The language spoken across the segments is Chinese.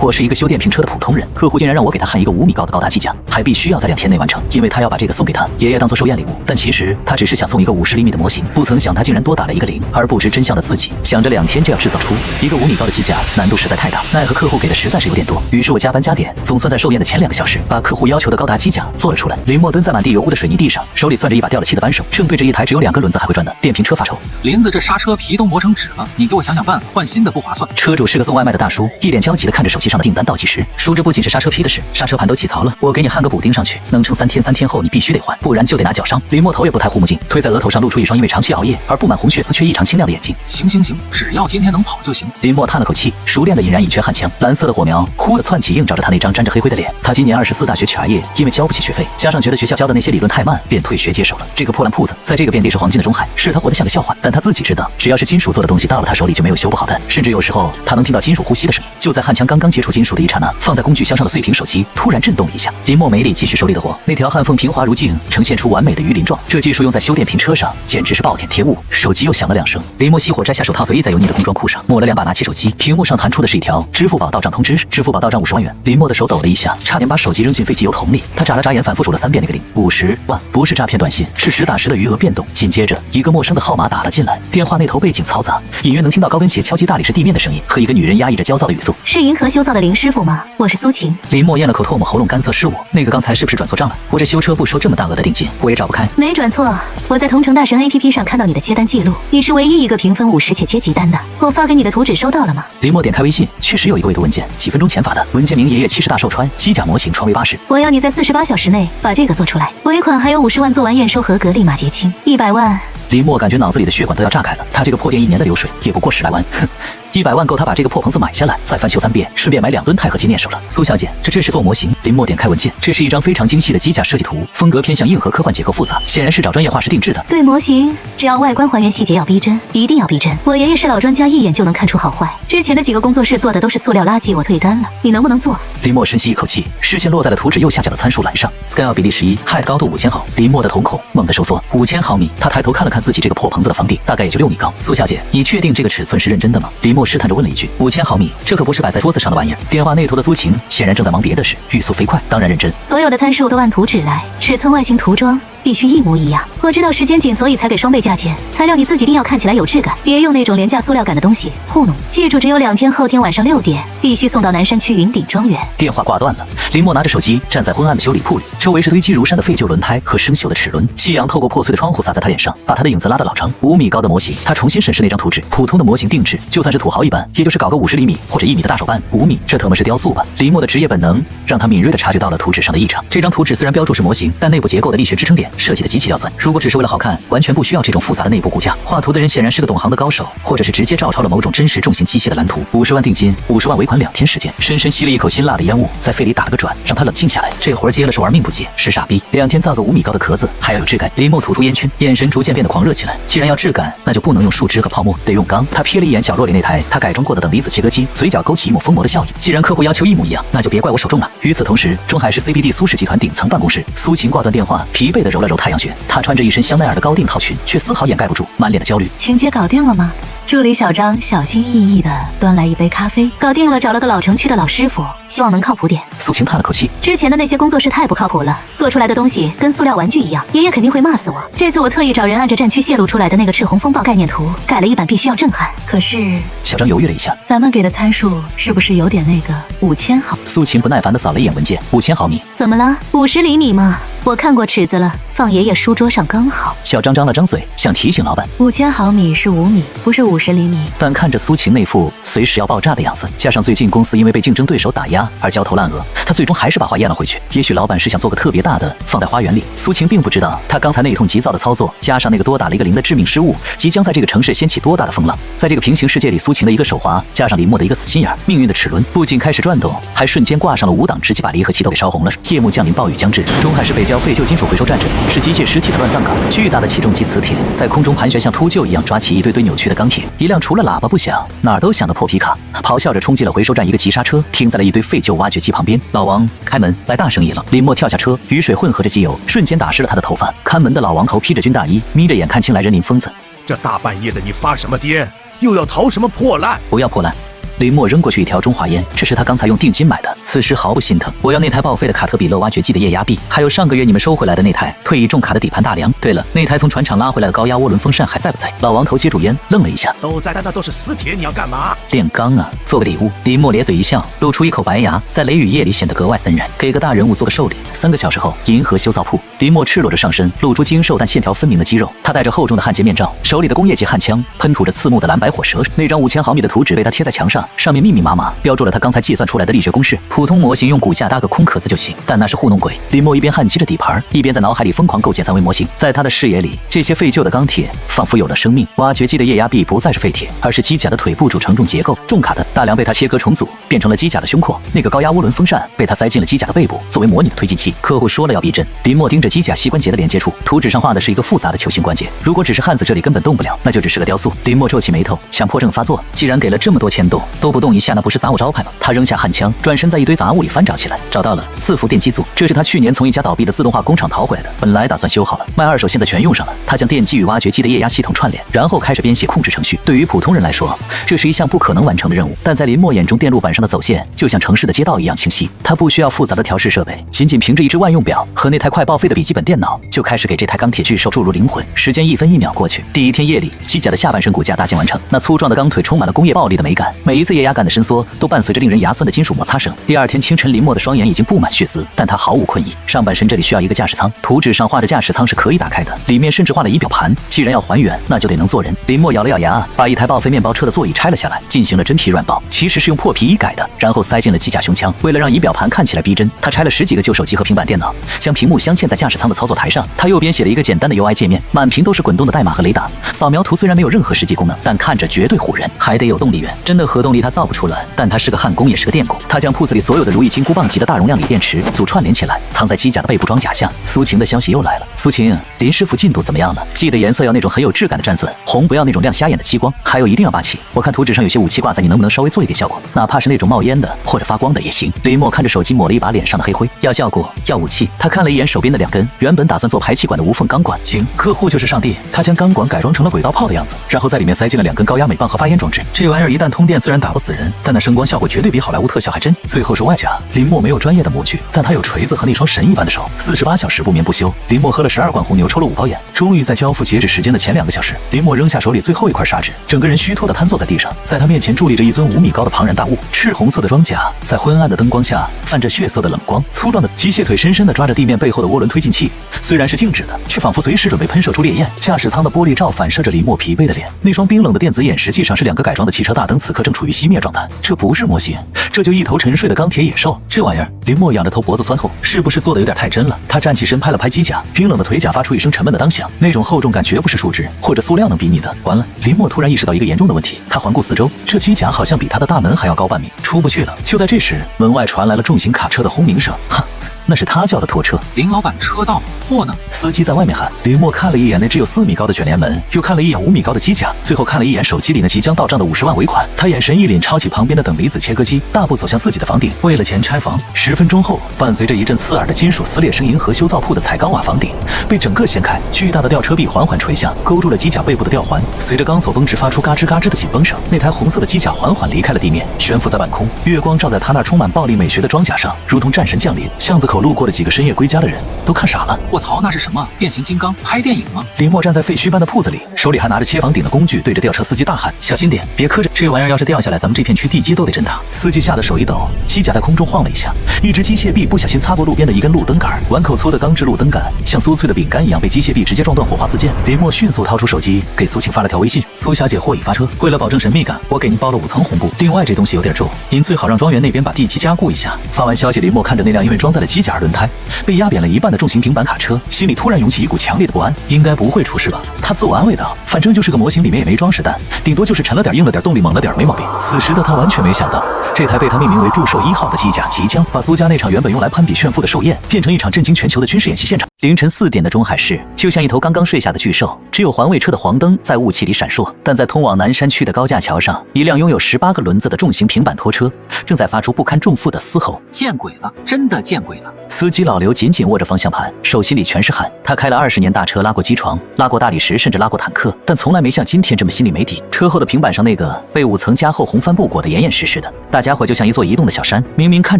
我是一个修电瓶车的普通人，客户竟然让我给他焊一个5米高的高达机架，还必须要在2天内完成，因为他要把这个送给他爷爷当做寿宴礼物。但其实他只是想送一个50厘米的模型，不曾想他竟然多打了一个0，而不知真相的自己想着2天就要制造出一个5米高的机架，难度实在太大，奈何客户给的实在是有点多。于是我加班加点，总算在寿宴的前2个小时，把客户要求的高达机架做了出来。林默蹲在满地油污的水泥地上，手里攥着一把掉了漆的扳手，正对着一台只有2个轮子还会转的电瓶车发愁。林子，这刹车皮都磨成纸了，你给我想想办法，换新的不划算。车主是个送外卖的大叔，一脸焦急地看着手机上的订单倒计时，说着不仅是刹车皮的事，刹车盘都起槽了，我给你焊个补丁上去，能撑3天，3天后你必须得换，不然就得拿脚伤。林默头也不抬，护目镜推在额头上，露出一双因为长期熬夜而布满红血丝却异常清亮的眼睛。行，只要今天能跑就行。林默叹了口气，熟练地引燃一圈焊枪，蓝色的火苗忽地窜起，映照着他那张沾着黑灰的脸。他今年24，大学全业，因为交不起学费，加上觉得学校教的那些理论太慢，便退学接手了这个破烂铺子。在这个遍地是黄金的中海，是他活得像个笑话。但他自己知道，只要是金属做的东西到了他手里就没有修不好的，甚至有时候他能听到金属呼吸的声音。就在焊枪刚刚接触金属的一刹那，放在工具箱上的碎屏手机突然震动了一下。林默没力继续手里的活，那条焊缝平滑如镜，呈现出完美的鱼鳞状。这技术用在修电瓶车上简直是暴殄天物。手机又响了2声，林默熄火，摘下手套，随意在油腻的工装裤上抹了2把，拿起手机，屏幕上弹出的是一条支付宝到账通知，支付宝到账50万元。林默的手抖了一下，差点把手机扔进废弃油桶里。他眨了眨眼，反复数了3遍那个0。50万，不是诈骗短信，是实打实的余额变动。紧接着一个陌生的号码打了进来，电话那头背景嘈杂，隐约能听到高跟鞋敲击大理石地面的声音和一个女人压抑着焦躁的语速。是银河修造的林师傅吗？我是苏晴。林默咽了口唾沫，喉咙干涩。是我，那个刚才是不是转错账了？我这修车不收这么大额的定金，我也找不开。没转错，我在同城大神 APP 上看到你的接单记录，你是唯一一个平分50且接急单的。我发给你的图纸收到了吗？林默点开微信，确实有一个未读文件，几分钟前发的，文件名爷爷70大寿川机甲模型川威80。我要你在48小时内把这个做出来，尾款还有50万，做完验收合格立马结清，100万。林默感觉脑子里的血管都要炸开了，他这个破店1年的流水也不过10来万，哼，100万够他把这个破棚子买下来，再翻修3遍，顺便买2吨钛合金练手了。苏小姐，这是做模型。林默点开文件，这是一张非常精细的机甲设计图，风格偏向硬核科幻，结构复杂，显然是找专业画师定制的。对模型，只要外观还原细节要逼真，一定要逼真。我爷爷是老专家，一眼就能看出好坏。之前的几个工作室做的都是塑料垃圾，我退单了，你能不能做？林默深吸一口气，视线落在了图纸右下角的参数栏上 ，scale 比例11 ，height 高度5000毫。林默的瞳孔猛地收缩，5000毫米。他抬头看了看自己这个破棚子的房顶，大概也就6米高。苏小姐，你确定这个尺寸是认真的吗？林默试探着问了一句。5000毫米，这可不是摆在桌子上的玩意儿。电话那头的苏晴显然正在忙别的事，语速飞快，当然认真。所有的参数都按图纸来，尺寸、外形、涂装必须一模一样。我知道时间紧，所以才给双倍价钱。材料你自己定，要看起来有质感，别用那种廉价塑料感的东西糊弄。记住，只有2天，后天晚上6点必须送到南山区云顶庄园。电话挂断了，林默拿着手机站在昏暗的修理铺里，周围是堆积如山的废旧轮胎和生锈的齿轮。夕阳透过破碎的窗户洒在他脸上，把他的影子拉得老长。5米高的模型，他重新审视那张图纸，普通的模型定制，就算是土豪一般，也就是搞个50厘米或者1米的大手办。5米，这特么是雕塑吧？林默的职业本能让他敏锐地察觉到了图纸上的异常。这张图纸虽然标注是模型，但内部结构的力学支撑点设计的极其刁钻。如果只是为了好看，完全不需要这种复杂的内部骨架。画图的人显然是个懂行的高手，或者是直接照抄了某种真实重型机械的蓝图。50万定金，50万尾款，2天时间。深深吸了一口辛辣的烟雾，在肺里打了个转，让他冷静下来。这活接了是玩命不接，是傻逼。2天造个5米高的壳子，还要有质感。林默吐出烟圈，眼神逐渐变得狂热起来。既然要质感，那就不能用树枝和泡沫，得用钢。他瞥了一眼角落里那台他改装过的等离子切割机，嘴角勾起一抹疯魔的笑意。既然客户要求一模一样，那就别怪我手重了。与此同时，中海市 CBD 苏氏集团顶层办公室，苏晴挂断电话，疲惫地揉了揉太阳穴。她穿着一身香奈儿的高定套裙，却丝毫掩盖不住满脸的焦虑。情节搞定了吗？助理小张小心翼翼地端来一杯咖啡。搞定了，找了个老城区的老师傅，希望能靠谱点。苏晴叹了口气，之前的那些工作室太不靠谱了，做出来的东西跟塑料玩具一样，爷爷肯定会骂死我。这次我特意找人按着战区泄露出来的那个赤红风暴概念图改了一版，必须要震撼。可是小张犹豫了一下，咱们给的参数是不是有点那个5000毫？苏晴不耐烦地扫了一眼文件，5000毫米。怎么了？50厘米吗？我看过尺子了，放爷爷书桌上刚好。小张张了张嘴，想提醒老板，5000毫米是5米，不是50厘米。但看着苏晴那副随时要爆炸的样子，加上最近公司因为被竞争对手打压而焦头烂额，他最终还是把话咽了回去。也许老板是想做个特别大的放在花园里，苏晴并不知道他刚才那一通急躁的操作，加上那个多打了一个0的致命失误，即将在这个城市掀起多大的风浪。在这个平行世界里，苏晴的一个手滑，加上林默的一个死心眼，命运的齿轮不仅开始转动，还瞬间挂上了5档，直接把离合器都给烧红了。夜幕降临，暴雨将至，中海市北郊废旧金属回收站这里是机械尸体的乱葬岗，巨大的起重机磁铁在空中盘旋，像秃鹫一样抓起一堆堆扭曲的钢铁。一辆除了喇叭不响哪儿都响的破皮卡咆哮着冲进了回收站，一个急刹车停在了一堆废旧挖掘机旁边。老王，开门，来大生意了。林默跳下车，雨水混合着机油，瞬间打湿了他的头发。看门的老王头披着军大衣，眯着眼看清来人林疯子。这大半夜的你发什么癫？又要淘什么破烂？不要破烂。林默扔过去一条中华烟，这是他刚才用定金买的，此时毫不心疼。我要那台报废的卡特彼勒挖掘机的液压臂，还有上个月你们收回来的那台退役重卡的底盘大梁。对了，那台从船厂拉回来的高压涡轮风扇还在不在？老王头接住烟，愣了一下。都在，但那都是死铁，你要干嘛？炼钢啊，做个礼物。林默咧嘴一笑，露出一口白牙，在雷雨夜里显得格外森然。给个大人物做个寿礼。3个小时后，银河修造铺，林默赤裸着上身，露出精瘦但线条分明的肌肉。他戴着厚重的焊接面罩，手里的工业级焊枪喷吐着刺目的蓝白火舌。那张5000毫米的图纸被他贴在墙上，上面密密麻麻标注了他刚才计算出来的力学公式。普通模型用骨架搭个空壳子就行，但那是糊弄鬼。林默一边焊接着底盘，一边在脑海里疯狂构建3维模型。在他的视野里，这些废旧的钢铁仿佛有了生命。挖掘机的液压臂不再是废铁，而是机甲的腿部主承重结构。重卡的大梁被他切割重组，变成了机甲的胸廓。那个高压涡轮风扇被他塞进了机甲的背部，作为模拟的推进器。客户说了要避震，林默盯着机甲膝关节的连接处，图纸上画的是一个复杂的球形关节。如果只是焊子这里根本动不了，那就只是个雕塑。林默皱起眉头，强迫症发作。既然给了这么多钱都不动一下，那不是砸我招牌吗？他扔下焊枪，转身在一堆杂物里翻找起来，找到了伺服电机组。这是他去年从一家倒闭的自动化工厂淘回来的，本来打算修好了卖二手，现在全用上了。他将电机与挖掘机的液压系统串联，然后开始编写控制程序。对于普通人来说，这是一项不可能完成的任务，但在林默眼中，电路板上的走线就像城市的街道一样清晰。他不需要复杂的调试设备，仅凭着一只万用表和那台快报废的笔记本电脑，就开始给这台钢铁巨兽注入灵魂。时间1分1秒过去，第一天夜里，机甲的下半身骨架搭建完成，那粗壮的钢腿充满了工业暴力的美感，每一次液压杆的伸缩都伴随着令人牙酸的金属摩擦声。第二天清晨，林默的双眼已经布满血丝，但他毫无困意。上半身这里需要一个驾驶舱，图纸上画着驾驶舱是可以打开的，里面甚至画了仪表盘。既然要还原，那就得能做人。林默咬了咬牙，把一台报废面包车的座椅拆了下来，进行了真皮软包，其实是用破皮衣改的，然后塞进了机甲胸腔。为了让仪表盘看起来逼真，他拆了10几个旧手机和平板电脑，将屏幕镶嵌在驾驶舱的操作台上。他右边写了一个简单的 UI 界面，满屏都是滚动的代码和雷达。扫描图虽然没有任何实际功能，但看着绝对唬人。还得有动力源，真的核动力他造不出来，但他是个焊工，也是个电工。他将铺子里所有的如意金箍棒级的大容量锂电池组串联起来，藏在机甲的背部装甲项。苏晴的消息又来了，苏晴，林师傅进度怎么样了？记得颜色要那种很有质感的战损，红不要那种亮瞎眼的激光，还有一定要霸气。我看图纸上有些武器挂在，你能不能稍微做一点效果？哪怕是那种冒烟的或者发光的也行。林默看着手机，抹了一把脸上的黑灰。要效果，要武器。他看了一眼手边的2根原本打算做排气管的无缝钢管，行，客户就是上帝。他将钢管改装成了轨道炮的样子，然后在里面塞进了2根高压镁棒和发烟装置。这玩意儿一旦通电，虽然打不死人，但那声光效果绝对比好莱坞特效还真。最后是外甲。林默没有专业的模具，但他有锤子和那双神一般的手。48小时不眠不休，林默喝了12罐红牛，抽了5包烟。终于在交付截止时间的前2个小时，林默扔下手里最后一块砂纸，整个人虚脱地瘫坐在地上。在他面前伫立着一尊5米高的庞然大物，赤红色的装甲在昏暗的灯光下泛着血色的冷光，粗壮的机械腿深深地抓着地面背后的涡轮推进器，虽然是静止的，却仿佛随时准备喷射出烈焰。驾驶舱的玻璃罩反射着林默疲惫的脸，那双冰冷的电子眼实际上是2个改装的汽车大灯，此刻正处于熄灭状态。这不是模型，这就一头沉睡的钢铁野兽。这玩意儿，林默仰着头，脖子酸痛，是不是做的有点太真了？他站起身，拍了拍机甲，冰冷的腿甲发出一声沉闷的当响，那种厚重感绝不是树脂或者塑料能比拟的。完了，林默突然意识到一个严重的问题，他环顾四周，这机甲好像比他的大门还要高半米，出不去了。就在这时，门外传来了重型卡车的轰鸣声。哈，那是他叫的拖车。林老板，车到，货呢？司机在外面喊。林默看了一眼那只有4米高的卷帘门，又看了一眼5米高的机甲，最后看了一眼手机里那即将到账的50万尾款。他眼神一凛，抄起旁边的等离子切割机，大步走向自己的房顶。为了钱拆房，10分钟后，伴随着一阵刺耳的金属撕裂声，银河修造铺的彩钢瓦房顶被整个掀开，巨大的吊车臂缓缓垂下，勾住了机甲背部的吊环。随着钢索绷直发出嘎吱嘎吱的紧绷声，那台红色的机甲缓缓离开了地面，悬浮在半空。月光照在他那充满暴力美学的装甲上，如同战神降临。巷子口路过的几个深夜归家的人都看傻了。卧槽，那是什么？变形金刚拍电影吗？林默站在废墟般的铺子里，手里还拿着切房顶的工具，对着吊车司机大喊：“小心点，别磕着！这玩意儿要是掉下来，咱们这片区地基都得震塌！”司机吓得手一抖，机甲在空中晃了一下，一只机械臂不小心擦过路边的一根路灯杆，碗口粗的钢制路灯杆像酥脆的饼干一样被机械臂直接撞断，火花四溅。林默迅速掏出手机，给苏晴发了条微信：“苏小姐，货已发车，为了保证神秘感，我给您包了5层红布。另外这东西有点重，您最好让庄园那边把地基加固一下。”发完消息，林默看着那辆因为装载了机甲而轮胎被压扁了一半的重型平板卡车，心里突然涌起一股强烈的不安。应该不会出事吧？他自我安慰道，反正就是个模型，里面也没装实弹，顶多就是沉了点、硬了点、动力猛了点，没毛病。此时的他完全没想到，这台被他命名为祝寿1号的机甲即将把苏家那场原本用来攀比炫富的寿宴变成一场震惊全球的军事演习现场。凌晨4点的中海市就像一头刚刚睡下的巨兽，只有环卫车的黄灯在雾气里闪烁。但在通往南山区的高架桥上，一辆拥有18个轮子的重型平板拖车正在发出不堪重负的嘶吼。见鬼了，真的见鬼了！司机老刘紧紧握着方向盘，手心里全是汗。他开了20年大车，拉过机床，拉过大理石，甚至拉过坦克，但从来没像今天这么心里没底。车后的平板上那个被5层加厚红帆布裹得严严实实的大家伙，就像一座移动的小山。明明看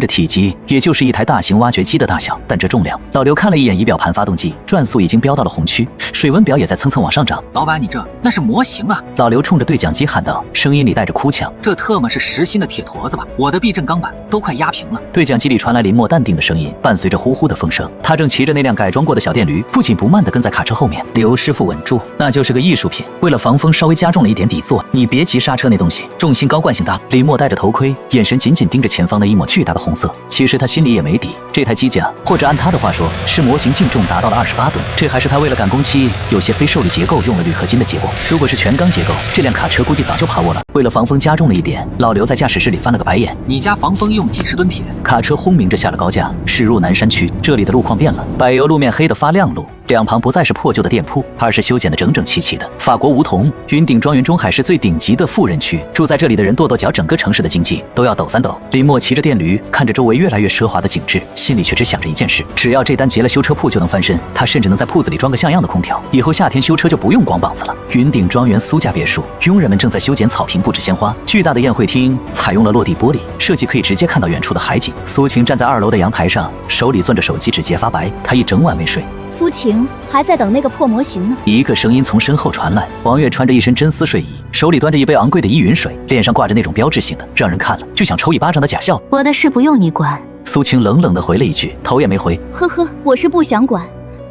着体积也就是一台大型挖掘机的大小，但这重量……老刘看了一眼仪表盘，发动机转速已经飙到了红区，水温表也在蹭蹭往上涨。老板，你这那是模型啊！老刘冲着对讲机喊道，声音里带着哭腔。这特么是实心的铁坨子吧？我的避震钢板都快压平了。对讲机里传来林默淡定的声音，伴随着呼呼的风声。他正骑着那辆改装过的小电驴，不紧不慢地跟在卡车后面。刘师傅稳住，那就是个艺术品。为了防风，稍微加重了一点底座。你别急刹车，那东西重心高，惯性大。林默戴着头盔，眼神紧紧盯着前方那一抹巨大的红色。其实他心里也没底，这台机甲，或者按他的话说，是模型净重达到了28吨。这还是他为了赶工期，有些非受力结构用了铝合金的结果。如果是全钢结构，这辆卡车估计早就趴窝了。为了防风加重了一点，老刘在驾驶室里翻了个白眼。你家防风用几十吨铁？卡车轰鸣着下了高架，驶入南山区。这里的路况变了，柏油路面黑得发亮路，两旁不再是破旧的店铺，而是修剪得整整齐齐的法国梧桐。云顶庄园中海是最顶级的富人区，住在这里的人跺跺脚，整个城市的经济都要抖3抖。林默骑着电驴，看着周围越来越奢华的景致，心里却只想着一件事：只要这单结了，修车铺就能翻身。他甚至能在铺子里装个像样的空调，以后夏天修车就不用光膀子了。云顶庄园苏家别墅，佣人们正在修剪草坪，布置鲜花。巨大的宴会厅采用了落地玻璃设计，可以直接看到远处的海景。苏晴站在2楼的阳台上，手里攥着手机，指节发白。她一整晚没睡。苏晴还在等那个破模型呢。一个声音从身后传来，王月穿着一身真丝睡衣，手里端着一杯昂贵的依云水，脸上挂着那种标志性的让人看了就想抽一巴掌的假笑。我的事不用你管。苏晴冷冷地回了一句，头也没回。呵呵，我是不想管，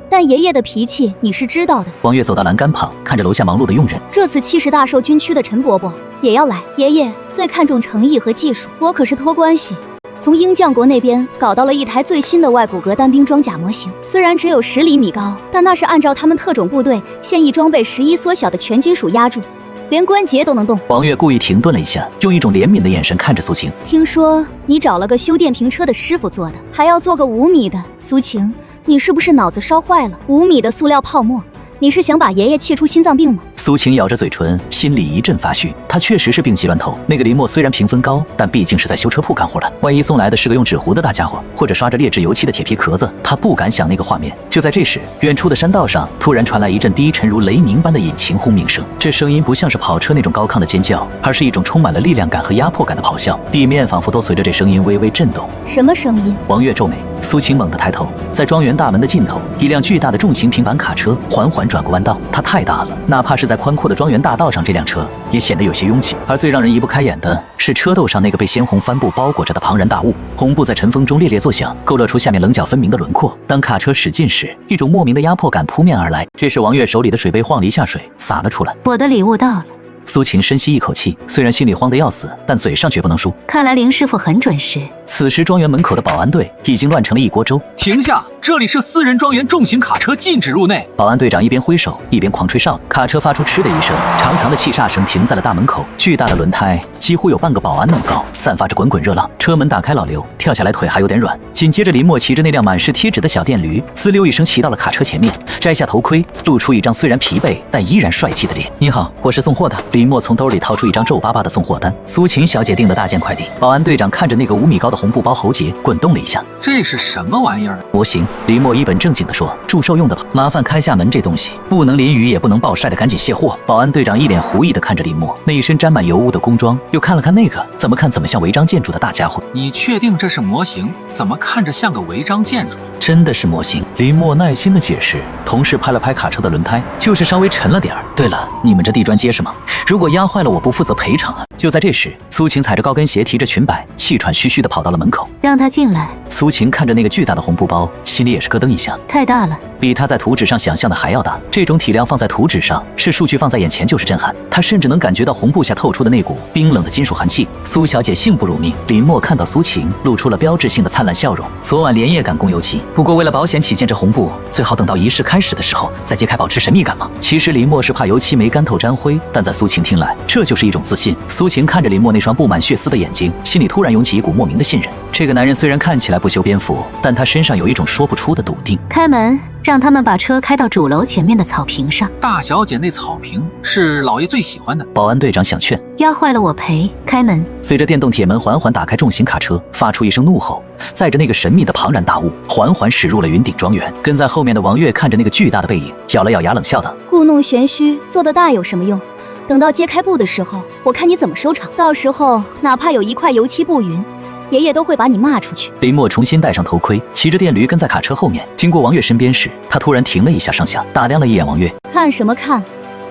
但爷爷的脾气你是知道的。王月走到栏杆旁，看着楼下忙碌的佣人。这次70大寿军区的陈伯伯也要来，爷爷最看重诚意和技术，我可是托关系从鹰将国那边搞到了一台最新的外骨骼单兵装甲模型，虽然只有10厘米高，但那是按照他们特种部队现役装备11缩小的全金属压铸，连关节都能动。王月故意停顿了一下，用一种怜悯的眼神看着苏晴。听说你找了个修电瓶车的师傅做的，还要做个5米的。苏晴，你是不是脑子烧坏了？5米的塑料泡沫，你是想把爷爷气出心脏病吗？苏晴咬着嘴唇，心里一阵发虚。他确实是病急乱投。那个林默虽然评分高，但毕竟是在修车铺干活的，万一送来的是个用纸糊的大家伙，或者刷着劣质油漆的铁皮壳子，他不敢想那个画面。就在这时，远处的山道上突然传来一阵低沉如雷鸣般的引擎轰鸣声。这声音不像是跑车那种高亢的尖叫，而是一种充满了力量感和压迫感的咆哮。地面仿佛都随着这声音微微震动。什么声音？王月皱眉。苏晴猛地抬头，在庄园大门的尽头，一辆巨大的重型平板卡车缓缓转过弯道。它太大了，哪怕是在宽阔的庄园大道上，这辆车也显得有些拥挤。而最让人移不开眼的是车斗上那个被鲜红帆布包裹着的庞然大物，红布在尘风中猎猎作响，勾勒出下面棱角分明的轮廓。当卡车驶近时，一种莫名的压迫感扑面而来。这时王月手里的水杯晃了一下，水洒了出来。我的礼物到了。苏晴深吸一口气，虽然心里慌得要死，但嘴上绝不能输。看来林师傅很准时。此时庄园门口的保安队已经乱成了一锅粥。停下！这里是私人庄园，重型卡车禁止入内。保安队长一边挥手一边狂吹哨子，卡车发出嗤的一声，长长的气煞声停在了大门口。巨大的轮胎几乎有半个保安那么高，散发着滚滚热浪。车门打开，老刘跳下来，腿还有点软。紧接着林默骑着那辆满是贴纸的小电驴，滋溜一声骑到了卡车前面，摘下头盔，露出一张虽然疲惫但依然帅气的脸。你好，我是送货的。林默从兜里掏出一张皱巴巴的送货单，苏晴小姐订的大件快递。保安队长看着那个5米高的红布包喉结，滚动了一下。这是什么玩意儿？模型。林默一本正经地说，祝寿用的吧。麻烦开下门，这东西不能淋雨也不能暴晒的，赶紧卸货。保安队长一脸狐疑地看着林默那一身沾满油污的工装，又看了看那个怎么看怎么像违章建筑的大家伙。你确定这是模型？怎么看着像个违章建筑？真的是模型。林默耐心地解释。同事拍了拍卡车的轮胎，就是稍微沉了点儿。对了，你们这地砖结实吗？如果压坏了，我不负责赔偿啊。就在这时，苏晴踩着高跟鞋，提着裙摆，气喘吁吁地跑到了门口。让他进来。苏晴看着那个巨大的红布包，心里也是咯噔一下。太大了，比他在图纸上想象的还要大。这种体量放在图纸上是数据，放在眼前就是震撼。他甚至能感觉到红布下透出的那股冰冷的金属寒气。苏小姐幸不辱命。林默看到苏晴，露出了标志性的灿烂笑容。昨晚连夜赶工油漆，不过为了保险起见，这红布最好等到仪式开始的时候再揭开，保持神秘感嘛。其实林默是怕油漆没干透沾灰，但在苏晴听来，这就是一种自信。苏晴看着林默那双布满血丝的眼睛，心里突然涌起一股莫名的信任。这个男人虽然看起来不修边幅，但他身上有一种说不出的笃定。开门。让他们把车开到主楼前面的草坪上。大小姐那草坪是老爷最喜欢的。保安队长想劝，压坏了我赔。开门。随着电动铁门缓缓打开，重型卡车发出一声怒吼，载着那个神秘的庞然大物缓缓驶入了云顶庄园。跟在后面的王月看着那个巨大的背影，咬了咬牙，冷笑道：故弄玄虚，做得大有什么用？等到揭开布的时候，我看你怎么收场。到时候哪怕有一块油漆不匀，爷爷都会把你骂出去。林默重新戴上头盔，骑着电驴跟在卡车后面。经过王月身边时，他突然停了一下，上下打量了一眼王月。看什么看？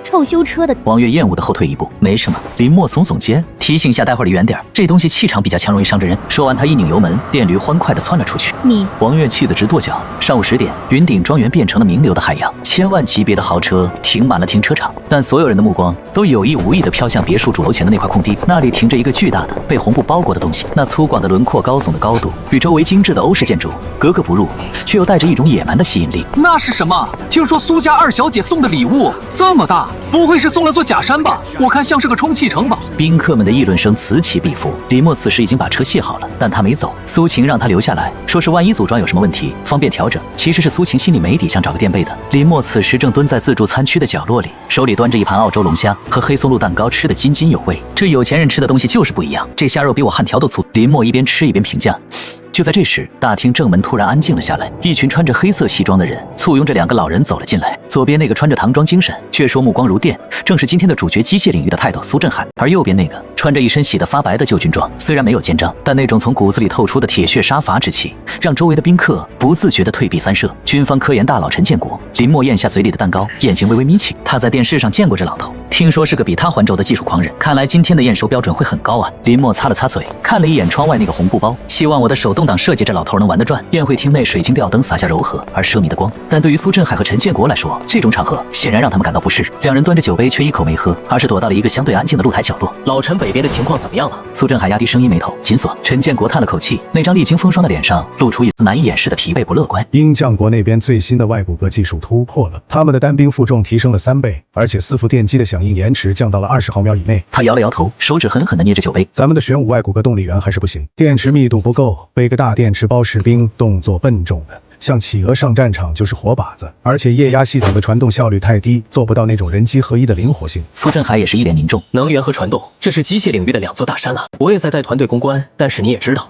臭修车的！王月厌恶的后退一步。没什么。林默耸耸肩，提醒下待会儿离远点，这东西气场比较强，容易伤着人。说完，他一拧油门，电驴欢快地窜了出去。你！王月气得直跺脚。上午10点，云顶庄园变成了名流的海洋，千万级别的豪车停满了停车场，但所有人的目光都有意无意地飘向别墅主楼前的那块空地，那里停着一个巨大的被红布包裹的东西，那粗犷的轮廓、高耸的高度与周围精致的欧式建筑格格不入，却又带着一种野蛮的吸引力。那是什么？听说苏家二小姐送的礼物这么大，不会是送了座假山吧？我看像是个充气城堡。宾客们的议论声此起彼伏。林默此时已经把车卸好了，但他没走。苏晴让他留下来，说是万一组装有什么问题，方便调整。其实是苏晴心里没底，想找个垫背的。林默此时正蹲在自助餐区的角落里，手里端着一盘澳洲龙虾和黑松露蛋糕，吃得津津有味。这有钱人吃的东西就是不一样，这虾肉比我汉条都粗。林默一边吃一边评价。就在这时，大厅正门突然安静了下来，一群穿着黑色西装的人簇拥着2个老人走了进来。左边那个穿着唐装精神却说目光如电，正是今天的主角机械领域的泰斗苏振海。而右边那个穿着一身洗得发白的旧军装，虽然没有肩章，但那种从骨子里透出的铁血杀伐之气让周围的宾客不自觉地退避三舍。军方科研大佬陈建国。林默咽下嘴里的蛋糕，眼睛微微眯起。他在电视上见过这老头，听说是个比他还轴的技术狂人，看来今天的验收标准会很高啊。林默擦了擦嘴，看了一眼窗外那个红布包，希望我的手动挡设计这老头能玩得转。宴会厅内水晶吊灯洒下柔和而奢靡的光，但对于苏振海和陈建国来说，这种场合显然让他们感到不适。2人端着酒杯却一口没喝，而是躲到了一个相对安静的露台角落。老陈北边的情况怎么样了？苏振海压低声音，眉头紧锁。陈建国叹了口气，那张历经风霜的脸上露出一丝难以掩饰的疲惫不乐观。鹰将国那边最新的外骨骼技术突破了，他们的单兵负重提升了3倍，而且4伏电机的响应延迟降到了20毫秒以内。他摇了摇头，手指狠狠地捏着酒杯。咱们的玄武外骨骼动力源还是不行，电池密度不够，背个大电池包士兵动作笨重的，像企鹅上战场就是活靶子，而且液压系统的传动效率太低，做不到那种人机合一的灵活性。苏振海也是一脸凝重。能源和传动，这是机械领域的2座大山啊！我也在带团队攻关，但是你也知道，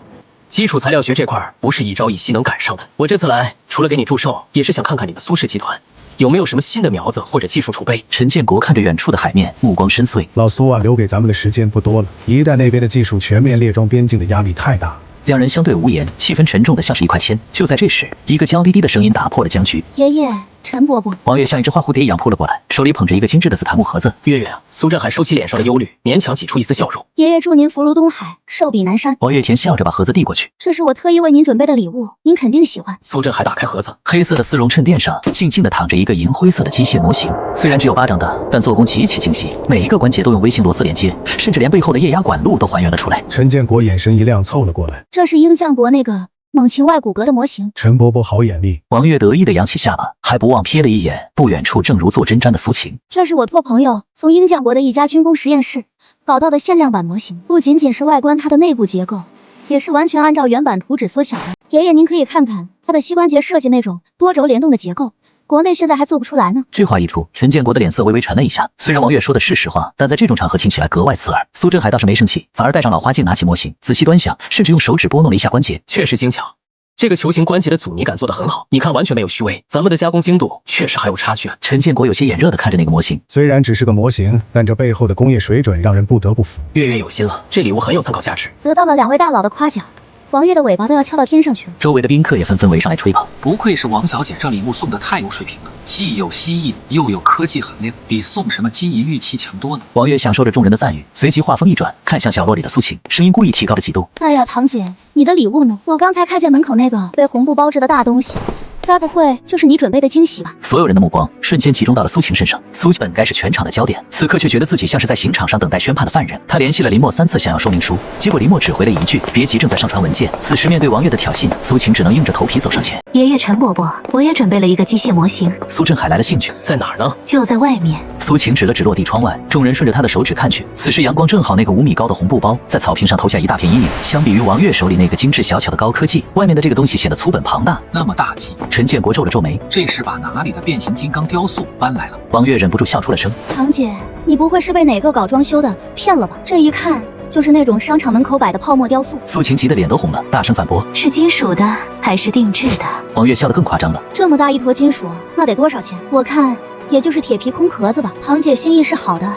基础材料学这块不是一朝一夕能赶上的。我这次来，除了给你祝寿，也是想看看你们苏氏集团有没有什么新的苗子或者技术储备。陈建国看着远处的海面，目光深邃。老苏啊，留给咱们的时间不多了，一旦那边的技术全面列装边境的压力太大。2人相对无言，气氛沉重的像是一块铅。就在这时，一个娇滴滴的声音打破了僵局。爷爷，陈伯伯。王月像一只花蝴蝶一样扑了过来，手里捧着一个精致的紫檀木盒子。月月啊，苏振海收起脸上的忧虑，勉强挤出一丝笑容。爷爷祝您福如东海，寿比南山。王月甜笑着把盒子递过去。这是我特意为您准备的礼物，您肯定喜欢。苏振海打开盒子，黑色的丝绒衬垫上静静地躺着一个银灰色的机械模型，虽然只有巴掌大，但做工极其精细，每一个关节都用微型螺丝连接，甚至连背后的液压管路都还原了出来。陈建国眼神一亮，凑了过来。这是鹰将国那个猛禽外骨骼的模型。陈伯伯好眼力。王月得意地扬起下巴，还不忘瞥了一眼不远处正如坐针毡的苏晴。这是我托朋友从鹰将国的一家军工实验室搞到的限量版模型，不仅仅是外观，它的内部结构也是完全按照原版图纸缩小的。爷爷您可以看看它的膝关节设计那种多轴联动的结构，国内现在还做不出来呢。这话一出，陈建国的脸色微微沉了一下。虽然王月说的是实话，但在这种场合听起来格外刺耳。苏振海倒是没生气，反而戴上老花镜，拿起模型仔细端详，甚至用手指拨弄了一下关节。确实精巧，这个球形关节的阻尼感做得很好，你看完全没有虚伪。咱们的加工精度确实还有差距啊。陈建国有些眼热地看着那个模型，虽然只是个模型，但这背后的工业水准让人不得不服。月月有心了，这礼物很有参考价值。得到了2位大佬的夸奖，王月的尾巴都要翘到天上去了。周围的宾客也纷纷围上来吹捧。不愧是王小姐，这礼物送的太有水平了，既有新意又有科技含量，比送什么金银玉器强多了。王月享受着众人的赞誉，随即话锋一转，看向角落里的苏晴，声音故意提高了几度。哎呀，堂姐，你的礼物呢？我刚才看见门口那个被红布包着的大东西，该不会就是你准备的惊喜吧？所有人的目光瞬间集中到了苏晴身上。苏晴本该是全场的焦点，此刻却觉得自己像是在刑场上等待宣判的犯人。他联系了林默3次想要说明书，结果林默只回了一句别急，正在上传文件。此时面对王月的挑衅，苏晴只能硬着头皮走上前。爷爷陈伯伯，我也准备了一个机械模型。苏振海来了兴趣，在哪儿呢？就在外面。苏晴指了指落地窗外，众人顺着他的手指看去，此时阳光正好那个5米高的红布包在草坪上投下一大片阴影。相比于王月手里那个精致小巧的高科技，外面的这个东西显得粗本庞大。那么大气，陈建国皱了皱眉，这是把哪里的变形金刚雕塑搬来了？王月忍不住笑出了声。堂姐，你不会是被哪个搞装修的骗了吧？这一看就是那种商场门口摆的泡沫雕塑。苏晴急得脸都红了，大声反驳：是金属的还是定制的？王月笑得更夸张了。这么大一坨金属，那得多少钱？我看也就是铁皮空壳子吧。堂姐心意是好的，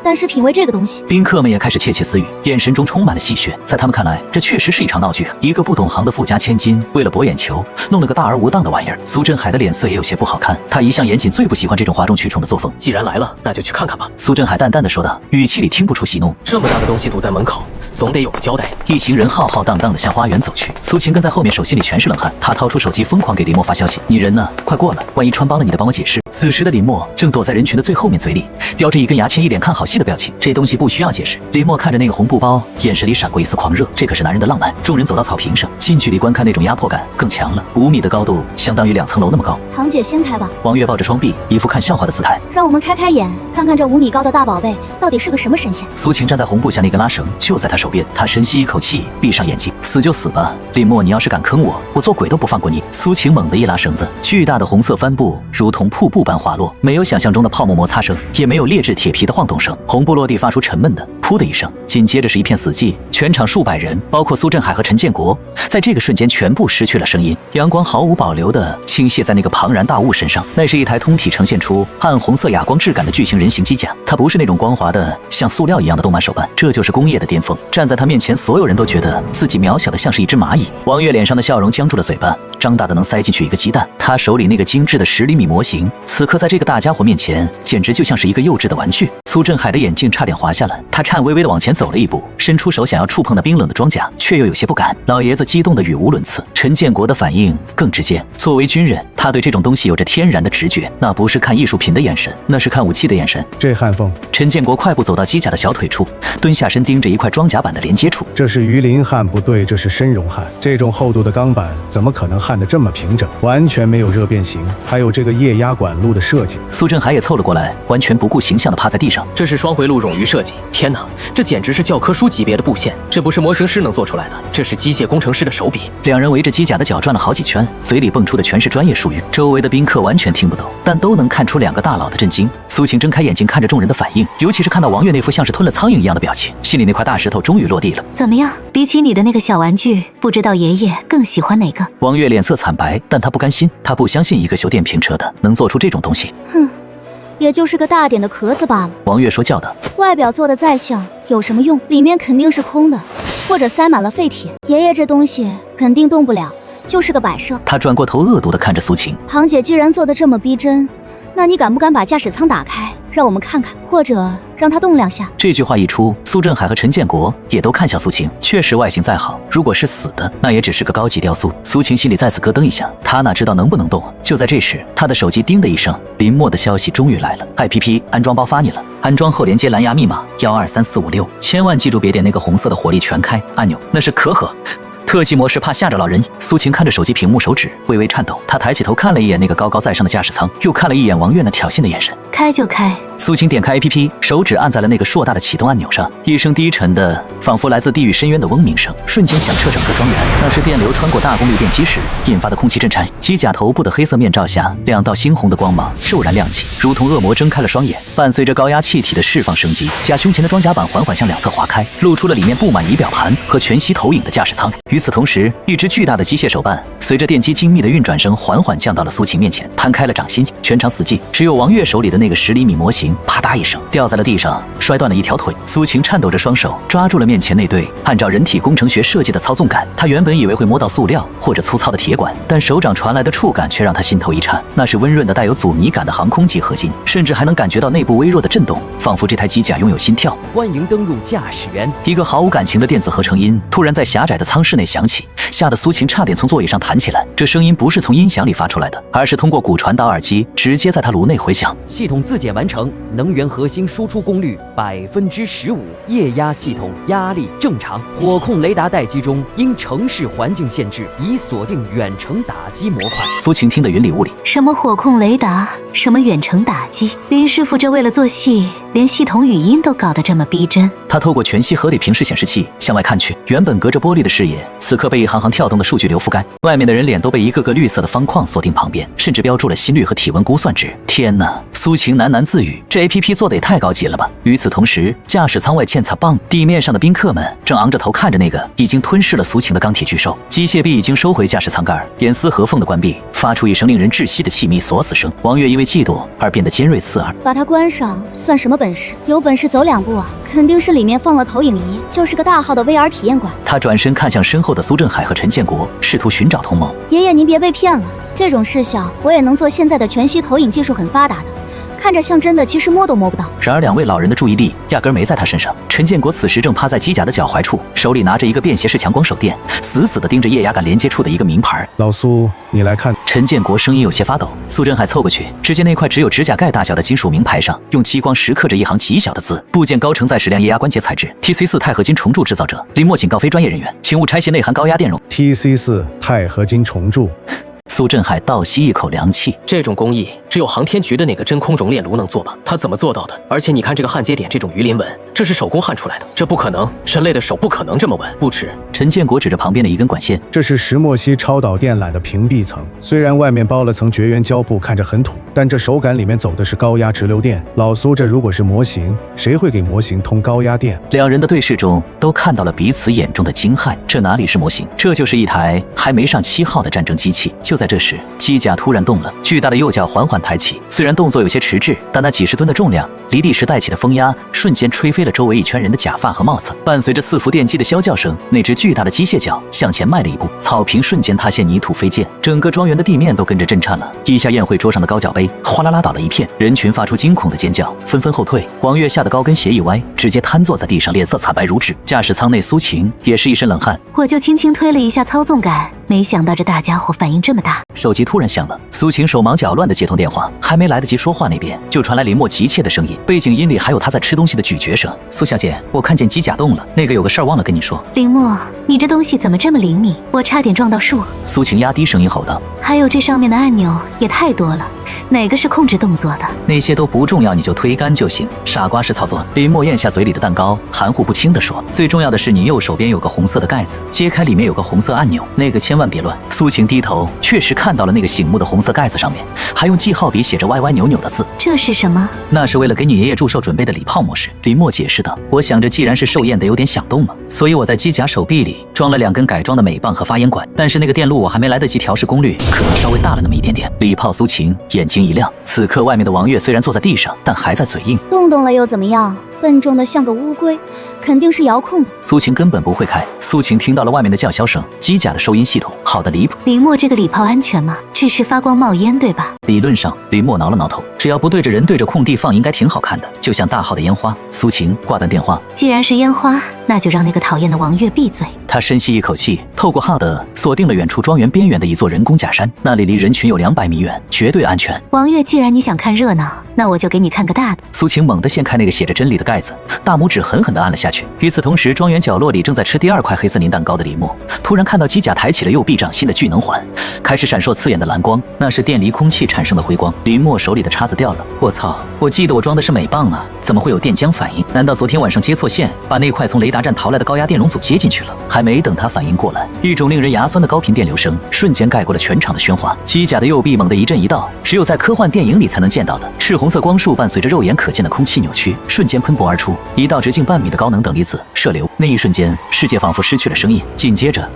但是品味这个东西。宾客们也开始窃窃私语，眼神中充满了戏谑。在他们看来，这确实是一场闹剧。一个不懂行的富家千金，为了博眼球，弄了个大而无当的玩意儿。苏振海的脸色也有些不好看，他一向严谨，最不喜欢这种哗众取宠的作风。既然来了，那就去看看吧。苏振海淡淡的说道，语气里听不出喜怒。这么大的东西堵在门口，总得有个交代。一行人浩浩荡荡的向花园走去，苏晴跟在后面，手心里全是冷汗。他掏出手机，疯狂给林墨发消息：“你人呢？快过来！万一穿帮了你的，帮我解释。”此时的林墨正躲在人群的最后面，嘴里叼着一根牙签，一脸看好戏的表情。这东西不需要解释。林墨看着那个红布包，眼神里闪过一丝狂热，这可是男人的浪漫。众人走到草坪上，近距离观看，那种压迫感更强了。5米的高度，相当于2层楼那么高。堂姐先开吧。王月抱着双臂，一副看笑话的姿态。让我们开开眼，看看这5米高的大宝贝到底是个什么神仙。苏晴站在红布下，那根拉绳就在他手边。他深吸一口气，闭上眼睛，死就死吧。林墨，你要是敢坑我，我做鬼都不放过你。苏晴猛地一拉绳子，巨大的红色帆布如同瀑布般滑落，没有想象中的泡沫摩擦声，也没有劣质铁皮的晃动声。红布落地发出沉闷的噗的一声，紧接着是一片死寂。全场数百人，包括苏振海和陈建国，在这个瞬间全部失去了声音。阳光毫无保留地倾泻在那个庞然大物身上，那是一台通体呈现出暗红色哑光质感的巨型人形机甲。它不是那种光滑的像塑料一样的动漫手办，这就是工业的巅峰。站在他面前，所有人都觉得自己渺小的像是一只蚂蚁。王月脸上的笑容僵住了嘴巴，张大的能塞进去一个鸡蛋。他手里那个精致的10厘米模型，此刻在这个大家伙面前，简直就像是一个幼稚的玩具。苏振海的眼镜差点滑下来，他颤巍巍地往前走了一步，伸出手想要触碰那冰冷的装甲，却又有些不敢。老爷子激动得语无伦次。陈建国的反应更直接，作为军人，他对这种东西有着天然的直觉，那不是看艺术品的眼神，那是看武器的眼神。这焊缝。陈建国快步走到机甲的小腿处，蹲下身盯着一块装甲板的连接处。这是鱼鳞焊，不对，这是深熔焊。这种厚度的钢板怎么可能焊得这么平整？完全没有热变形，还有这个液压管路的设计。苏振海也凑了过来，完全不顾形象地趴在地上。这是双回路冗余设计，天哪，这简直是教科书级别的布线，这不是模型师能做出来的，这是机械工程师的手笔。两人围着机甲的脚转了好几圈，嘴里蹦出的全是专业术语，周围的宾客完全听不懂，但都能看出2个大佬的震惊。苏晴睁开眼睛看着众人的反应，尤其是看到王月那副像是吞了苍蝇一样的表情，心里那块大石头终于落地了。怎么样？比起你的那个小玩具，不知道爷爷更喜欢哪个？王月脸色惨白，但他不甘心，他不相信一个修电瓶车的能做出这种东西。哼，也就是个大点的壳子罢了。王月说教道，外表做的再像有什么用？里面肯定是空的，或者塞满了废铁。爷爷这东西肯定动不了，就是个摆设。他转过头恶毒地看着苏晴。堂姐既然做的这么逼真，那你敢不敢把驾驶舱打开，让我们看看，或者让它动2下？这句话一出，苏振海和陈建国也都看向苏晴。确实外形再好，如果是死的，那也只是个高级雕塑。苏晴心里再次咯噔一下，他哪知道能不能动？就在这时，他的手机叮的一声，林墨的消息终于来了。IPP 安装包发你了，安装后连接蓝牙密码123456，千万记住别点那个红色的火力全开按钮，那是可可。特技模式怕吓着老人。苏晴看着手机屏幕，手指微微颤抖。她抬起头看了一眼那个高高在上的驾驶舱，又看了一眼王月那挑衅的眼神。开就开。苏晴点开 APP， 手指按在了那个硕大的启动按钮上，一声低沉的仿佛来自地狱深渊的嗡鸣声瞬间响彻整个庄园。那是电流穿过大功率电机时引发的空气震颤。机甲头部的黑色面罩下，2道猩红的光芒骤然亮起，如同恶魔睁开了双眼。伴随着高压气体的释放升级，甲胸前的装甲板缓缓向2侧滑开，露出了里面布满仪表盘和全息投影的驾驶舱。与此同时，一只巨大的机械手办随着电机精密的运转声缓缓降到了苏晴面前，摊开了掌心。全场死寂，只有王月手里的那个10厘米模型啪嗒一声掉在了地上，摔断了一条腿。苏晴颤抖着双手抓住了面前那对按照人体工程学设计的操纵杆，她原本以为会摸到塑料或者粗糙的铁管，但手掌传来的触感却让她心头一颤，那是温润的带有阻尼感的航空级合金，甚至还能感觉到内部微弱的震动，仿佛这台机甲拥有心跳。欢迎登入驾驶员。一个毫无感情的电子合成音突然在狭窄的舱室内响起，吓得苏晴差点从座椅上弹起来。这声音不是从音响里发出来的，而是通过骨传导耳机直接在她颅内回响。系统自检完成，能源核心输出功率15%，液压系统压力正常。火控雷达待机中，因城市环境限制，已锁定远程打击模块。苏晴听得云里雾里。什么火控雷达，什么远程打击？林师傅这为了做戏连系统语音都搞得这么逼真。他透过全息合理平视显示器向外看去，原本隔着玻璃的视野，此刻被一行行跳动的数据流覆盖，外面的人脸都被一个个绿色的方框锁定旁边，甚至标注了心率和体温估算值。天哪！苏晴喃喃自语，这 APP 做得也太高级了吧。与此同时，驾驶舱外欠擦棒，地面上的宾客们正昂着头看着那个已经吞噬了苏晴的钢铁巨兽。机械臂已经收回驾驶舱盖，严丝合缝的关闭，发出一声令人窒息的气密锁死声。王月因为嫉妒而变得尖锐刺耳，把它关上算什么本事？有本事走2步啊！肯定是里面放了投影仪，就是个大号的 VR 体验馆。他转身看向身后的苏振海和陈建国，试图寻找同盟。爷爷，您别被骗了，这种视效我也能做，现在的全息投影技术很发达的。看着像真的，其实摸都摸不到。然而两位老人的注意力压根没在他身上。陈建国此时正趴在机甲的脚踝处，手里拿着一个便携式强光手电，死死地盯着液压杆连接处的一个名牌。老苏，你来看。陈建国声音有些发抖。苏振海凑过去，只见那块只有指甲盖大小的金属名牌上，用激光石刻着一行极小的字：部件高承载矢量液压关节材质 TC4 钛合金重铸制造者，林默警告非专业人员，请勿拆卸内含高压电容 TC4 钛合金重铸。苏振海倒吸一口凉气，这种工艺只有航天局的那个真空熔炼炉能做吧？他怎么做到的？而且你看这个焊接点，这种鱼鳞纹，这是手工焊出来的，这不可能，人类的手不可能这么稳，不止。陈建国指着旁边的一根管线，这是石墨烯超导电缆的屏蔽层，虽然外面包了层绝缘胶布，看着很土，但这手感里面走的是高压直流电。老苏，这如果是模型，谁会给模型通高压电？两人的对视中都看到了彼此眼中的惊骇，这哪里是模型，这就是一台还没上7号的战争机器。就在这时，机甲突然动了，巨大的右脚缓缓抬起，虽然动作有些迟滞，但那几十吨的重量离地时带起的风压瞬间吹飞了周围一圈人的假发和帽子。伴随着伺服电机的啸叫声，那只巨大的机械脚向前迈了一步，草坪瞬间塌陷，泥土飞溅，整个庄园的地面都跟着震颤了。一下宴会桌上的高脚杯哗啦啦倒了一片，人群发出惊恐的尖叫，纷纷后退。王月吓得高跟鞋一歪，直接瘫坐在地上，脸色惨白如纸。驾驶舱内苏晴也是一身冷汗，我就轻轻推了一下操纵杆，没想到这大家伙反应这么大。手机突然响了，苏晴手忙脚乱地接通电话，还没来得及说话，那边就传来林默急切的声音，背景音里还有他在吃东西的咀嚼声。苏小姐，我看见机甲动了，那个有个事儿忘了跟你说。林默，你这东西怎么这么灵敏？我差点撞到树。苏晴压低声音吼道。还有这上面的按钮也太多了，哪个是控制动作的？那些都不重要，你就推杆就行。傻瓜式操作。林默咽下嘴里的蛋糕，含糊不清地说，最重要的是你右手边有个红色的盖子，揭开里面有个红色按钮，那个千万别乱。苏晴低头，确实看到了那个醒目的红色盖子上面还用记号笔写着歪歪扭扭的字。这是什么？那是为了给你爷爷祝寿准备的礼炮模式。林默解释道。我想着既然是寿宴得有点响动嘛，所以我在机甲手臂里装了2根改装的镁棒和发烟管，但是那个电路我还没来得及调试功率，可能稍微大了那么一点点。礼炮苏晴眼睛一亮，此刻外面的王月虽然坐在地上，但还在嘴硬。动了又怎么样？笨重的像个乌龟，肯定是遥控的。苏晴根本不会开。苏晴听到了外面的叫嚣声，机甲的收音系统好的离谱。林默这个礼炮安全吗？只是发光冒烟对吧？理论上，林默挠了挠头，只要不对着人对着空地放，应该挺好看的，就像大号的烟花。苏晴挂断电话。既然是烟花，那就让那个讨厌的王月闭嘴。他深吸一口气，透过哈德锁定了远处庄园边缘的一座人工假山，那里离人群有200米远，绝对安全。王月，既然你想看热闹，那我就给你看个大的。苏晴猛地掀开那个写着真理的盖子，大拇指狠狠地按了下去。与此同时，庄园角落里正在吃第2块黑森林蛋糕的李默突然看到机甲抬起了右臂掌心的聚能环，开始闪烁刺眼的蓝光，那是电离空气产生的辉光。林默手里的叉子掉了。我操，我记得我装的是镁棒啊，怎么会有电浆反应？难道昨天晚上接错线，把那块从雷达站逃来的高压电容组接进去了？还没等他反应过来，一种令人牙酸的高频电流声瞬间盖过了全场的喧哗。机甲的右臂猛地一震一道，只有在科幻电影里才能见到的赤红色光束伴随着肉眼可见的空气扭曲，瞬间喷薄而出，一道直径半米的高能等离子射流。那一瞬间，世界仿佛失去了声音。紧接着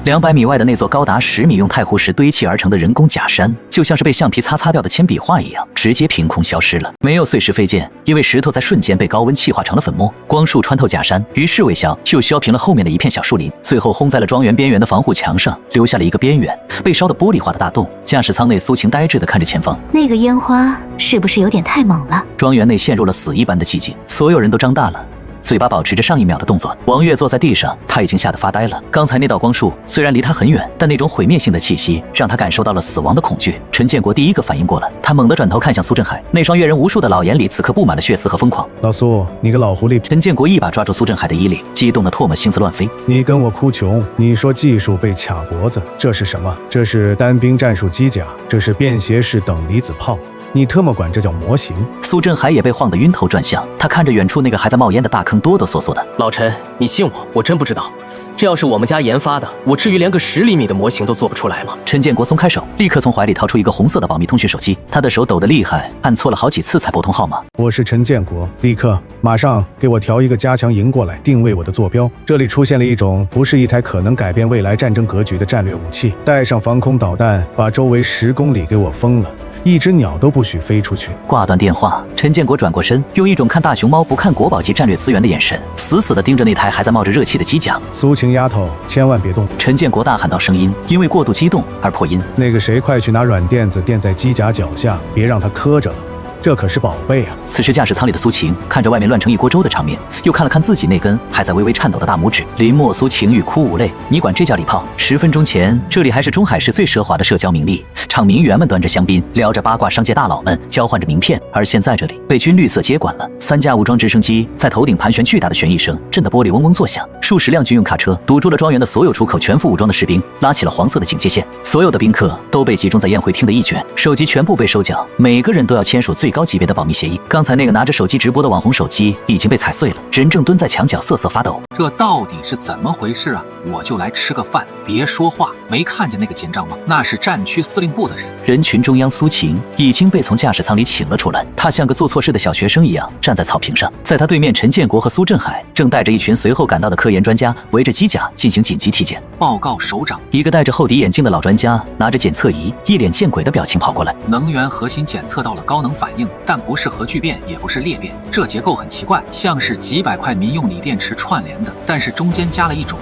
200米外的那座高达10米用钛湖石堆砌而成的人工假山，就像是被橡皮擦掉的铅笔画一样，直接凭空消失了。没有碎石飞溅，因为石头在瞬间被高温气化成了粉末。光束穿透假山，于是微小又削平了后面的一片小树林，最后轰在了庄园边缘的防护墙上，留下了一个边缘被烧得玻璃化的大洞。驾驶舱内，苏晴呆滞地看着前方。那个烟花是不是有点太猛了？庄园内陷入了死一般的寂静，所有人都张大了嘴巴，保持着上一秒的动作。王月坐在地上，他已经吓得发呆了。刚才那道光束虽然离他很远，但那种毁灭性的气息让他感受到了死亡的恐惧。陈建国第一个反应过来，他猛地转头看向苏振海，那双阅人无数的老眼里此刻布满了血丝和疯狂。老苏，你个老狐狸！陈建国一把抓住苏振海的衣领，激动的唾沫星子乱飞。你跟我哭穷，你说技术被卡脖子，这是什么？这是单兵战术机甲，这是便携式等离子炮。你特么管这叫模型？苏振海也被晃得晕头转向，他看着远处那个还在冒烟的大坑，哆哆嗦嗦的。老陈，你信我，我真不知道。这要是我们家研发的，我至于连个10厘米的模型都做不出来吗？陈建国松开手，立刻从怀里掏出一个红色的保密通讯手机，他的手抖得厉害，按错了好几次才拨通号码。我是陈建国，立刻马上给我调一个加强营过来，定位我的坐标。这里出现了一种不是一台可能改变未来战争格局的战略武器，带上防空导弹，把周围10公里给我封了。一只鸟都不许飞出去。挂断电话，陈建国转过身，用一种看大熊猫不看国宝级战略资源的眼神，死死地盯着那台还在冒着热气的机甲。苏晴丫头，千万别动！陈建国大喊道，声音因为过度激动而破音。那个谁，快去拿软垫子垫在机甲脚下，别让它磕着了。这可是宝贝啊！此时驾驶舱里的苏晴看着外面乱成一锅粥的场面，又看了看自己那根还在微微颤抖的大拇指。林默、苏晴欲哭无泪，你管这叫礼炮？10分钟前，这里还是中海市最奢华的社交名利，场名媛们端着香槟，聊着八卦，商界大佬们交换着名片。而现在这里被军绿色接管了，3架武装直升机在头顶盘旋，巨大的旋翼声震得玻璃嗡嗡作响。数十辆军用卡车堵住了庄园的所有出口，全副武装的士兵拉起了黄色的警戒线，所有的宾客都被集中在宴会厅的一角，手机全部被收缴，每个人都要签署最高级别的保密协议。刚才那个拿着手机直播的网红手机已经被踩碎了，人正蹲在墙角瑟瑟发抖。这到底是怎么回事啊？我就来吃个饭，别说话。没看见那个简章吗？那是战区司令部的人。人群中央，苏晴已经被从驾驶舱里请了出来，她像个做错事的小学生一样站在草坪上，在她对面，陈建国和苏振海正带着一群随后赶到的科研专家围着机甲进行紧急体检。报告首长，一个戴着厚底眼镜的老专家拿着检测仪，一脸见鬼的表情跑过来。能源核心检测到了高能反应，但不是核聚变，也不是裂变，这结构很奇怪，像是几百块民用锂电池串联的，但是中间加了一种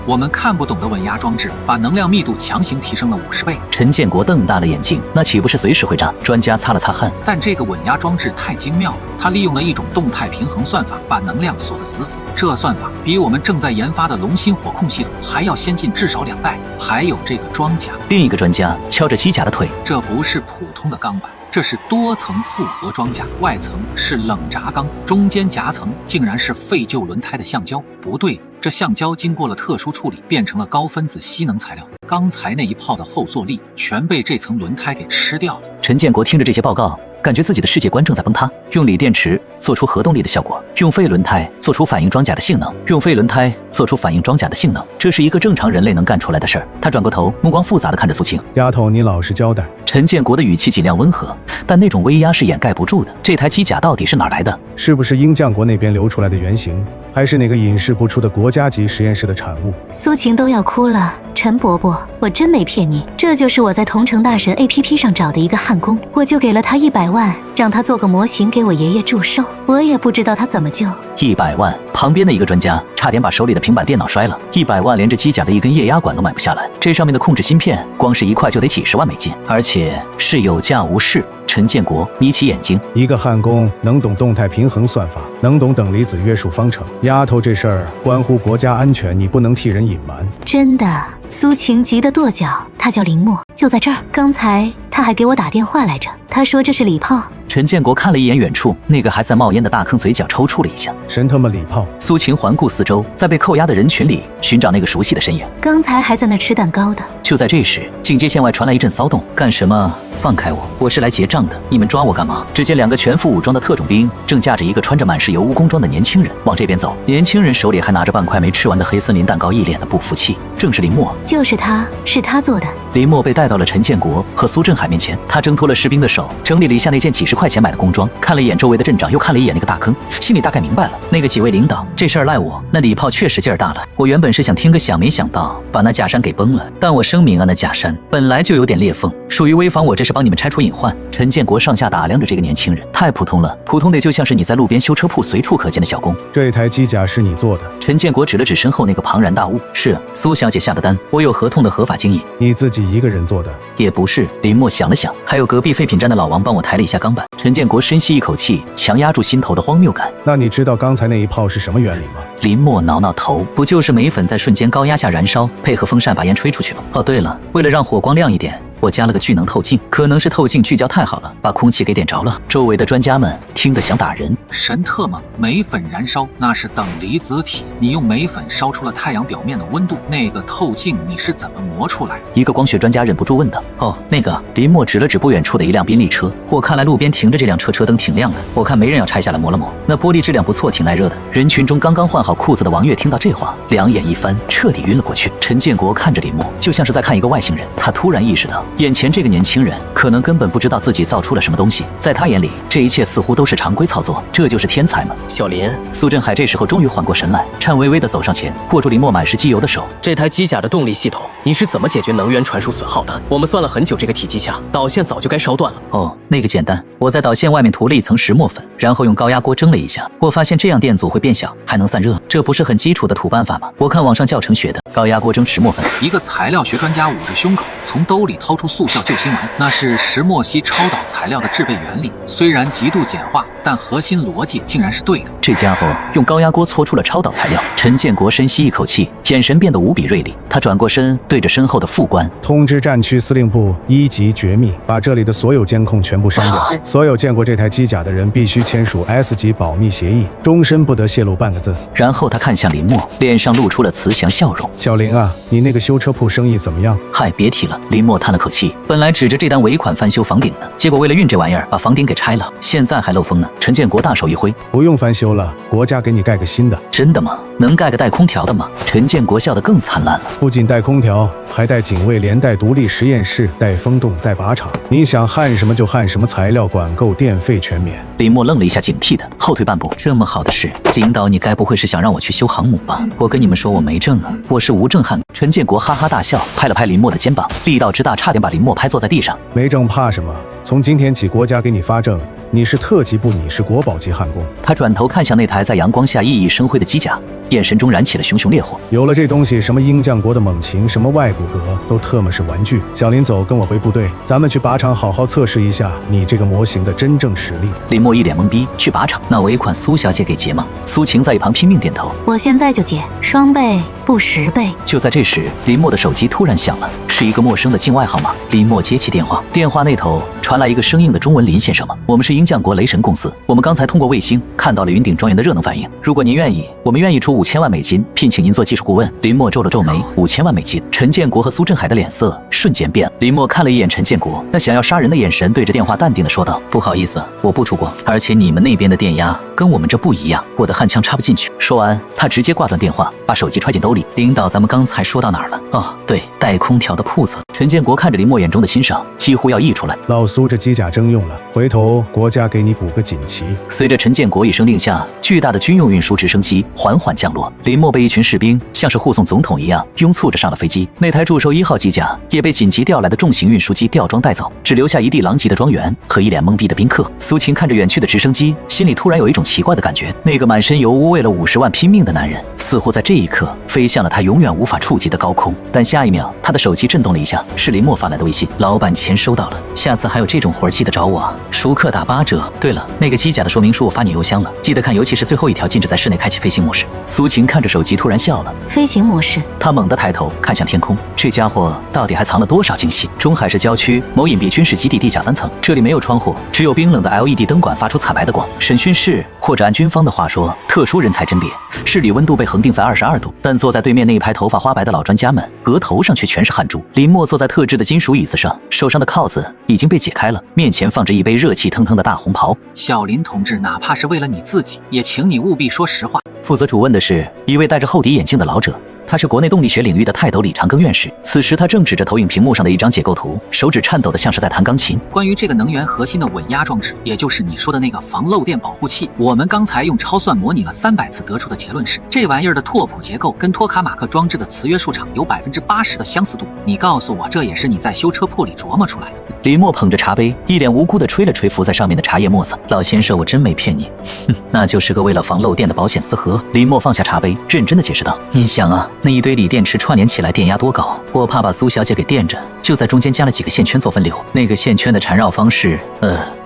我们看不懂的稳压装置，把能量密度强行提升了50倍。陈建国瞪大了眼睛，那岂不是随时会炸？专家擦了擦汗，但这个稳压装置太精妙了，它利用了一种动态平衡算法，把能量锁得死死。这算法比我们正在研发的龙芯火控系统还要先进至少2代。还有这个装甲，另一个专家敲着机甲的腿，这不是普通的钢板，这是多层复合装甲，外层是冷轧钢，中间夹层竟然是废旧轮胎的橡胶。不对，这橡胶经过了特殊处理，变成了高分子吸能材料。刚才那一炮的后坐力全被这层轮胎给吃掉了。陈建国听着这些报告，感觉自己的世界观正在崩塌。用锂电池做出核动力的效果，用废轮胎做出反应装甲的性能，用废轮胎做出反应装甲的性能，这是一个正常人类能干出来的事儿。他转过头，目光复杂地看着苏晴，丫头，你老实交代。陈建国的语气尽量温和，但那种威压是掩盖不住的。这台机甲到底是哪来的？是不是鹰将国那边流出来的原型，还是哪个隐世不出的国家级实验室的产物？苏晴都要哭了。陈伯伯，我真没骗你，这就是我在同城大神 APP 上找的一个焊工，我就给了他100万，让他做个模型给我爷爷祝寿。我也不知道他怎么救。100万！旁边的一个专家差点把手里的平板电脑摔了。100万连着机甲的一根液压管都买不下来，这上面的控制芯片光是1块就得几10万美金，而且是有价无市。陈建国眯起眼睛，一个焊工能懂动态平衡算法，能懂等离子约束方程。丫头，这事儿关乎国家安全，你不能替人隐瞒。真的。苏晴急得跺脚，他叫林默，就在这儿。刚才他还给我打电话来着，他说这是礼炮。陈建国看了一眼远处那个还在冒烟的大坑，嘴角抽搐了一下。神他妈礼炮！苏晴环顾四周，在被扣押的人群里寻找那个熟悉的身影。刚才还在那吃蛋糕的。就在这时，警戒线外传来一阵骚动。干什么？放开我！我是来结账的，你们抓我干嘛？只见2个全副武装的特种兵正架着一个穿着满是油污工装的年轻人往这边走。年轻人手里还拿着半块没吃完的黑森林蛋糕，一脸的不服气。正是林默，就是他，是他做的。林默被带到了陈建国和苏振海面前，他挣脱了士兵的手，整理了一下那件几10块钱买的工装，看了一眼周围的阵仗，又看了一眼那个大坑，心里大概明白了。那个几位领导，这事儿赖我，那礼炮确实劲儿大了。我原本是想听个响，没想到把那假山给崩了。但我声明啊，那假山本来就有点裂缝，属于危房，我这是帮你们拆除隐患。陈建国上下打量着这个年轻人，太普通了，普通的就像是你在路边修车铺随处可见的小工。这台机甲是你做的？陈建国指了指身后那个庞然大物。是，苏小姐下的单，我有合同的合法经营。你自己一个人做的？也不是。林默想了想，还有隔壁废品站的老王帮我抬了一下钢板。陈建国深吸一口气，强压住心头的荒谬感。那你知道刚才那一炮是什么原理吗？林默挠挠头，不就是镁粉在瞬间高压下燃烧，配合风扇把烟吹出去吗？哦，对了，为了让火光亮一点，我加了个聚能透镜，可能是透镜聚焦太好了，把空气给点着了。周围的专家们听得想打人。神特吗？镁粉燃烧那是等离子体，你用镁粉烧出了太阳表面的温度，那个透镜你是怎么磨出来？一个光学专家忍不住问道。哦，那个林默指了指不远处的一辆宾利车，我看来路边停着这辆车，车灯挺亮的，我看没人要拆下来磨了磨，那玻璃质量不错，挺耐热的。人群中刚刚换好裤子的王月听到这话，两眼一翻，彻底晕了过去。陈建国看着林默，就像是在看一个外星人。他突然意识到，眼前这个年轻人可能根本不知道自己造出了什么东西，在他眼里，这一切似乎都是常规操作，这就是天才吗？小林，苏振海这时候终于缓过神来，颤巍巍地走上前，握住林默满是机油的手。这台机甲的动力系统，你是怎么解决能源传输损耗的？我们算了很久，这个体积下，导线早就该烧断了。哦，那个简单，我在导线外面涂了一层石墨粉，然后用高压锅蒸了一下，我发现这样电阻会变小，还能散热，这不是很基础的土办法吗？我看网上教程学的，高压锅蒸石墨粉。一个材料学专家捂着胸口，从兜里掏出速效救心丸，那是石墨烯超导材料的制备原理，虽然极度简化，但核心逻辑竟然是对的。这家伙用高压锅搓出了超导材料。陈建国深吸一口气，眼神变得无比锐利，他转过身，对着身后的副官通知战区司令部1级绝密，把这里的所有监控全部删掉，所有见过这台机甲的人必须签署 S 级保密协议，终身不得泄露半个字。然后他看向林默，脸上露出了慈祥笑容。小林啊，你那个修车铺生意怎么样？嗨，别提了。林默叹了口气，本来指着这单尾款翻修房顶呢，结果为了运这玩意儿，把房顶给拆了，现在还漏风呢。陈建国大手一挥，不用翻修了，国家给你盖个新的。真的吗？能盖个带空调的吗？陈建国笑得更灿烂了。不仅带空调，还带警卫连带独立实验室，带风洞，带靶场，你想焊什么就焊什么，材料管够，电费全免。林默愣了一下，警惕的后退半步。这么好的事，领导你该不会是想让我去修航母吧？我跟你们说我没证啊，我是无证焊。陈建国哈哈大笑，拍了拍林默的肩膀，力道之大，差点把林默拍坐在地上。没证怕什么？从今天起，国家给你发证，你是特级部，你是国宝级焊工。他转头看向那台在阳光下熠熠生辉的机甲，眼神中燃起了熊熊烈火。有了这东西，什么鹰将国的猛禽，什么外骨骼，都特么是玩具。小林，走，跟我回部队，咱们去靶场好好测试一下你这个模型的真正实力。林默一脸懵逼，去靶场？那尾款苏小姐给结吗？苏晴在一旁拼命点头，我现在就结，双倍不10倍。就在这时，林默的手机突然响了，是一个陌生的境外号码。林默接起电话，电话那头传来一个生硬的中文：林先生吗？我们是鹰将国雷神公司，我们刚才通过卫星看到了云顶庄园的热能反应，如果您愿意，我们愿意出5000万美金聘请您做技术顾问。林默皱了皱眉，5000万美金。陈建国和苏振海的脸色瞬间变了。林默看了一眼陈建国，那想要杀人的眼神，对着电话淡定地说道：不好意思，我不出国，而且你们那边的电压跟我们这不一样，我的焊枪插不进去。说完，他直接挂断电话，把手机揣进兜里。领导，咱们刚才说到哪儿了？哦，对，带空调的铺子。陈建国看着林默眼中的欣赏几乎要溢出来。老苏，这机甲征用了，回头国家给你补个锦旗。随着陈建国一声令下，巨大的军用运输直升机缓缓降落。林默被一群士兵像是护送总统一样拥簇着上了飞机。那台驻守1号机甲也被紧急调来的重型运输机吊装带走，只留下一地狼藉的庄园和一脸懵逼的宾客。苏晴看着远去的直升机，心里突然有一种奇怪的感觉，那个满身油污为了50万拼命的男人，似乎在这一刻飞向了他永远无法触及的高空。但下一秒，他的手机震动了一下，是林默发来的微信：老板，钱收到了，下次还有这种活记得找我啊，熟客打8折。对了，那个机甲的说明书我发你邮箱了，记得看，尤其是最后一条，禁止在室内开启飞行模式。苏晴看着手机突然笑了，飞行模式。他猛地抬头看向天空，这家伙到底还藏了多少惊喜？中海市郊区某隐蔽军事基地地下3层，这里没有窗户，只有冰冷的 LED 灯管发出惨白的光。审讯室，或者按军方的话说，特殊人才甄别，室里温度被恒定在22度，但坐在对面那一排头发花白的老专家们，额头上却全是汗珠。林默坐在特制的金属椅子上，手上的铐子已经被解开了，面前放着一杯热气腾腾的大红袍。小林同志，哪怕是为了你自己，也请你务必说实话。负责主问的是一位戴着厚底眼镜的老者，他是国内动力学领域的泰斗李长庚院士。此时他正指着投影屏幕上的一张解构图，手指颤抖的像是在弹钢琴。关于这个能源核心的稳压装置，也就是你说的那个防漏电保护器，我们刚才用超算模拟了300次，得出的结论是，这玩意儿的拓扑结构跟托卡马克装置的磁约束场有80%的相似度。你告诉我，这也是你在修车铺里琢磨出来的？林默捧着茶杯，一脸无辜地吹了吹浮在上面的茶叶沫子。老先生，我真没骗你，那就是个为了防漏电的保险丝盒。林默放下茶杯，认真地解释道：您想啊，那一堆锂电池串联起来电压多高，我怕把苏小姐给电着，就在中间加了几个线圈做分流。那个线圈的缠绕方式，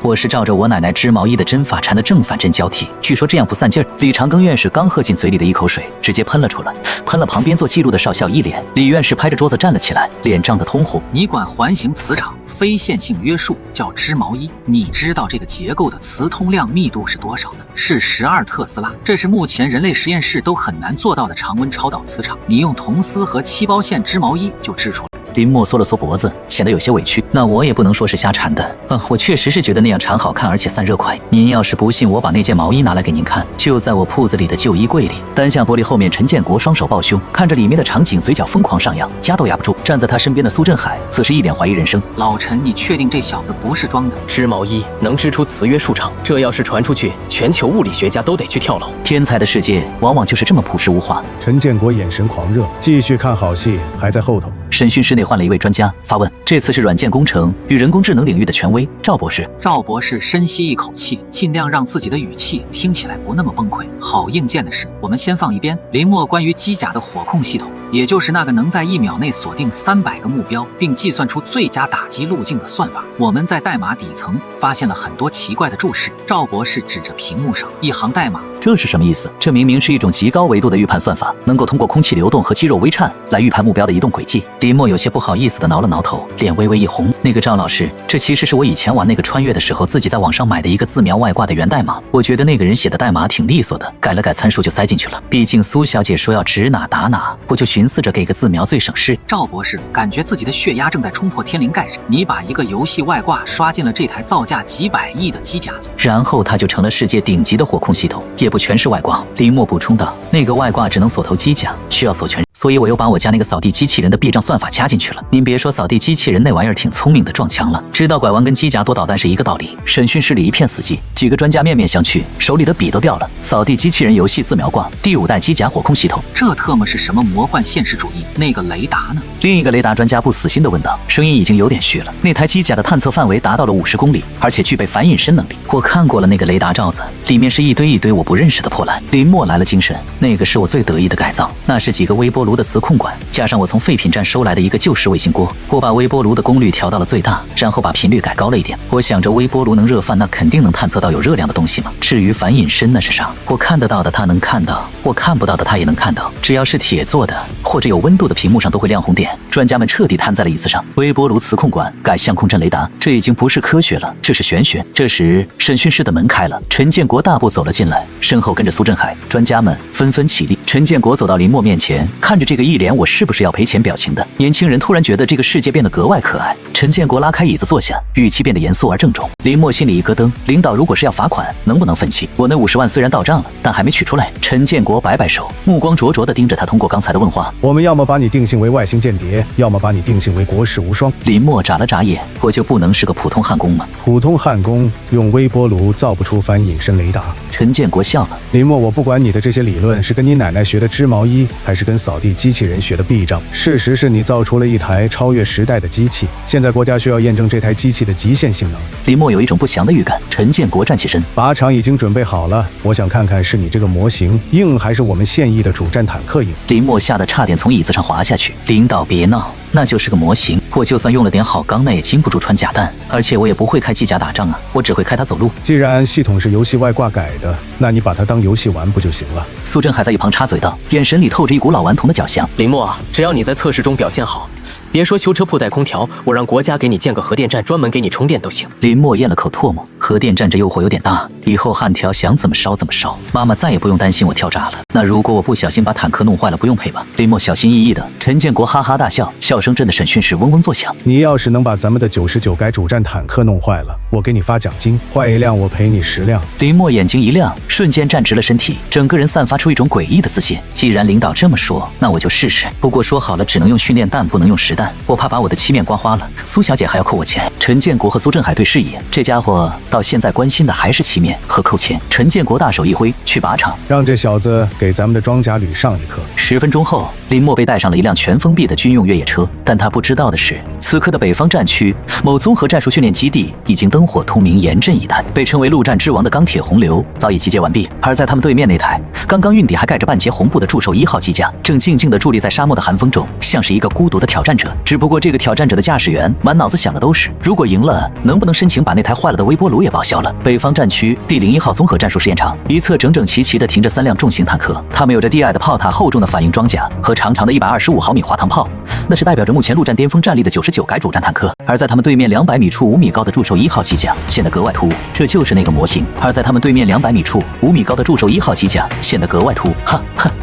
我是照着我奶奶织毛衣的针法缠的正反针交替，据说这样不散劲儿。李长庚院士刚喝进嘴里的一口水，直接喷了出来，喷了旁边做记录的少校一脸。李院士拍着桌子站了起来，脸涨得通红。你管环形磁场非线性约束叫织毛衣，你知道这个结构的磁通量密度是多少呢？是12特斯拉，这是目前人类实验室都很难做到的常温超导磁场。你用铜丝和7包线织毛衣就织出来。林默缩了缩脖子，显得有些委屈。那我也不能说是瞎缠的，我确实是觉得那样缠好看，而且散热快。您要是不信，我把那件毛衣拿来给您看，就在我铺子里的旧衣柜里。单向玻璃后面，陈建国双手抱胸，看着里面的场景，嘴角疯狂上扬，压都压不住。站在他身边的苏振海则是一脸怀疑人生。老陈，你确定这小子不是装的？织毛衣能织出磁约束场，这要是传出去，全球物理学家都得去跳楼。天才的世界往往就是这么朴实无华。陈建国眼神狂热，继续看好戏还在后头。审讯室内换了一位专家，发问：这次是软件工程与人工智能领域的权威赵博士。赵博士深吸一口气，尽量让自己的语气听起来不那么崩溃。好硬件的事，我们先放一边。林默关于机甲的火控系统，也就是那个能在1秒内锁定300个目标，并计算出最佳打击路径的算法，我们在代码底层发现了很多奇怪的注释。赵博士指着屏幕上一行代码，这是什么意思？这明明是一种极高维度的预判算法，能够通过空气流动和肌肉微颤来预判目标的移动轨迹。林默有些不好意思地挠了挠头，脸微微一红。那个赵老师，这其实是我以前玩那个穿越的时候自己在网上买的一个自描外挂的源代码。我觉得那个人写的代码挺利索的，改了改参数就塞进去了。毕竟苏小姐说要指哪打哪，我就寻思着给个自描最省事。赵博士感觉自己的血压正在冲破天灵盖上，你把一个游戏外挂刷进了这台造价几百亿的机甲里，然后它就成了世界顶级的火控系统，也不全是外挂。林默补充道，那个外挂只能锁头机甲，需要锁全，所以我又把我家那个扫地机器人的避障算法加进去了。您别说，扫地机器人那玩意儿挺聪明的，撞墙了，知道拐弯跟机甲躲导弹是一个道理。审讯室里一片死寂，几个专家面面相觑，手里的笔都掉了。扫地机器人游戏自描挂，第5代机甲火控系统，这特么是什么魔幻现实主义？那个雷达呢？另一个雷达专家不死心地问道，声音已经有点虚了。那台机甲的探测范围达到了50公里，而且具备反隐身能力。我看过了那个雷达罩子，里面是一堆我不认识的破烂。林默来了精神，那个是我最得意的改造，那是几个微波炉的磁控管，加上我从废品站收来的一个旧式卫星锅。我把微波炉的功率调到了最大，然后把频率改高了一点。我想着微波炉能热饭，那肯定能探测到有热量的东西嘛。至于反隐身那是啥，我看得到的它能看到，我看不到的它也能看到。只要是铁做的或者有温度的屏幕上都会亮红点。专家们彻底瘫在了椅子上。微波炉磁控管改相控阵雷达，这已经不是科学了，这是玄学。这时审讯室的门开了，陈建国大步走了进来，身后跟着苏振海。专家们纷纷起立。陈建国走到林默面前，看着这个一脸我是不是要赔钱表情的年轻人，突然觉得这个世界变得格外可爱。陈建国拉开椅子坐下，语气变得严肃而郑重。林默心里一咯噔，领导如果是要罚款，能不能分期？我那50万虽然到账了，但还没取出来。陈建国摆摆手，目光灼灼地盯着他通过刚才的问话。我们要么把你定性为外星间谍，要么把你定性为国士无双。林默眨了眨眼，我就不能是个普通焊工吗？普通焊工用微波炉造不出反隐身雷达。陈建国笑了。林默，我不管你的这些理论是跟你奶奶学的织毛衣，还是跟扫地机器人学的避障，事实是你造出了一台超越时代的机器。现在国家需要验证这台机器的极限性能。林默有一种不祥的预感。陈建国站起身，靶场已经准备好了，我想看看是你这个模型硬，还是我们现役的主战坦克硬。林默吓得差点从椅子上滑下去。领导别闹，那就是个模型，我就算用了点好钢，那也经不住穿甲弹，而且我也不会开机甲打仗啊，我只会开它走路。既然系统是游戏外挂改的，那你把它当游戏玩不就行了？苏振海在一旁插嘴道，眼神里透着一股老顽童的狡黠。林默，只要你在测试中表现好，别说修车铺带空调，我让国家给你建个核电站，专门给你充电都行。林默咽了口唾沫，核电站这诱惑有点大，以后焊条想怎么烧怎么烧，妈妈再也不用担心我跳闸了。那如果我不小心把坦克弄坏了，不用赔吧？林默小心翼翼的。陈建国哈哈大笑，笑声震得审讯室嗡嗡作响。你要是能把咱们的99改主战坦克弄坏了，我给你发奖金，坏一辆我赔你10辆。林默眼睛一亮，瞬间站直了身体，整个人散发出一种诡异的自信。既然领导这么说，那我就试试。不过说好了，只能用训练弹，不能用实弹，我怕把我的漆面刮花了，苏小姐还要扣我钱。陈建国和苏振海对视一眼，这家伙到现在关心的还是漆面和扣钱。陈建国大手一挥，去靶场，让这小子给咱们的装甲旅上一课。10分钟后，林默被带上了一辆全封闭的军用越野车，但他不知道的是，此刻的北方战区某综合战术训练基地已经登陆。灯火通明，严阵以待。被称为陆战之王的钢铁洪流早已集结完毕，而在他们对面那台刚刚运抵还盖着半截红布的祝寿1号机甲，正静静地伫立在沙漠的寒风中，像是一个孤独的挑战者。只不过这个挑战者的驾驶员满脑子想的都是，如果赢了，能不能申请把那台坏了的微波炉也报销了。北方战区第01号综合战术试验场一侧整整齐齐地停着3辆重型坦克，它们有着低矮的炮塔、厚重的反应装甲和长长的125毫米滑膛炮，那是代表着目前陆战巅峰战力的99改主战坦克。而在他们对面200米处5米高的祝寿1号机甲显得格外突兀，这就是那个模型。而在他们对面200米处5米高的祝寿1号机甲显得格外突兀，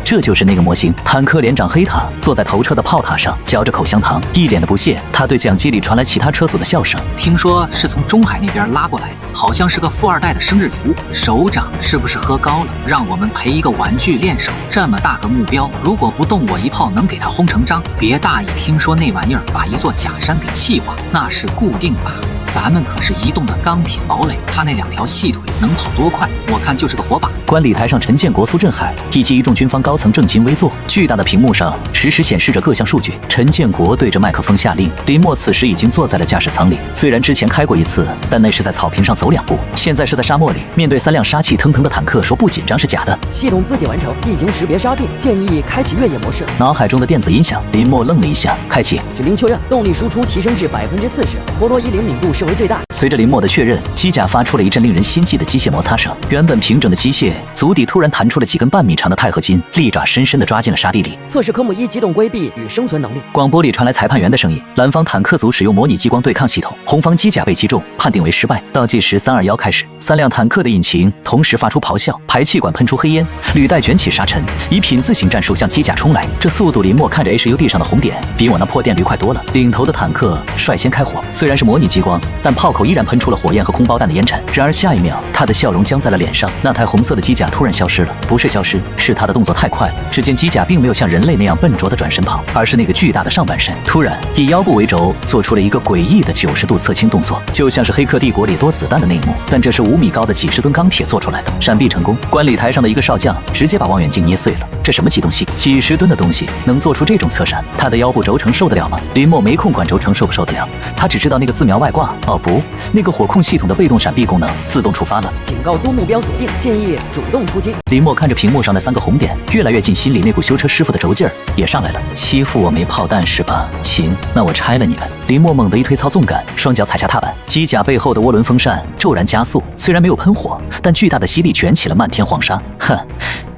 这就是那个模型。坦克连长黑塔坐在头车的炮塔上，嚼着口香糖，一脸的不屑。他对讲机里传来其他车组的笑声，听说是从中海那边拉过来的，好像是个富二代的生日礼物。首长是不是喝高了，让我们赔一个玩具练手？这么大个目标，如果不动我一炮，能给他轰成章？别大意，听说那玩意儿把一座假山给气化，那是固定靶。咱们可是移动的钢铁堡垒，他那2条细腿能跑多快？我看就是个火把。观礼台上，陈建国、苏振海以及一众军方高层正襟危坐，巨大的屏幕上实时显示着各项数据。陈建国对着麦克风下令，林默此时已经坐在了驾驶舱里。虽然之前开过一次，但那是在草坪上走2步，现在是在沙漠里，面对3辆杀气腾腾的坦克，说不紧张是假的。系统自检完成，地形识别杀定，建议开启越野模式。脑海中的电子音响，林默愣了一下，开启。指令确认，动力输出提升至40%，陀螺仪灵敏度设为最大。随着林默的确认，机甲发出了一阵令人心悸的机械摩擦声，原本平整的机械足底突然弹出了几根半米长的钛合金，利爪深深地抓进了沙地里。测试科目1机动规避与生存能力。广播里传来裁判员的声音：蓝方坦克组使用模拟激光对抗系统，红方机甲被击中，判定为失败。倒计时321开始，3辆坦克的引擎同时发出咆哮，排气管喷出黑烟，履带卷起沙尘，以品字形战术向机甲冲来。这速度，林默看着 HUD 上的红点，比我那破电驴快多了。领头的坦克率先开火，虽然是模拟激光，但炮口依然喷出了火焰和空包弹的烟尘。然而下一秒，他的笑容僵在了脸上，那台红色的机甲突然消失了。不是消失，是他的动作太快了。只见机甲并没有像人类那样笨拙的转身跑，而是那个巨大的上半身突然以腰部为轴，做出了一个诡异的90度侧倾动作，就像是黑客帝国里多子弹的那一幕。但这是5米高的几十吨钢铁做出来的，闪避成功。观礼台上的一个少将直接把望远镜捏碎了。这什么机动性？几十吨的东西能做出这种侧闪？他的腰部轴承受得了吗？林默没空管轴承受不受得了，他只知道那个自瞄外挂，哦不，那个火控系统的被动闪避功能自动触发了。警告多目标锁定，建议主动出击。林默看着屏幕上的3个红点越来越近，心里那股修车师傅的轴劲儿也上来了。欺负我没炮弹是吧？行，那我拆了你们。林默猛地一推操纵杆，双脚踩下踏板，机甲背后的涡轮风扇骤然加速，虽然没有喷火，但巨大的吸力卷起了漫天黄沙。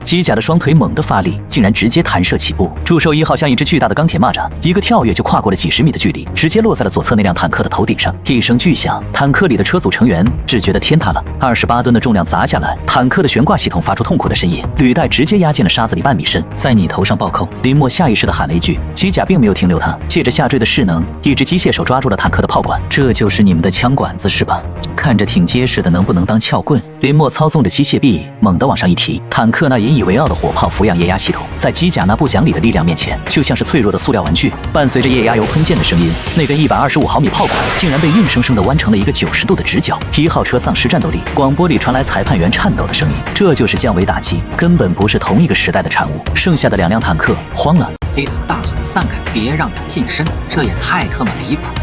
机甲的双腿猛地发力，竟然直接弹射起步。祝寿1号像一只巨大的钢铁蚂蚱，一个跳跃就跨过了几十米的距离，直接落在了左侧那辆坦克的头顶上。一声巨响，坦克里的车组成员只觉得天塌了，28吨的重量砸下来，坦克的悬挂系统发出痛苦的呻吟，履带直接压进了沙子里半米深，在你头上暴扣。林默下意识地喊了一句，机甲并没有停留他，借着下坠的势能，一只机械手抓住了坦克的炮管。这就是你们的枪管子是吧？看着挺结实的，能不能当撬棍？林默操纵着机械臂猛地往上一提，坦克那引以为傲的火炮俯仰液压系统，在机甲那不讲理的力量面前，就像是脆弱的塑料玩具。伴随着液压油喷溅的声音，那根125毫米炮管竟然被硬生生地弯成了一个90度的直角。1号车丧失战斗力，广播里传来裁判员颤抖的声音：这就是降维打击，根本不是同一个时代的产物。剩下的2辆坦克慌了。黑塔大喊散开，别让他近身，这也太特么离谱了。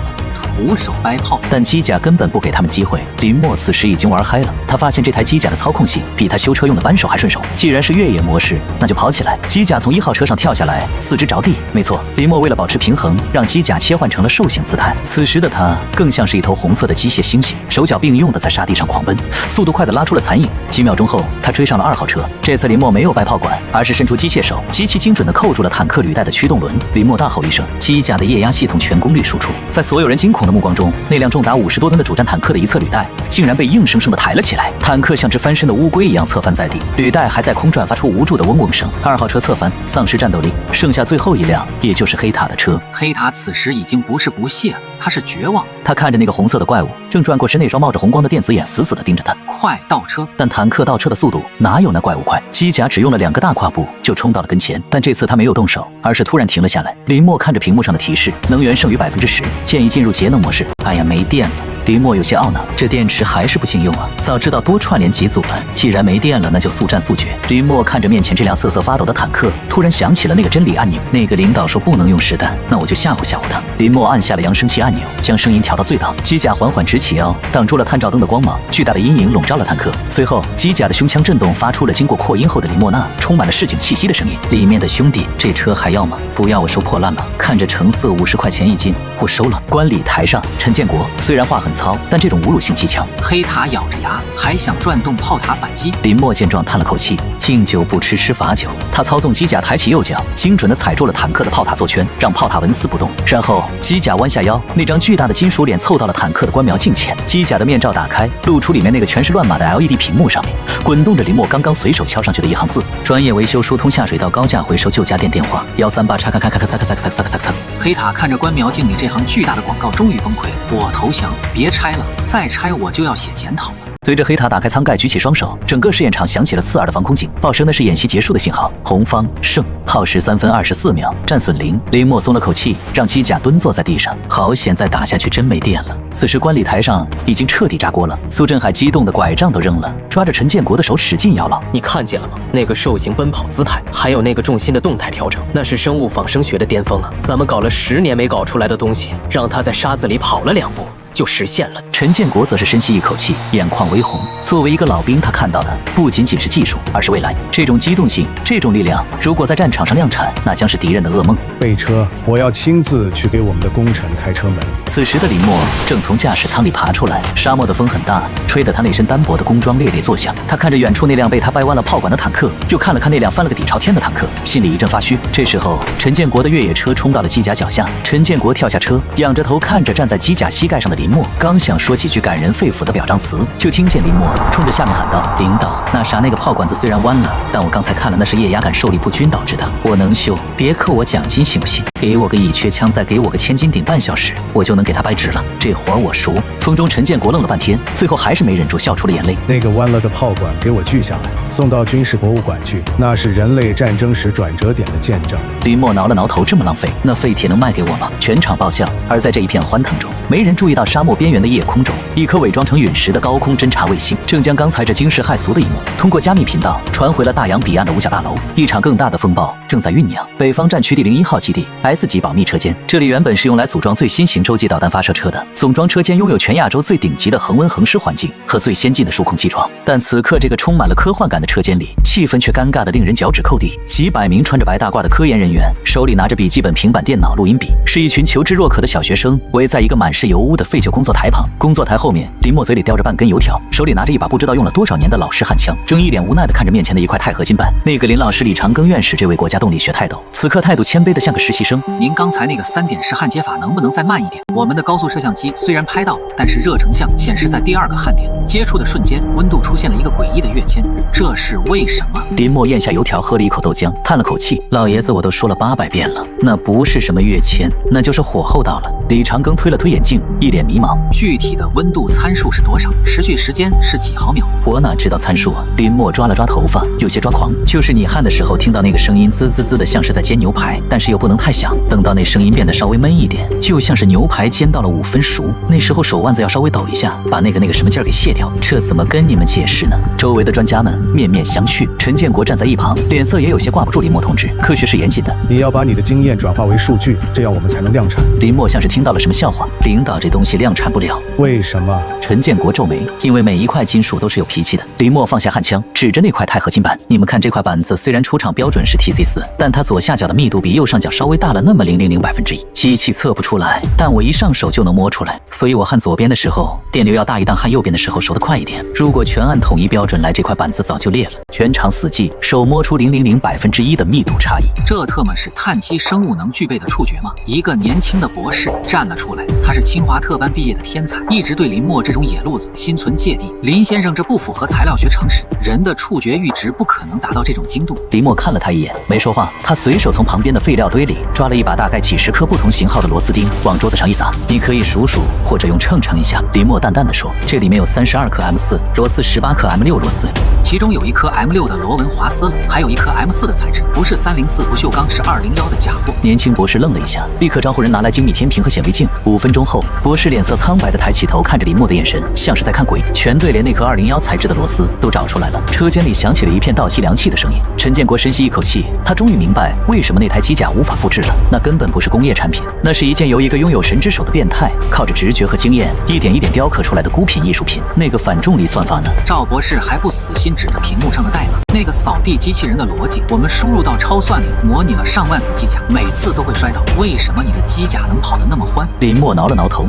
徒手掰炮，但机甲根本不给他们机会。林默此时已经玩嗨了，他发现这台机甲的操控性比他修车用的扳手还顺手。既然是越野模式，那就跑起来。机甲从1号车上跳下来，4肢着地。没错，林默为了保持平衡，让机甲切换成了兽形姿态。此时的他更像是一头红色的机械猩猩，手脚并用的在沙地上狂奔，速度快的拉出了残影。几秒钟后，他追上了2号车。这次林默没有掰炮管，而是伸出机械手，极其精准的扣住了坦克履带的驱动轮。林默大吼一声，机甲的液压系统全功率输出。在所有人惊恐的目光中，那辆重达50多吨的主战坦克的一侧履带竟然被硬生生的抬了起来，坦克像只翻身的乌龟一样侧翻在地，履带还在空转发出无助的嗡嗡声。2号车侧翻，丧失战斗力，剩下最后一辆，也就是黑塔的车。黑塔此时已经不是不屑了，他是绝望。他看着那个红色的怪物，正转过身，那双冒着红光的电子眼死死地盯着他。快倒车！但坦克倒车的速度哪有那怪物快？机甲只用了2个大跨步就冲到了跟前，但这次他没有动手，而是突然停了下来。林默看着屏幕上的提示，能源剩余10%，建议进入节能模式。哎呀，没电了。林默有些懊恼，这电池还是不行用啊！早知道多串联几组了。既然没电了，那就速战速决。林默看着面前这辆瑟瑟发抖的坦克，突然想起了那个真理按钮。那个领导说不能用实弹，那我就吓唬吓唬他。林默按下了扬声器按钮，将声音调到最大。机甲缓缓直起腰，挡住了探照灯的光芒，巨大的阴影笼罩了坦克。随后，机甲的胸腔震动，发出了经过扩音后的林默那充满了市井气息的声音。里面的兄弟，这车还要吗？不要，我收破烂了。看着成色50块钱一斤，我收了。观礼台上，陈建国虽然话很糙，但这种侮辱性极强。黑塔咬着牙，还想转动炮塔反击。林默见状叹了口气，敬酒不吃吃罚酒。他操纵机甲抬起右脚，精准地踩住了坦克的炮塔座圈，让炮塔纹丝不动。然后机甲弯下腰，那张巨大的金属脸凑到了坦克的观瞄镜前。机甲的面罩打开，露出里面那个全是乱码的 LED 屏幕，上面滚动着林默刚刚随手敲上去的一行字：专业维修疏通下水道高价回收旧家电电话138叉咔咔咔咔咔咔咔咔咔咔。黑塔看着观瞄镜里这行巨大的广告，终于崩溃。我投降，别拆了，再拆我就要写检讨了。随着黑塔打开舱盖，举起双手，整个试验场响起了刺耳的防空警报声，那是演习结束的信号。红方胜，耗时3分24秒，战损0。林默松了口气，让机甲蹲坐在地上。好险，再打下去真没电了。此时观礼台上已经彻底炸锅了，苏振海激动的拐杖都扔了，抓着陈建国的手使劲摇了。你看见了吗？那个兽形奔跑姿态，还有那个重心的动态调整，那是生物仿生学的巅峰啊！咱们搞了10年没搞出来的东西，让他在沙子里跑了2步。就实现了。陈建国则是深吸一口气，眼眶微红。作为一个老兵，他看到的不仅仅是技术，而是未来。这种机动性，这种力量，如果在战场上量产，那将是敌人的噩梦。备车，我要亲自去给我们的功臣开车门。此时的林默正从驾驶舱里爬出来，沙漠的风很大，吹得他那身单薄的工装猎猎作响。他看着远处那辆被他掰弯了炮管的坦克，又看了看那辆翻了个底朝天的坦克，心里一阵发虚。这时候，陈建国的越野车冲到了机甲脚下，陈建国跳下车，仰着头看着站在机甲膝盖上的林默，刚想说几句感人肺腑的表彰词，就听见林默冲着下面喊道：“领导，那啥，那个炮管子虽然弯了，但我刚才看了，那是液压感受力不均导致的，我能修，别扣我奖金行不行？给我个乙炔枪，再给我个千斤顶，半小时我就能给他掰直了，这活我熟。”风中陈建国愣了半天，最后还是没忍住笑出了眼泪。那个弯了的炮管给我锯下来，送到军事博物馆去，那是人类战争时转折点的见证。林默挠了挠头，这么浪费，那废铁能卖给我吗？全场爆笑。而在这一片欢腾中，没人注意到沙漠边缘的夜空中，一颗伪装成陨石的高空侦察卫星，正将刚才这惊世骇俗的一幕通过加密频道传回了大洋彼岸的五角大楼。一场更大的风暴正在酝酿。北方战区第01号基地 S 级保密车间，这里原本是用来组装最新型洲际导弹发射车的。总装车间拥有全亚洲最顶级的恒温恒湿环境和最先进的数控机床，但此刻这个充满了科幻感的车间里，气氛却尴尬的令人脚趾抠地。几百名穿着白大褂的科研人员，手里拿着笔记本、平板电脑、录音笔，是一群求知若渴的小学生，围在一个满是油污的废旧工作台旁。工作台后面，林默嘴里叼着半根油条，手里拿着一把不知道用了多少年的老式焊枪，正一脸无奈地看着面前的一块钛合金板。那个林老师李长庚院士，这位国家动力学泰斗，此刻态度谦卑得像个实习生。您刚才那个3点式焊接法能不能再慢一点？我们的高速摄像机虽然拍到了，但是热成像显示在第2个焊点接触的瞬间，温度出现了一个诡异的跃迁，这是为什么？林默咽下油条，喝了一口豆浆，叹了口气：“老爷子，我都说了800遍了，那不是什么跃迁，那就是火候到了。”李长庚推了推眼镜，一脸迷茫：“具体的温度参数是多少？持续时间是几毫秒？”我哪知道参数啊！林默抓了抓头发，有些抓狂。就是你焊的时候听到那个声音，滋滋滋的，像是在煎牛排，但是又不能太响。等到那声音变得稍微闷一点，就像是牛排煎到了5分熟，那时候手腕子要稍微抖一下，把那个什么劲儿给卸掉。这怎么跟你们解释呢？周围的专家们面面相觑。陈建国站在一旁，脸色也有些挂不住。林默同志，科学是严谨的，你要把你的经验转化为数据，这样我们才能量产。林默像是听到了什么笑话，领导，这东西量产不了。为什么？陈建国皱眉，因为每一块金属都是有脾气的。林默放下焊枪，指着那块钛合金板，你们看这块板子虽然出厂标准是 TC4，但它左下角的密度比右上角稍微大了那么0.001%，机器测不出来，但我一上手就能摸出来，所以我焊左边的时候电流要大一档，焊右边的时候熟得快一点。如果全按统一标准来，这块板子早就裂了。全场死记，手摸出0.001%的密度差异，这特么是碳基生物能具备的触觉吗？一个年轻的博士站了出来，他是清华特班毕业的天才，一直对林默这种野路子心存芥蒂。林先生，这不符合材料学常识，人的触觉阈值不可能达到这种精度。林默看了他一眼，没说话。他随手从旁边的废料堆里抓了一把大概几10颗不同型号的螺丝钉，往桌子上一撒。你可以数数，或者用秤称一下。林默淡淡的说，这里面有32颗 M4 螺丝，18颗 M6 螺丝，其中有1颗 M6 的螺纹滑丝了，还有1颗 M4 的材质，不是304不锈钢，是201的假货。年轻博士愣了一下，立刻招呼人拿来精密天平和显微镜。5分钟后，博士脸色苍白的抬起头看着看着林默的眼神像是在看鬼。全队连那颗201材质的螺丝都找出来了。车间里响起了一片倒吸凉气的声音。陈建国深吸一口气，他终于明白为什么那台机甲无法复制了。那根本不是工业产品，那是一件由一个拥有神之手的变态靠着直觉和经验一点一点雕刻出来的孤品艺术品。那个反重力算法呢？赵博士还不死心指着屏幕上的代码，那个扫地机器人的逻辑，我们输入到超算里，模拟了上万次机甲，每次都会摔倒。为什么你的机甲能跑得那么欢？林默挠了挠头，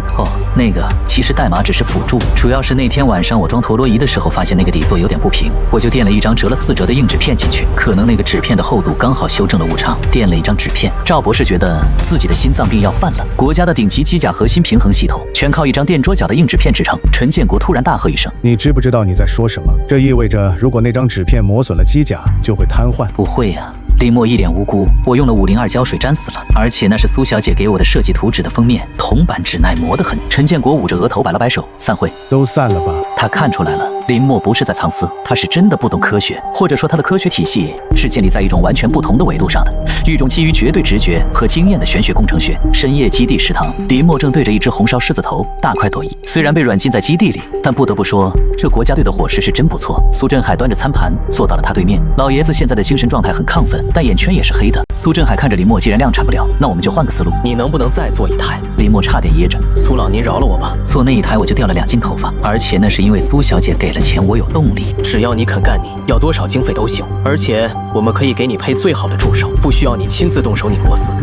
那个其实代码只是辅助，主要是那天晚上我装陀螺仪的时候发现那个底座有点不平，我就垫了一张折了4折的硬纸片进去，可能那个纸片的厚度刚好修正了误差，垫了一张纸片。赵博士觉得自己的心脏病要犯了，国家的顶级机甲核心平衡系统全靠一张垫桌脚的硬纸片制成。陈建国突然大喝一声：“你知不知道你在说什么？这意味着如果那张纸片磨损了机甲，就会瘫痪。”不会呀。林默一脸无辜，我用了502胶水沾死了，而且那是苏小姐给我的设计图纸的封面，铜板纸耐磨得很。陈建国捂着额头摆了摆手，散会。都散了吧。他看出来了，林默不是在藏私，他是真的不懂科学，或者说他的科学体系是建立在一种完全不同的维度上的，一种基于绝对直觉和经验的玄学工程学。深夜基地食堂，林默正对着一只红烧狮子头大快朵颐。虽然被软禁在基地里，但不得不说，这国家队的伙食是真不错。苏振海端着餐盘坐到了他对面，老爷子现在的精神状态很亢奋，但眼圈也是黑的。苏振海看着林默，既然量产不了，那我们就换个思路。你能不能再做一台？林默差点噎着。苏老，您饶了我吧。做那一台我就掉了2斤头发，而且那是因为苏小姐给了钱，我有动力。只要你肯干，你要多少经费都行，而且我们可以给你配最好的助手，不需要你亲自动手拧螺丝，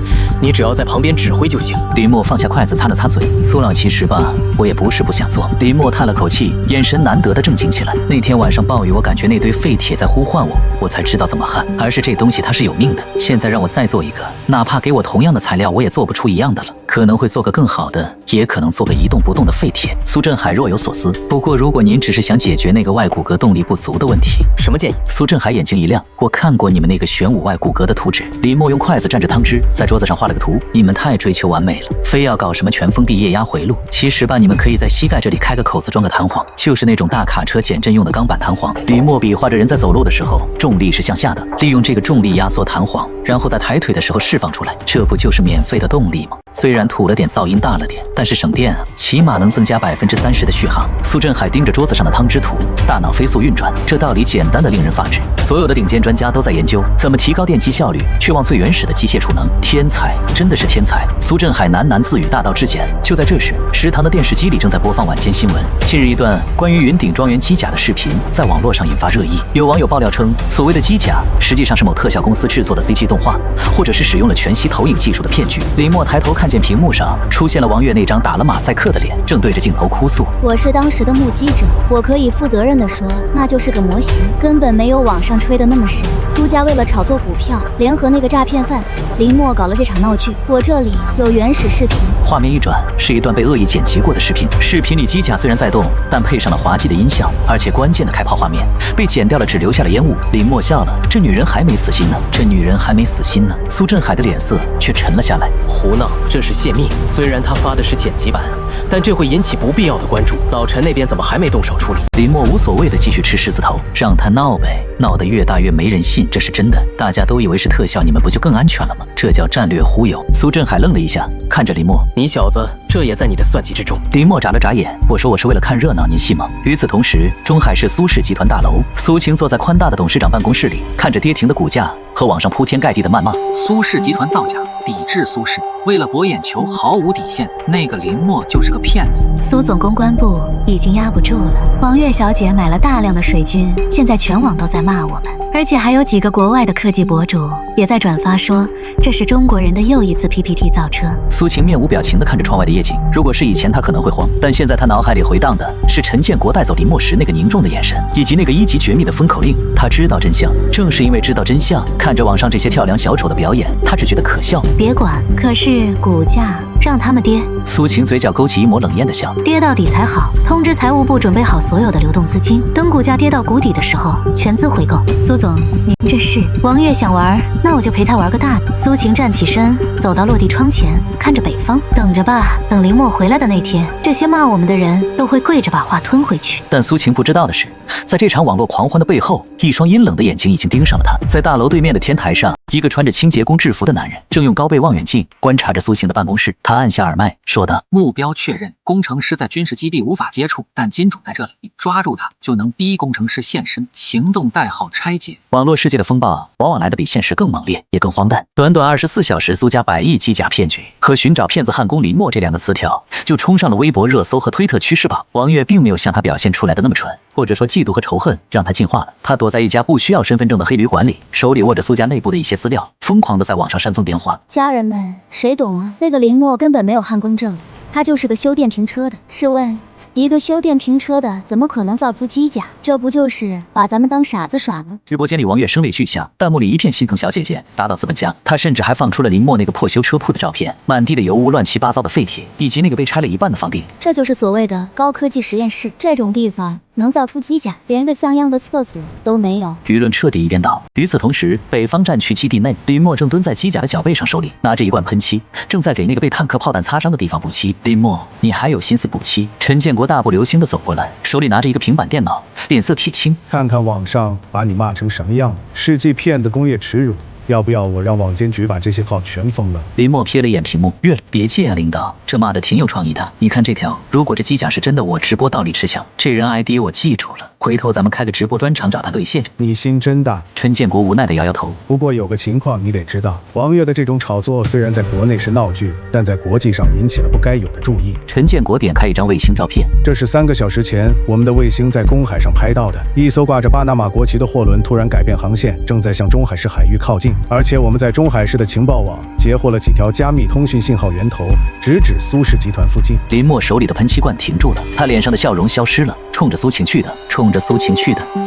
你只要在旁边指挥就行。林默放下筷子擦了擦嘴，苏老，其实吧，我也不是不想做。林默叹了口气，眼神难得的正经起来。那天晚上暴雨，我感觉那堆废铁在呼唤我，我才知道怎么焊，而是这东西它是有命的。现在让我再做一个，哪怕给我同样的材料，我也做不出一样的了。可能会做个更好的，也可能做个一动不动的废铁。苏振海若有所思，不过如果您只是想解决那个外骨骼动力不足的问题，什么建议？苏振海眼睛一亮，我看过你们那个玄武外骨骼的图纸。林默用筷子蘸着汤汁，在桌子上画了个图。你们太追求完美了，非要搞什么全封闭液压回路。其实吧，你们可以在膝盖这里开个口子，装个弹簧，就是那种大卡车减震用的钢板弹簧。林默比划着，人在走路的时候重力是向下的，利用这个重力压缩弹簧，然后在抬腿的时候释放出来，这不就是免费的动力吗？虽然土了点，噪音大了点，但是省电啊，起码能增加30%的续航。苏振海盯着桌子上的汤汁图，大脑飞速运转。这道理简单的令人发指，所有的顶尖专家都在研究怎么提高电机效率，却往最原始的机械储能。天才，真的是天才！苏振海喃喃自语，大道至简。就在这时，食堂的电视机里正在播放晚间新闻。近日，一段关于云顶庄园机甲的视频在网络上引发热议。有网友爆料称，所谓的机甲实际上是某特效公司制作的 CG 动画，或者是使用了全息投影技术的骗局。林默抬头看见屏幕上出现了王悦那张打了马赛克的脸，正对着镜头哭诉：“我是当时的目击者，我可以负责任地说，那就是个模型，根本没有网上吹的那么神。苏家为了炒作股票，联合那个诈骗犯林默搞了这场闹剧。我这里有原始视频。”画面一转，是一段被恶意剪辑过的视频。视频里机甲虽然在动，但配上了滑稽的音效，而且关键的开炮画面被剪掉了，只留下了烟雾。林默笑了，这女人还没死心呢，这女人还没死心呢。苏振海的脸色却沉了下来。胡闹，这是泄密。虽然他发的是剪辑版，但这会引起不必要的关注。老陈那边怎么还没动手处理？林默无所谓的继续吃狮子头，让他闹呗，闹得越大越没人信，这是真的。大家都以为是特效，你们不就更安全了吗？这叫战略忽悠。苏振海愣了一下，看着林默，你小子这也在你的算计之中。林默眨了眨眼，我说我是为了看热闹，您信吗？与此同时，中海市苏氏集团大楼，苏晴坐在宽大的董事长办公室里，看着跌停的股价和网上铺天盖地的谩骂。苏氏集团造假，抵制苏氏，为了博眼球毫无底线。那个林默就是个骗子。苏总公关部已经压不住了，王悦小姐买了大量的水军，现在全网都在骂我们，而且还有几个国外的科技博主也在转发说这是中国人的又一次 PPT 造车。苏晴面无表情地看着窗外的夜景，如果是以前她可能会慌，但现在她脑海里回荡的是陈建国带走林默时那个凝重的眼神，以及那个1级绝密的封口令。她知道真相，正是因为知道真相，看着网上这些跳梁小丑的表演，她只觉得可笑。别管，可是股价让他们跌。苏晴嘴角勾起一抹冷艳的笑，跌到底才好。通知财务部准备好所有的流动资金，等股价跌到谷底的时候，全资回购。苏总，您这是？王悦想玩，那我就陪他玩个大的。苏晴站起身，走到落地窗前，看着北方，等着吧，等林默回来的那天，这些骂我们的人都会跪着把话吞回去。但苏晴不知道的是，在这场网络狂欢的背后，一双阴冷的眼睛已经盯上了他。在大楼对面的天台上，一个穿着清洁工制服的男人正用高倍望远镜观察着苏晴的办公室。他按下耳麦说道：“目标确认，工程师在军事基地无法接触，但金主在这里，抓住他就能逼工程师现身。行动代号拆解。”网络世界的风暴往往来得比现实更猛烈，也更荒诞。短短24小时，苏家100亿机甲骗局和寻找骗子汉宫林默这2个词条就冲上了微博热搜和推特趋势榜。王月并没有像他表现出来的那么蠢，或者说嫉妒和仇恨让他进化了。他躲在一家不需要身份证的黑旅馆里，手里握着苏家内部的一些资料，疯狂的在网上煽风点火。家人们，谁懂啊？那个林默根本没有汉宫证，他就是个修电瓶车的。试问，一个修电瓶车的怎么可能造出机甲？这不就是把咱们当傻子耍吗？直播间里，王月声泪俱下，弹幕里一片心疼小姐姐，打倒资本家。他甚至还放出了林默那个破修车铺的照片，满地的油污、乱七八糟的废铁，以及那个被拆了一半的房顶。这就是所谓的高科技实验室，这种地方能造出机甲，连个像样的厕所都没有。舆论彻底一边倒。与此同时，北方战区基地内，林默正蹲在机甲的脚背上，手里拿着一罐喷漆，正在给那个被坦克炮弹擦伤的地方补漆。林默，你还有心思补漆？陈建国大步流星的走过来，手里拿着一个平板电脑，脸色铁青。看看网上把你骂成什么样，世纪骗的工业耻辱。要不要我让网监局把这些号全封了？林默瞥了一眼屏幕，别介啊，领导，这骂的挺有创意的。你看这条，如果这机甲是真的，我直播倒立吃响。这人 ID 我记住了，回头咱们开个直播专场找他对线。你心真大。陈建国无奈的摇摇头。不过有个情况你得知道，王月的这种炒作虽然在国内是闹剧，但在国际上引起了不该有的注意。陈建国点开一张卫星照片，这是3个小时前我们的卫星在公海上拍到的，一艘挂着巴拿马国旗的货轮突然改变航线，正在向中海市海域靠近，而且我们在中海市的情报网截获了几条加密通讯信号源头，直指苏氏集团附近。林默手里的喷漆罐停住了，他脸上的笑容消失了，冲着苏晴去的，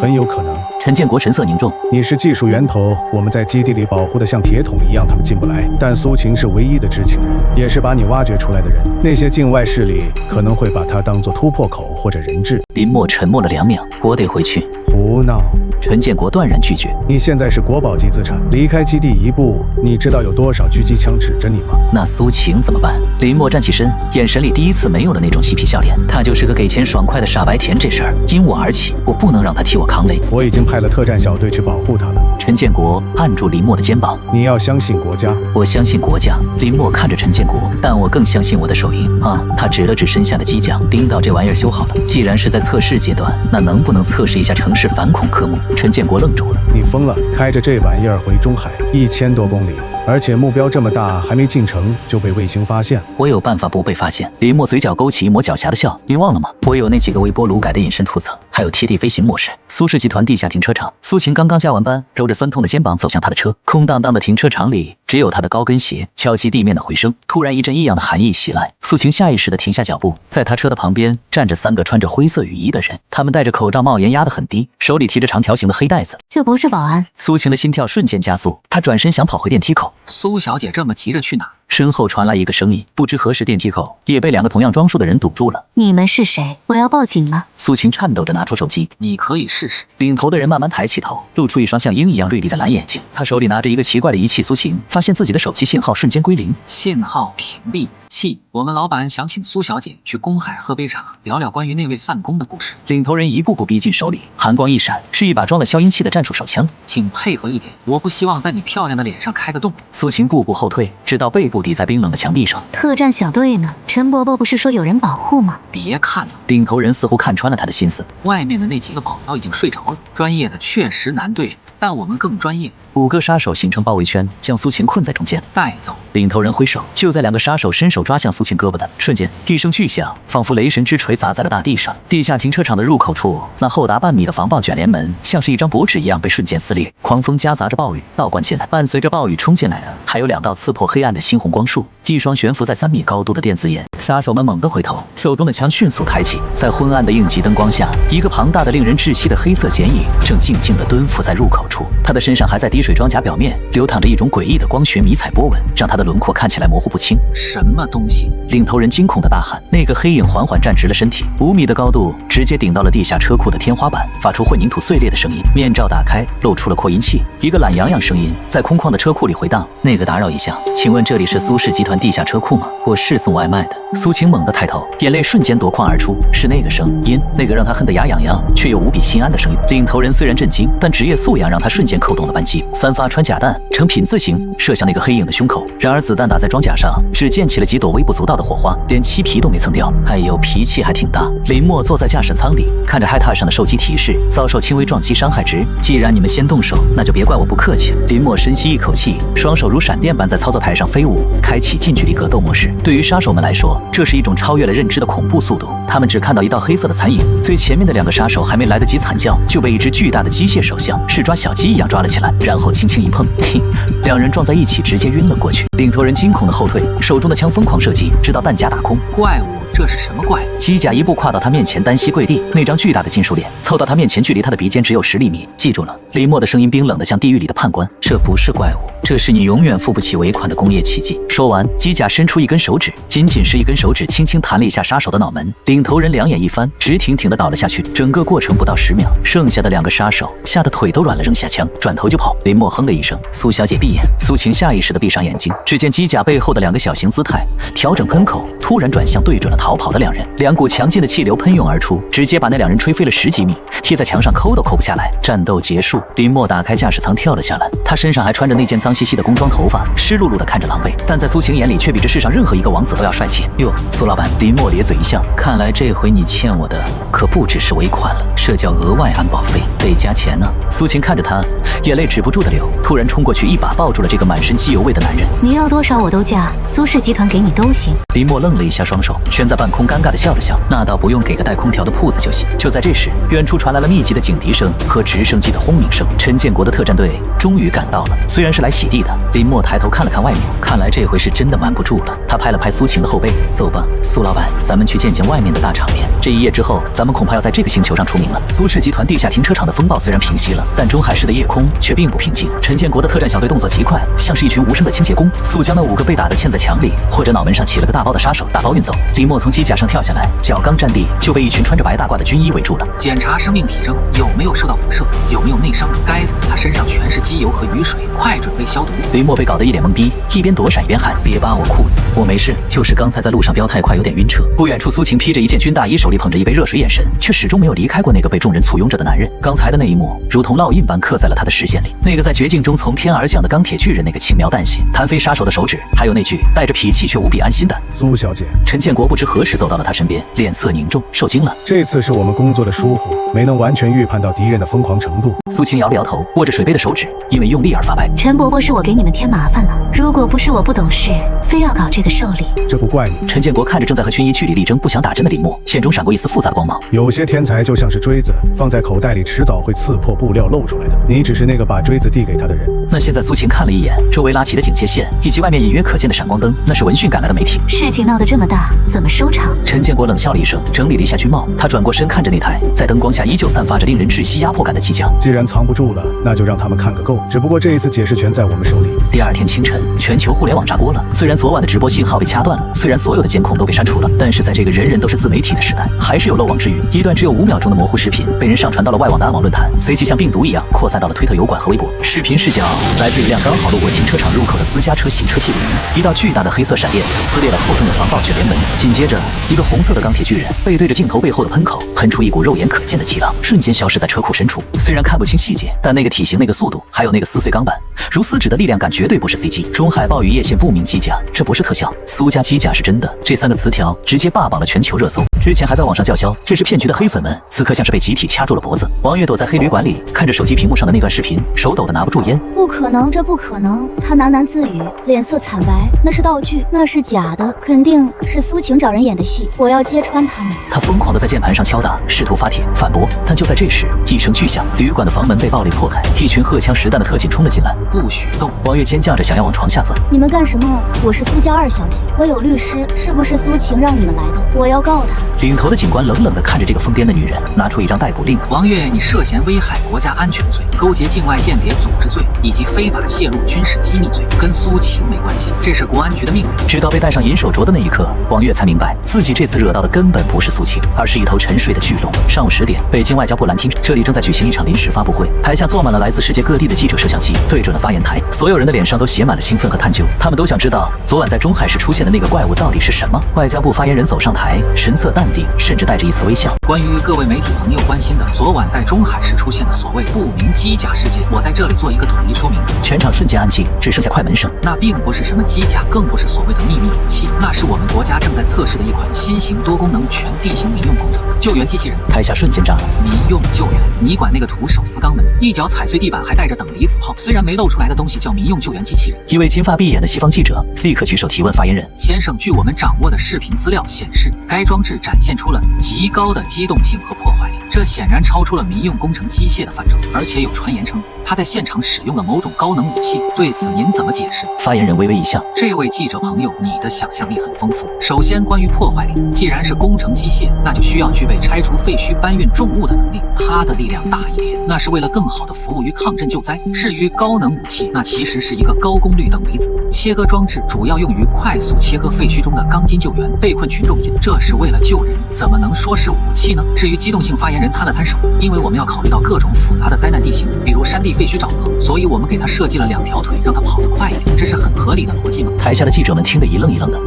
很有可能。陈建国神色凝重，你是技术源头，我们在基地里保护的像铁桶一样，他们进不来。但苏晴是唯一的知情人，也是把你挖掘出来的人，那些境外势力可能会把它当作突破口或者人质。林默沉默了2秒，我得回去。胡闹！陈建国断然拒绝。你现在是国宝级资产，离开基地一步，你知道有多少狙击枪指着你吗？那苏晴怎么办？林默站起身，眼神里第一次没有了那种嬉皮笑脸。他就是个给钱爽快的傻白甜，这事儿因我而起，我不能让他替我扛雷。我已经派了特战小队去保护他了。陈建国按住林默的肩膀，你要相信国家。我相信国家。林默看着陈建国，但我更相信我的手艺啊！他指了指身下的机甲，领导，这玩意儿修好了。既然是在测试阶段，那能不能测试一下城市反恐科目？陈建国愣住了。你疯了？开着这玩意儿回中海1000多公里，而且目标这么大，还没进城就被卫星发现。我有办法不被发现。林默嘴角勾起一抹狡黠的笑。你忘了吗？我有那几个微波炉改的隐身涂层，还有贴地飞行模式。苏氏集团地下停车场，苏晴刚刚加完班，揉着酸痛的肩膀走向他的车。空荡荡的停车场里，只有他的高跟鞋敲击地面的回声。突然一阵异样的寒意袭来，苏晴下意识地停下脚步。在他车的旁边站着3个穿着灰色雨衣的人，他们戴着口罩，帽檐压得很低，手里提着长条形的黑袋子。这不是保安。苏晴的心跳瞬间加速，她转身想跑回电梯口。苏小姐这么急着去哪？身后传来一个声音，不知何时电梯口也被2个同样装束的人堵住了。你们是谁？我要报警了。苏晴颤抖着拿出手机，你可以试试。领头的人慢慢抬起头，露出一双像鹰一样锐利的蓝眼睛。他手里拿着一个奇怪的仪器，苏晴发现自己的手机信号瞬间归零，信号屏蔽器。我们老板想请苏小姐去公海喝杯茶，聊聊关于那位范公的故事。领头人一步步逼近，手里寒光一闪，是一把装了消音器的战术手枪。请配合一点，我不希望在你漂亮的脸上开个洞。苏晴步步后退，直到背部抵在冰冷的墙壁上。特战小队呢？陈伯伯不是说有人保护吗？别看了，领头人似乎看穿了他的心思。外面的那几个保镖已经睡着了，专业的确实难对付，但我们更专业。 5个杀手形成包围圈，将苏晴困在中间，带走。领头人挥手，就在2个杀手伸手抓向苏晴胳膊的瞬间，一声巨响，仿佛雷神之锤砸在了大地上。地下停车场的入口处，那厚达半米的防爆卷帘门，像是一张薄纸一样被瞬间撕裂。狂风夹杂着暴雨倒灌进来，伴随着暴雨冲进来的，还有2道刺破黑暗的猩红光束，一双悬浮在3米高度的电子眼。杀手们猛地回头，手中的枪迅速抬起，在昏暗的应急灯光下，一个庞大的、令人窒息的黑色剪影正静静地蹲伏在入口处。他的身上还在滴水装甲表面流淌着一种诡异的光学迷彩波纹，让他的轮廓看起来模糊不清。什么东西？领头人惊恐地大喊。那个黑影缓缓站直了身体，5米的高度直接顶到了地下车库的天花板，发出混凝土碎裂的声音。面罩打开，露出了扩音器，一个懒洋洋声音在空旷的车库里回荡。那个打扰一下，请问这里是苏氏集团地下车库吗？我是送外卖的。苏晴猛地抬头，眼泪瞬间夺眶而出，是那个声音，那个让他恨得牙痒痒却又无比心安的声音。领头人虽然震惊，但职业素养让他瞬间扣动了扳机，3发穿甲弹呈品字形射向那个黑影的胸口。然而子弹打在装甲上，只溅起了几朵微不足道的火花，连漆皮都没蹭掉。哎呦，脾气还挺大。林默坐在驾驶舱里，看着嗨踏上的手机提示，遭受轻微撞击伤害值。既然你们先动手，那就别怪我不客气。林默深吸一口气，双手如闪电般在操作台上飞舞，开启近距离格斗模式。对于杀手们来说，这是一种超越了认知的恐怖速度。他们只看到一道黑色的残影，最前面的2个杀手还没来得及惨叫，就被一只巨大的机械手像是抓小鸡一样抓了起来，然后轻轻一碰，嘿，2人撞在一起，直接晕了过去。领头人惊恐的后退，手中的枪疯狂射击，直到弹夹打空。怪物，这是什么怪物？机甲一步跨到他面前，单膝跪地，那张巨大的金属脸凑到他面前，距离他的鼻尖只有10厘米。记住了，林默的声音冰冷的像地狱里的判官，这不是怪物，这是你永远付不起尾款的工业奇迹。说完，机甲伸出一根手指，仅仅是一根手指，轻轻弹了一下杀手的脑门。领头人两眼一翻，直挺挺的倒了下去。整个过程不到10秒，剩下的2个杀手吓得腿都软了，扔下枪，转头就跑。林默哼了一声，苏小姐闭眼。苏晴下意识的闭上眼睛，只见机甲背后的2个小型姿态调整喷口，突然转向对准了逃跑的2人，2股强劲的气流喷涌而出，直接把那2人吹飞了10几米，贴在墙上抠都抠不下来。战斗结束，林默打开驾驶舱跳了下来，他身上还穿着那件脏兮兮的工装，头发湿漉漉的，看着狼狈，但在苏晴眼里却比这世上任何一个王子都要帅气。哟，苏老板，林默咧嘴一笑，看来这回你欠我的可不只是尾款了，这叫额外安保费，得加钱呢。苏晴看着他，眼泪止不住的流，突然冲过去一把抱住了这个满身机油味的男人。你要多少我都嫁，苏氏集团给你都行。林默愣了一下，双手悬在半空，尴尬的笑了笑，那倒不用给个带空调的铺子就行。就在这时，远处传来了密集的警笛声和直升机的轰鸣声，陈建国的特战队终于赶到了。虽然是来洗地的，林默抬头看了看外面，看来这回是真的瞒不住了。他拍了拍苏晴的后背，走吧，苏老板，咱们去见见外面的大场面。这一夜之后，咱们恐怕要在这个星球上出名了。苏氏集团地下停车场的风暴虽然平息了，但中海市的夜空却并不平静。陈建国的特战小队动作极快，像是一群无声的清洁工，速将那5个被打得嵌在墙里或者脑门上起了个大包的杀手打包运走。林默从机甲上跳下来，脚刚站地就被一群穿着白大褂的军医围住了。检查生命体征，有没有受到辐射，有没有内伤。该死，他身上全是机油和雨水，快准备消毒。林默被搞得一脸懵逼，一边躲闪一边喊：别扒我裤子，我没事，就是刚才在路上飙太快，有点晕车。不远处，苏晴披着一件军大衣，手里捧着一杯热水，眼神却始终没有离开过那个被众人簇拥着的男人。刚才的那一幕如同烙印般刻在了他的视线里，那个在绝境中从天而降的钢铁巨人，那个轻描淡写弹飞杀手的手指，还有那句带着脾气却无比安心的苏小姐。陈建国不知何时走到了他身边，脸色凝重，受惊了。这次是我们工作的疏忽，没能完全预判到敌人的疯狂程度。苏晴摇了摇头，握着水杯的手指因为用力而发白。陈伯伯，是我给你们添麻烦了，如果不是我不懂事，非要搞这个寿礼，这不怪你。陈建国看着正在和军医据理力争不想打针的林默，眼中闪过一丝复杂的光芒。有些天才就像是锥子，放在口袋里迟早会刺破布料露出来的，你只是那个把锥子递给他的人。那现在苏晴看了一眼周围拉起的警戒线以及外面隐约可见的闪光灯，那是闻讯赶来的媒体。事情闹得这么大，怎么收场？陈建国冷笑了一声，整理了一下军帽，他转过身看着那台在灯光下依旧散发着令人窒息压迫感的机甲。既然藏不住了，那就让他们看个够。只不过这一次解释权在我们手里。第2天清晨，全球互联网炸锅了。虽然昨晚的直播信号被掐断了，虽然所有的监控都被删除了，但是在这个人人都是自媒体的时代，还是有漏网之鱼。一段只有5秒钟的模糊视频被人上传到了外网的暗网论坛，随即像病毒一样扩散到了推特、油管和微博。视频视角来自一辆刚好路过停车场入口的私家车行车记录仪，一道巨大的黑色闪电撕裂了厚重的防爆卷帘门，紧接着一个红色的钢铁巨人背对着镜头背后的喷口喷出一股肉眼可见的气浪，瞬间消失在车库深处。虽然看不清细节，但那个体型、那个速度，还有那个撕碎钢板如撕纸的力量感，绝对不是 CG。中海暴雨夜线不明机甲，这不是特效，苏家机甲是真的。这3个词条直接霸榜了全球热搜。之前还在网上叫嚣这是骗局的黑粉们，此刻像是被集体掐住了脖子。王月躲在黑旅馆里，看着手机屏幕上的那段视频，手抖得拿不住烟。不可能，这不可能！他喃喃自语，脸色惨白。那是道具，那是假的，肯定是苏晴找人演的戏。我要揭穿他们！他疯狂地在键盘上敲打，试图发帖反驳。但就在这时，一声巨响，旅馆的房门被暴力破开，一群荷枪实弹的特警冲了进来。不许动！王月尖叫着想要往床下钻。你们干什么？我是苏家2小姐，我有律师，是不是苏晴让你们来的？我要告他！领头的警官冷冷地看着这个疯癫的女人，拿出一张逮捕令。王月，你涉嫌危害国家安全罪、勾结境外间谍组织罪以及非法泄露军事机密罪，跟苏晴没关系，这是国安局的命令。直到被戴上银手镯的那一刻，王月才明白自己这次惹到的根本不是苏晴，而是一头沉睡的巨龙。上午10点，北京外交部蓝厅，这里正在举行一场临时发布会，台下坐满了来自世界各地的记者，摄像机对准了发言台，所有人的脸上都写满了兴奋和探究，他们都想知道昨晚在中海市出现的那个怪物到底是什么。外交部发言人走上台，神色淡定，甚至带着一丝微笑。关于各位媒体朋友关心的昨晚在中海市出现的所谓不明机甲事件，我在这里做一个统一说明。全场瞬间安静，只剩下快门声。那并不是什么机甲，更不是所谓的秘密武器，那是我们国家正在测试的一款新型多功能全地形民用工程救援机器人。台下瞬间炸了。民用救援，你管那个徒手撕肛门，一脚踩碎地板，还带着等离子炮，虽然没露出来的东西叫民用救援机器人。一位金发碧眼的西方记者立刻举手提问发言人：先生，据我们掌握的视频资料显示，该装置展现出了极高的机动性和破坏力，这显然超出了民用工程机械的范畴，而且有传言称他在现场使用了某种高能武器，对此您怎么解释？发言人微微一笑：这位记者朋友，你的想象力很丰富。首先，关于破坏力，既然是工程机械，那就需要具备拆除废墟、搬运重物的能力，它的力量大一点，那是为了更好的服务于抗震救灾。至于高能武器，那其实是一个高功率等离子切割装置，主要用于快速切割废墟中的钢筋救援、被困群众因，这是为了救人，怎么能说是武器呢？至于机动性，发言人摊了摊手，因为我们要考虑到各种复杂的灾难地形，比如山地废墟沼泽，所以我们给他设计了2条腿，让他跑得快一点，这是很合理的逻辑吗？台下的记者们听得一愣一愣的，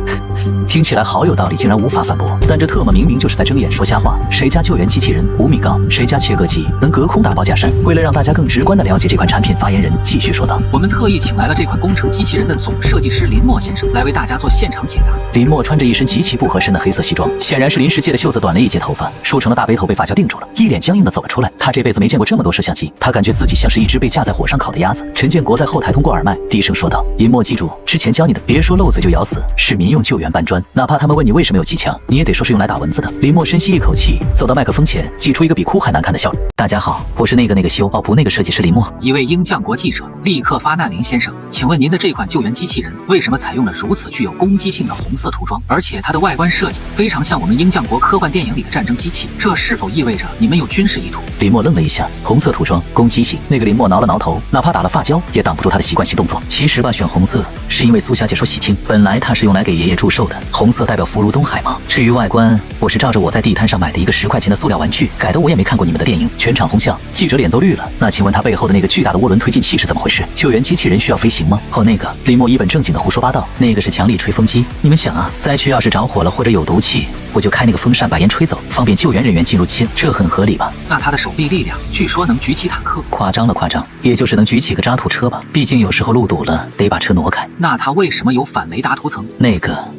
听起来好有道理，竟然无法反驳。但这特么明明就是在睁眼说瞎话。谁家救援机器人5米高？谁家切割机能隔空打爆假山？为了让大家更直观地了解这款产品，发言人继续说道：我们特意请来了这款工程机器人的总设计师林默先生来为大家做现场解答。林默穿着一身极其不合身的黑色西装，显然是临时借的袖子短了一截头发，梳成了大背头被发胶定住了，一脸僵硬地走了出来。他这辈子没见过这么多摄像机，他感觉自己像是一只被架在火上烤的鸭子。陈建国在后台通过耳麦低声说道：林默，记住之前教你的，别说漏嘴就咬死，是民用救援搬砖，哪怕他们问你为什么有机枪，你也得说是用来打蚊子的。林默深吸一口气，走到麦克风前，挤出一个比哭还难看的笑容。大家好，我是那个修不那个设计师林默。一位英降国记者立刻发难：林先生，请问您的这款救援机器人为什么采用了如此具有攻击性的红色涂装，而且它的外观设计非常像我们英降国科幻电影里的战争机器，这是否意味着你们有军事意图？林默愣了一下，红色涂装，攻击性。那个林默挠了挠头，哪怕打了发胶也挡不住他的习惯性动作。其实吧，选红色是因为苏小姐说喜庆，本来它是用来给爷爷祝寿的，红色代表福如东海嘛。至于外观，我是照着我在地摊上买的一个10块钱的塑料玩具改的，我也没看过你们的电影。全场哄笑，记者脸都绿了。那请问他背后的那个巨大的涡轮推进器是怎么回事？救援机器人需要飞行吗？那个林默一本正经的胡说八道，那个是强力吹风机。你们想啊，灾区要是着火了或者有毒气，我就开那个风扇把烟吹走，方便救援人员进入亲，这很合理吧？那他的手臂力量据说能举起坦克？夸张了，也就是能举起个渣土车吧，毕竟有时候路堵了得把车挪开。那他为什么有反雷达涂层？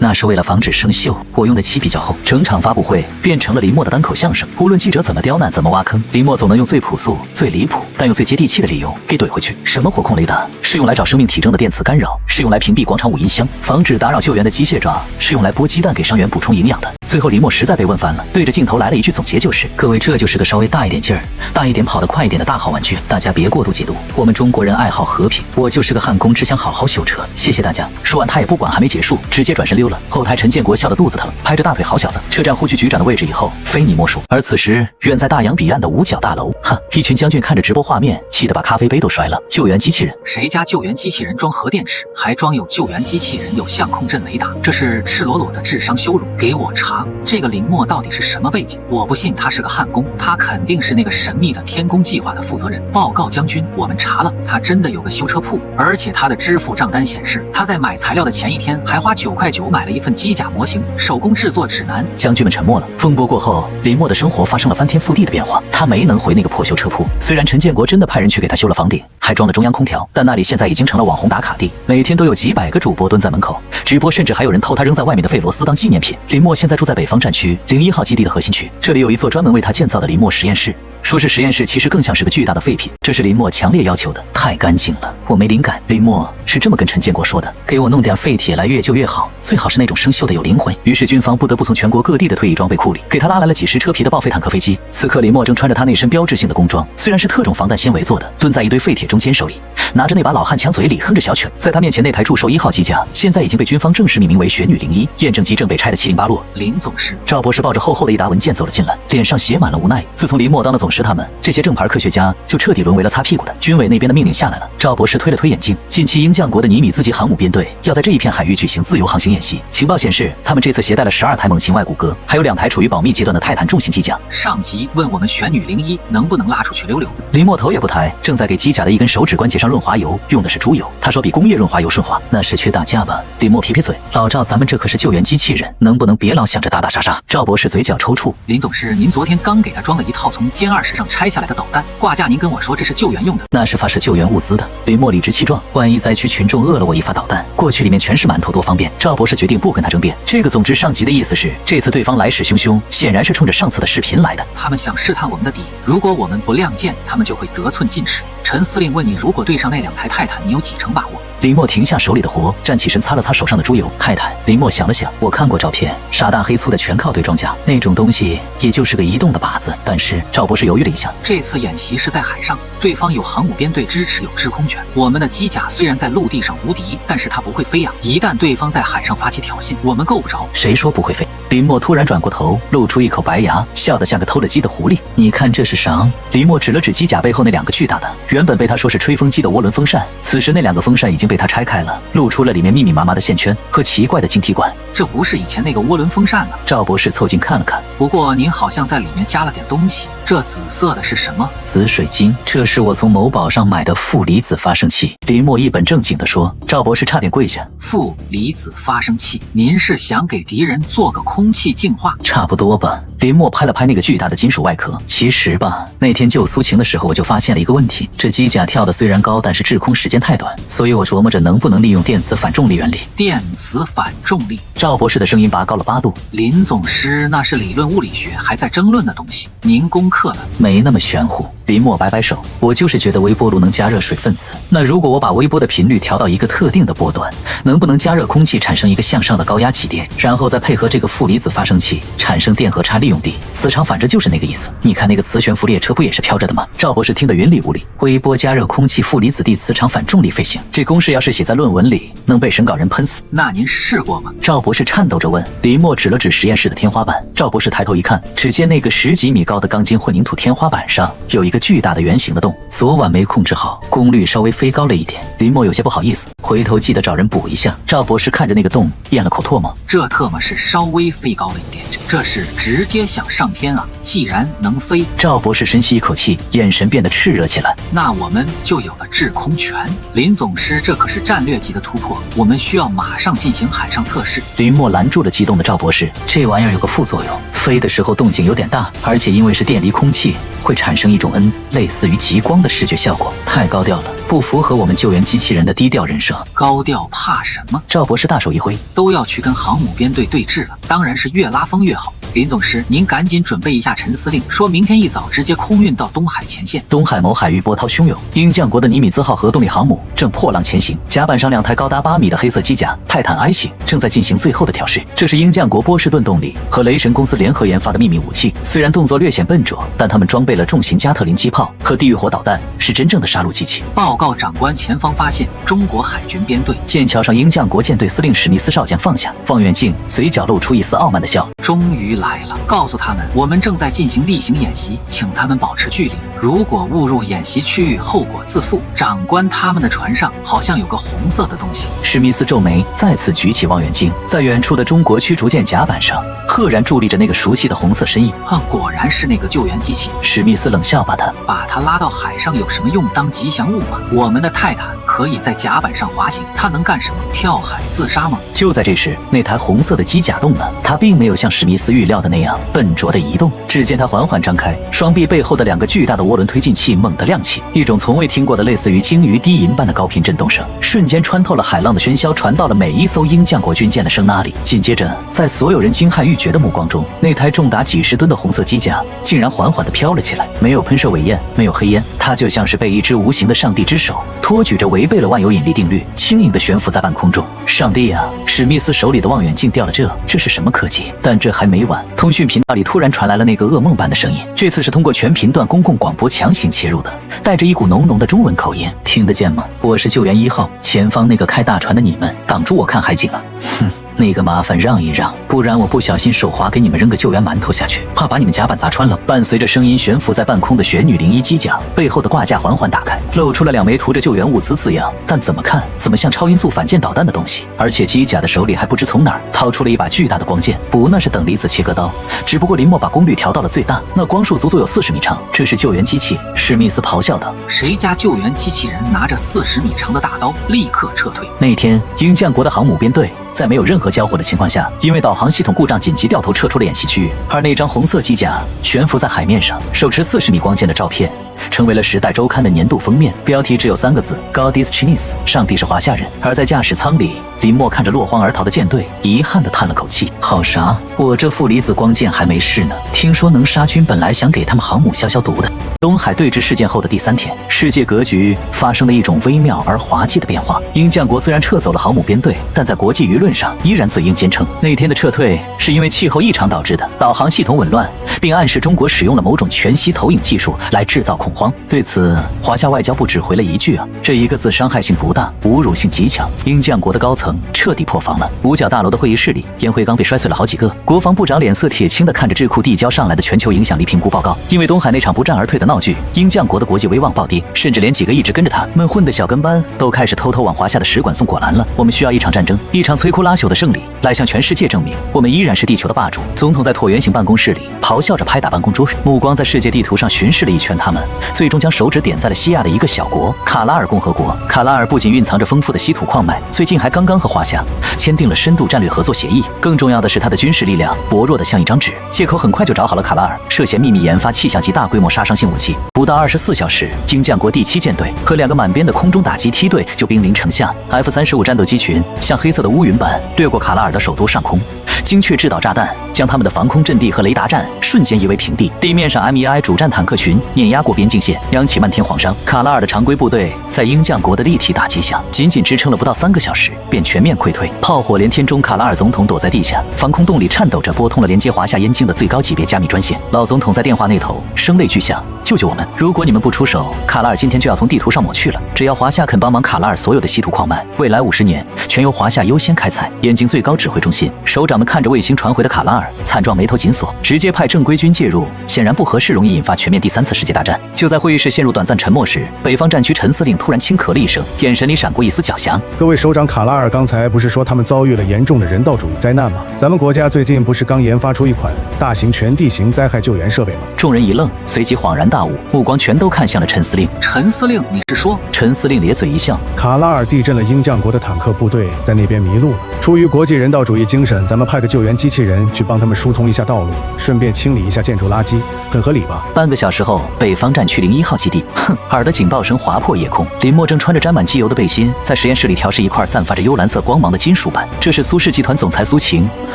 那是为了防止生锈，我用的漆比较厚。整场发布会变成了林默的单口相声，无论记者怎么刁难怎么挖坑，林默总能用最朴素最离谱但又最接地气的理由给怼回去。什么火控雷达是用来找生命体征的电磁干扰，是用来屏蔽广场舞音箱，防止打扰救援的机械爪是用来剥鸡蛋给伤员补充营养的。最后林默实在被问烦了，对着镜头来了一句总结，就是各位，这就是个稍微大一点劲儿大一点跑得快一点的大号玩具，大家别过度解读，我们中国人爱好和平，我就是个焊工，只想好好修车，谢谢大家。说完他也不管还没结束，直接转身溜了。后台陈建国笑得肚子疼，拍着大腿，好小子。车站护区局长的位置以后非你莫属。而此时远在大洋彼岸的五角大楼，一群将军看着直播画面，气得把咖啡杯都摔了。救援机器人？谁家救援机器人装核电池，还装有救援机器人有相控阵雷达？这是赤裸裸的智商羞辱！给我查这个林默到底是什么背景？我不信他是个焊工，他肯定是那个神秘的天宫计划的负责人。报告将军，我们查了，他真的有个修车铺，而且他的支付账单显示，他在买材料的前一天还花9.9块买了一份机甲模型手工制作指南。将军们沉默了。风波过后，林默的生活发生了翻天覆地的变化。他没能回那个破修车铺，虽然陈建国真的派人去给他修了房顶，还装了中央空调，但那里现在已经成了网红打卡地，每天都有几百个主播蹲在门口直播，甚至还有人偷他扔在外面的费罗斯当纪念品。林默现在住在北方战区01号基地的核心区，这里有一座专门为他建造的林默实验室。说是实验室，其实更像是个巨大的废品，这是林默强烈要求的。太干净了，我没灵感。林默是这么跟陈建国说的，给我弄点废铁来，越旧越好，最好是那种生锈的有灵魂。于是军方不得不从全国各地的退役装备库里给他拉来了几10车皮的报废坦克飞机。此刻林默正穿着他那身标志性的工装，虽然是特种防弹纤维做的，蹲在一堆废铁中坚手里拿着那把老汉枪，嘴里哼着小曲。在他面前那台祝寿1号机甲现在已经被军方正式命名为雪女01，验证机正被拆得七零八落。林总是赵博士抱着厚厚的一沓文件走了进来，脸上写满了无奈。自从林默当了总时他们这些正牌科学家就彻底沦为了擦屁股的。军委那边的命令下来了，赵博士推了推眼镜，近期鹰将国的尼米兹级航母编队要在这一片海域举行自由航行演习。情报显示，他们这次携带了12台猛禽外骨骼，还有2台处于保密阶段的泰坦重型机甲。上级问我们玄女01能不能拉出去溜溜。林默头也不抬，正在给机甲的一根手指关节上润滑油，用的是猪油。他说比工业润滑油顺滑，那是缺大架吧？林默撇撇嘴，老赵，咱们这可是救援机器人，能不能别老想着打打杀杀？赵博士嘴角抽搐，林总师，您昨天刚给他装了一套从歼20上拆下来的导弹，挂架您跟我说这是救援用的，那是发射救援物资的。林默理直气壮，万一灾区群众饿了我一发导弹，过去里面全是馒头，多方便。赵博士决定不跟他争辩。这个总之上级的意思是，这次对方来势汹汹，显然是冲着上次的视频来的。他们想试探我们的底，如果我们不亮剑，他们就会得寸进尺。陈司令问你，如果对上那2台泰坦，你有几成把握？林默停下手里的活，站起身擦了擦手上的猪油。泰坦，林默想了想，我看过照片，傻大黑粗的全靠对装甲，那种东西也就是个移动的靶子。但是赵博士犹豫了一下，这次演习是在海上，对方有航母编队支持，有制空权。我们的机甲虽然在陆地上无敌，但是它不会飞呀。一旦对方在海上发起挑衅，我们够不着。谁说不会飞？林默突然转过头，露出一口白牙，笑得像个偷了鸡的狐狸。你看这是啥？林默指了指机甲背后那2个巨大的，原本被他说是吹风机的涡轮风扇，此时那2个风扇已经被他拆开了，露出了里面密密麻麻的线圈和奇怪的晶体管。这不是以前那个涡轮风扇了。赵博士凑近看了看，不过您好像在里面加了点东西，这紫色的是什么？紫水晶，这是我从某宝上买的负离子发生器。林默一本正经地说。赵博士差点跪下。负离子发生器，您是想给敌人做个空气净化？差不多吧。林默拍了拍那个巨大的金属外壳，其实吧，那天救苏晴的时候我就发现了一个问题，这机甲跳得虽然高，但是滞空时间太短，所以我琢磨着能不能利用电磁反重力原理。电磁反重力？赵博士的声音拔高了8度。林总师，那是理论物理学还在争论的东西，您攻克了？没那么玄乎。林默摆摆手，我就是觉得微波炉能加热水分子，那如果我把微波的频率调到一个特定的波段，能不能加热空气产生一个向上的高压起电，然后再配合这个负离子发生器产生电荷差利用地磁场，反正就是那个意思。你看那个磁悬浮列车不也是飘着的吗？赵博士听得云里雾里。微波加热空气负离子地磁场反重力飞行，这公式要是写在论文里，能被审稿人喷死。那您试过吗？赵博士颤抖着问。林默指了指实验室的天花板。赵博士抬头一看，只见那个10几米高的钢筋混凝土天花板上有一个巨大的圆形的洞，昨晚没控制好，功率稍微飞高了一点。林默有些不好意思，回头记得找人补一下。赵博士看着那个洞咽了口唾沫，这特么是稍微飞高了一点，这是直接想上天啊！既然能飞，赵博士深吸一口气，眼神变得炽热起来。那我们就有了制空权。林总师，这可是战略级的突破，我们需要马上进行海上测试。林默拦住了激动的赵博士，这玩意儿有个副作用，飞的时候动静有点大，而且因为是电离空气，会产生一种类似于极光的视觉效果，太高调了，不符合我们救援机器人的低调人设。高调怕什么？赵博士大手一挥，都要去跟航母编队对峙了，当然是越拉风越好。林总师，您赶紧准备一下陈司令，说明天一早直接空运到东海前线。东海某海域波涛汹涌，鹰将国的尼米兹号核动力航母正破浪前行，甲板上2台高达8米的黑色机甲泰坦 I 型正在进行最后的调试。这是鹰将国波士顿动力和雷神公司联合研发的秘密武器，虽然动作略显笨拙，但他们装备了重型加特林机炮和地狱火导弹，是真正的杀戮机器。报告长官，前方发现中国海军编队。剑桥上鹰将国舰队司令史密斯少将放下望远镜，嘴角露出一丝傲慢的笑。终于来了，告诉他们我们正在进行例行演习，请他们保持距离，如果误入演习区域，后果自负。长官，他们的船上好像有个红色的东西。史密斯皱眉，再次举起望远镜，在远处的中国驱逐舰甲板上赫然伫立着那个熟悉的红色身影。果然是那个救援机器。史密斯冷笑把它拉到海上有什么用？当吉祥物吗？我们的泰坦可以在甲板上滑行，它能干什么？跳海自杀吗？就在这时，那台红色的机甲动了，它并没有像史密斯预料的那样笨拙的移动。只见它缓缓张开，双臂背后的2个巨大的涡轮推进器猛地亮起，一种从未听过的类似于鲸鱼低吟般的高频震动声，瞬间穿透了海浪的喧嚣，传到了每一艘鹰将国军舰的声呐里。紧接着，在所有人惊骇欲绝的目光中，那台重达几10吨的红色机甲竟然缓缓地飘了起来，没有喷射尾焰，没有黑烟，它就像是被一只无形的上帝之手托举着，违背了万有引力定律，轻盈地悬浮在半空中。上帝啊！史密斯手里的望远镜掉了，这是什么科技？但这还没完，通讯频道里突然传来了那个噩梦般的声音，这次是通过全频段公共广播强行切入的，带着一股浓浓的中文口音。听得见吗？我是救援1号，前方那个开大船的你们挡住我看海景了。哼，那个麻烦让一让，不然我不小心手滑给你们扔个救援馒头下去，怕把你们甲板砸穿了。伴随着声音，悬浮在半空的玄女01机甲背后的挂架缓缓打开，露出了2枚涂着救援物资字样，但怎么看怎么像超音速反舰导弹的东西。而且机甲的手里还不知从哪儿掏出了一把巨大的光剑，不，那是等离子切割刀，只不过林默把功率调到了最大，那光束足足有40米长。这是救援机器。史密斯咆哮道：“谁家救援机器人拿着40米长的大刀，立刻撤退！”那天，鹰将国的航母编队在没有任何交火的情况下，因为导航系统故障紧急掉头撤出了演习区域。而那张红色机甲悬浮在海面上，手持40米光剑的照片成为了《时代周刊》的年度封面，标题只有3个字 ：God is Chinese， 上帝是华夏人。而在驾驶舱里，林默看着落荒而逃的舰队，遗憾地叹了口气：“好啥，我这负离子光剑还没试呢。听说能杀菌，本来想给他们航母消消毒的。”东海对峙事件后的第3天，世界格局发生了一种微妙而滑稽的变化。鹰将国虽然撤走了航母编队，但在国际舆论上依然嘴硬坚称那天的撤退是因为气候异常导致的，导航系统紊乱，并暗示中国使用了某种全息投影技术来制造恐慌。对此，华夏外交部只回了一句：“啊，这一个字伤害性不大，侮辱性极强。”鹰将国的高层彻底破防了。五角大楼的会议室里，烟灰缸被摔碎了好几个。国防部长脸色铁青地看着智库递交上来的全球影响力评估报告，因为东海那场不战而退的闹剧，鹰将国的国际威望暴跌，甚至连几个一直跟着他们混的小跟班都开始偷偷往华夏的使馆送果篮了。我们需要一场战争，一场摧枯拉朽的胜利，来向全世界证明我们依然是地球的霸主。总统在椭圆形办公室里咆哮着拍打办公桌，目光在世界地图上巡视了一圈，他们最终将手指点在了西亚的一个小国——卡拉尔共和国。卡拉尔不仅蕴藏着丰富的稀土矿脉，最近还刚刚和华夏签订了深度战略合作协议。更重要的是，他的军事力量薄弱的像一张纸，借口很快就找好了卡拉尔，涉嫌秘密研发气象级大规模杀伤性武器。不到24小时，鹰将国第7舰队和2个满编的空中打击梯队就兵临城下。F-35战斗机群像黑色的乌云般掠过卡拉尔的首都上空，精确制导炸弹将他们的防空阵地和雷达站瞬间夷为平地。地面上 MEI 主战坦克群碾压过边境线，扬起漫天黄沙。卡拉尔的常规部队在鹰将国的立体打击下，仅仅支撑了不到3个小时，便全面溃退。炮火连天中，卡拉尔总统躲在地下，防空洞里颤抖着拨通了连接华夏燕京的最高级别加密专线。老总统在电话那头声泪俱下：“救救我们！如果你们不出手，卡拉尔今天就要从地图上抹去了。只要华夏肯帮忙卡拉尔所有的稀土矿脉，未来50年全由华夏优先开采。”燕京最高指挥中心首长们看着卫星传回的卡拉尔，惨状眉头紧锁，直接派正规军介入显然不合适，容易引发全面第3次世界大战。就在会议室陷入短暂沉默时，北方战区陈司令突然轻咳了一声，眼神里闪过一丝狡黠：“各位首长，卡拉尔刚才不是说他们遭遇了严重的人道主义灾难吗？咱们国家最近不是刚研发出一款大型全地形灾害救援设备吗？”众人一愣，随即恍然大悟，目光全都看向了陈司令。陈司令，你是说？陈司令咧嘴一笑：“卡拉尔地震了，鹰将国的坦克部队在那边迷路了。出于国际人道主义精神，咱们派个救援机器人去帮他们疏通一下道路，顺便清理一下建筑垃圾，很合理吧？”半个小时后，北方战区01号基地，耳的警报声划破夜空。林默正穿着沾满机油的背心，在实验室里调试一块散发着幽蓝色光芒的金属板。这是苏氏集团总裁苏晴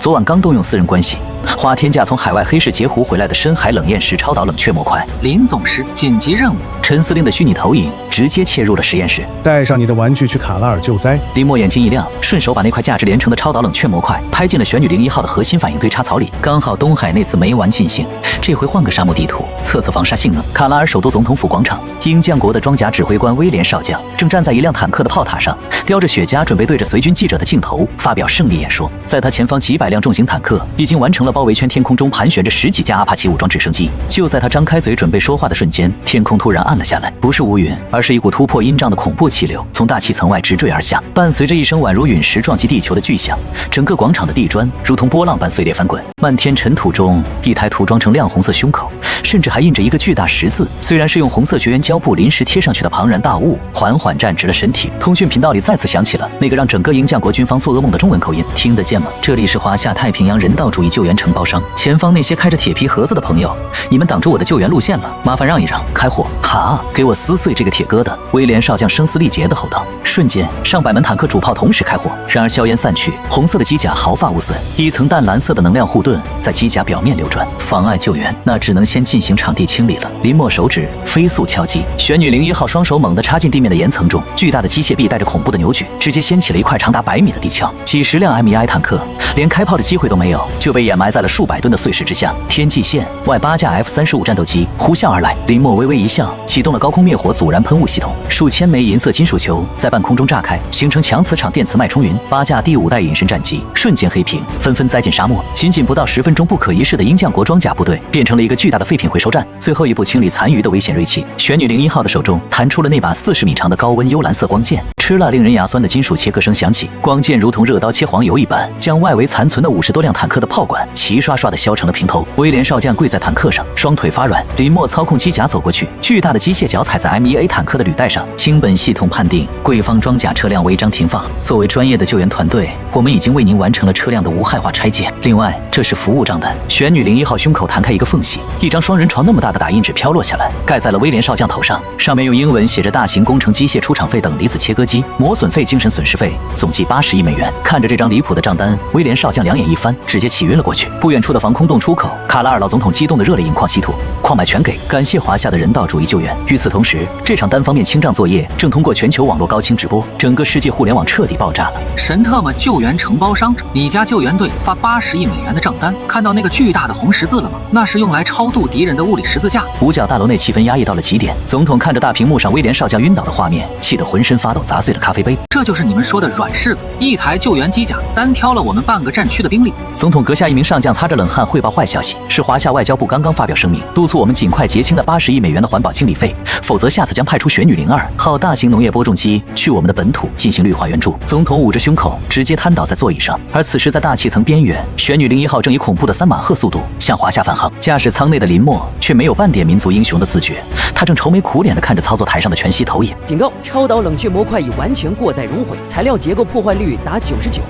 昨晚刚动用私人关系，花天价从海外黑市截胡回来的深海冷焰石超导冷却模块。林总师，紧急任务！陈司令的虚拟投影直接切入了实验室。带上你的玩具去卡拉尔救灾。林默眼睛一亮，顺手把那块价值连城的超导冷却模块拍进了玄女01号的核心反应堆插槽里。刚好东海那次没玩尽兴，这回换个沙漠地图，测测防沙性能。卡拉尔首都总统府广场，鹰将国的装甲指挥官威廉少将正站在一辆坦克的炮塔上，叼着雪茄，准备对着随军记者的镜头发表胜利演说。在他前方几百辆重型坦克已经完成了包围圈，天空中盘旋着10几架阿帕奇武装直升机。就在他张开嘴准备说话的瞬间，天空突然暗了下来，不是乌云，而是一股突破阴障的恐怖气流从大气层外直坠而下，伴随着一声宛如陨石撞击地球的巨响，整个广场的地砖如同波浪般碎裂翻滚。漫天尘土中，一台涂装成亮红色胸口，甚至还印着一个巨大十字，虽然是用红色绝缘胶布临时贴上去的庞然大物，缓缓站直了身体。通讯频道里再次响起了那个让整个鹰将国军方做噩梦的中文口音：“听得见吗？这里是华夏太平洋人道主义救援承包商，前方那些开着铁皮盒子的朋友，你们挡住我的救援路线了，麻烦让一让，开火！”“哈，给我撕碎这个铁疙瘩！”威廉少将声嘶力竭地吼道。瞬间，上百门坦克主炮同时开火，然而硝烟散去，红色的机甲毫发无损，一层淡蓝色的能量护盾在机甲表面流转，妨碍救援，那只能先进行场地清理了。林默手指飞速敲击，玄女01号双手猛地插进地面的岩层中，巨大的机械臂带着恐怖的扭矩，直接掀起了一块长达100米的地壳。几十辆 MEI 坦克连开炮的机会都没有，就被掩埋在在了数百吨的碎石之下。天际线外8架 F-35战斗机呼啸而来，林默微微一笑，启动了高空灭火阻燃喷雾系统，数千枚银色金属球在半空中炸开，形成强磁场电磁脉冲云。8架第5代隐身战机瞬间黑屏，纷纷栽进沙漠。仅仅不到10分钟，不可一世的鹰将国装甲部队变成了一个巨大的废品回收站。最后一步清理残余的危险锐器，玄女01号的手中弹出了那把40米长的高温幽蓝色光剑，吃了令人牙酸的金属切割声响起，光剑如同热刀切黄油一般，将外围残存的50多辆坦克的炮管齐刷刷地削成了平头。威廉少将跪在坦克上，双腿发软。林默操控机甲走过去，巨大的机械脚踩在 MEA 坦克的履带上。清本系统判定贵方装甲车辆违章停放。作为专业的救援团队，我们已经为您完成了车辆的无害化拆解。另外，这是服务账单。玄女01号胸口弹开一个缝隙，一张双人床那么大的打印纸飘落下来，盖在了威廉少将头上。上面用英文写着大型工程机械出厂费等离子切割机、磨损费、精神损失费，总计80亿美元。看着这张离谱的账单，威廉少将两眼一翻，直接气晕了过去。不远处的防空洞出口，卡拉尔老总统激动的热泪盈眶，稀土矿脉全给，感谢华夏的人道主义救援。与此同时，这场单方面清障作业正通过全球网络高清直播，整个世界互联网彻底爆炸了。神特么救援承包商，你家救援队发80亿美元的账单，看到那个巨大的红十字了吗？那是用来超度敌人的物理十字架。五角大楼内气氛压抑到了极点，总统看着大屏幕上威廉少将晕倒的画面，气得浑身发抖，砸碎了咖啡杯。这就是你们说的软柿子，一台救援机甲单挑了我们半个战区的兵力。总统阁下一名上将擦着冷汗汇报坏消息，是华夏外交部刚刚发表声明，督促我们尽快结清那80亿美元的环保清理费，否则下次将派出玄女02号大型农业播种机去我们的本土进行绿化援助。总统捂着胸口，直接瘫倒在座椅上。而此时在大气层边缘，玄女01号正以恐怖的3马赫速度向华夏返航，驾驶舱内的林默却没有半点民族英雄的自觉，他正愁眉苦脸地看着操作台上的全息投影。警告：超导冷却模块已完全过载熔毁，材料结构破坏率达99%。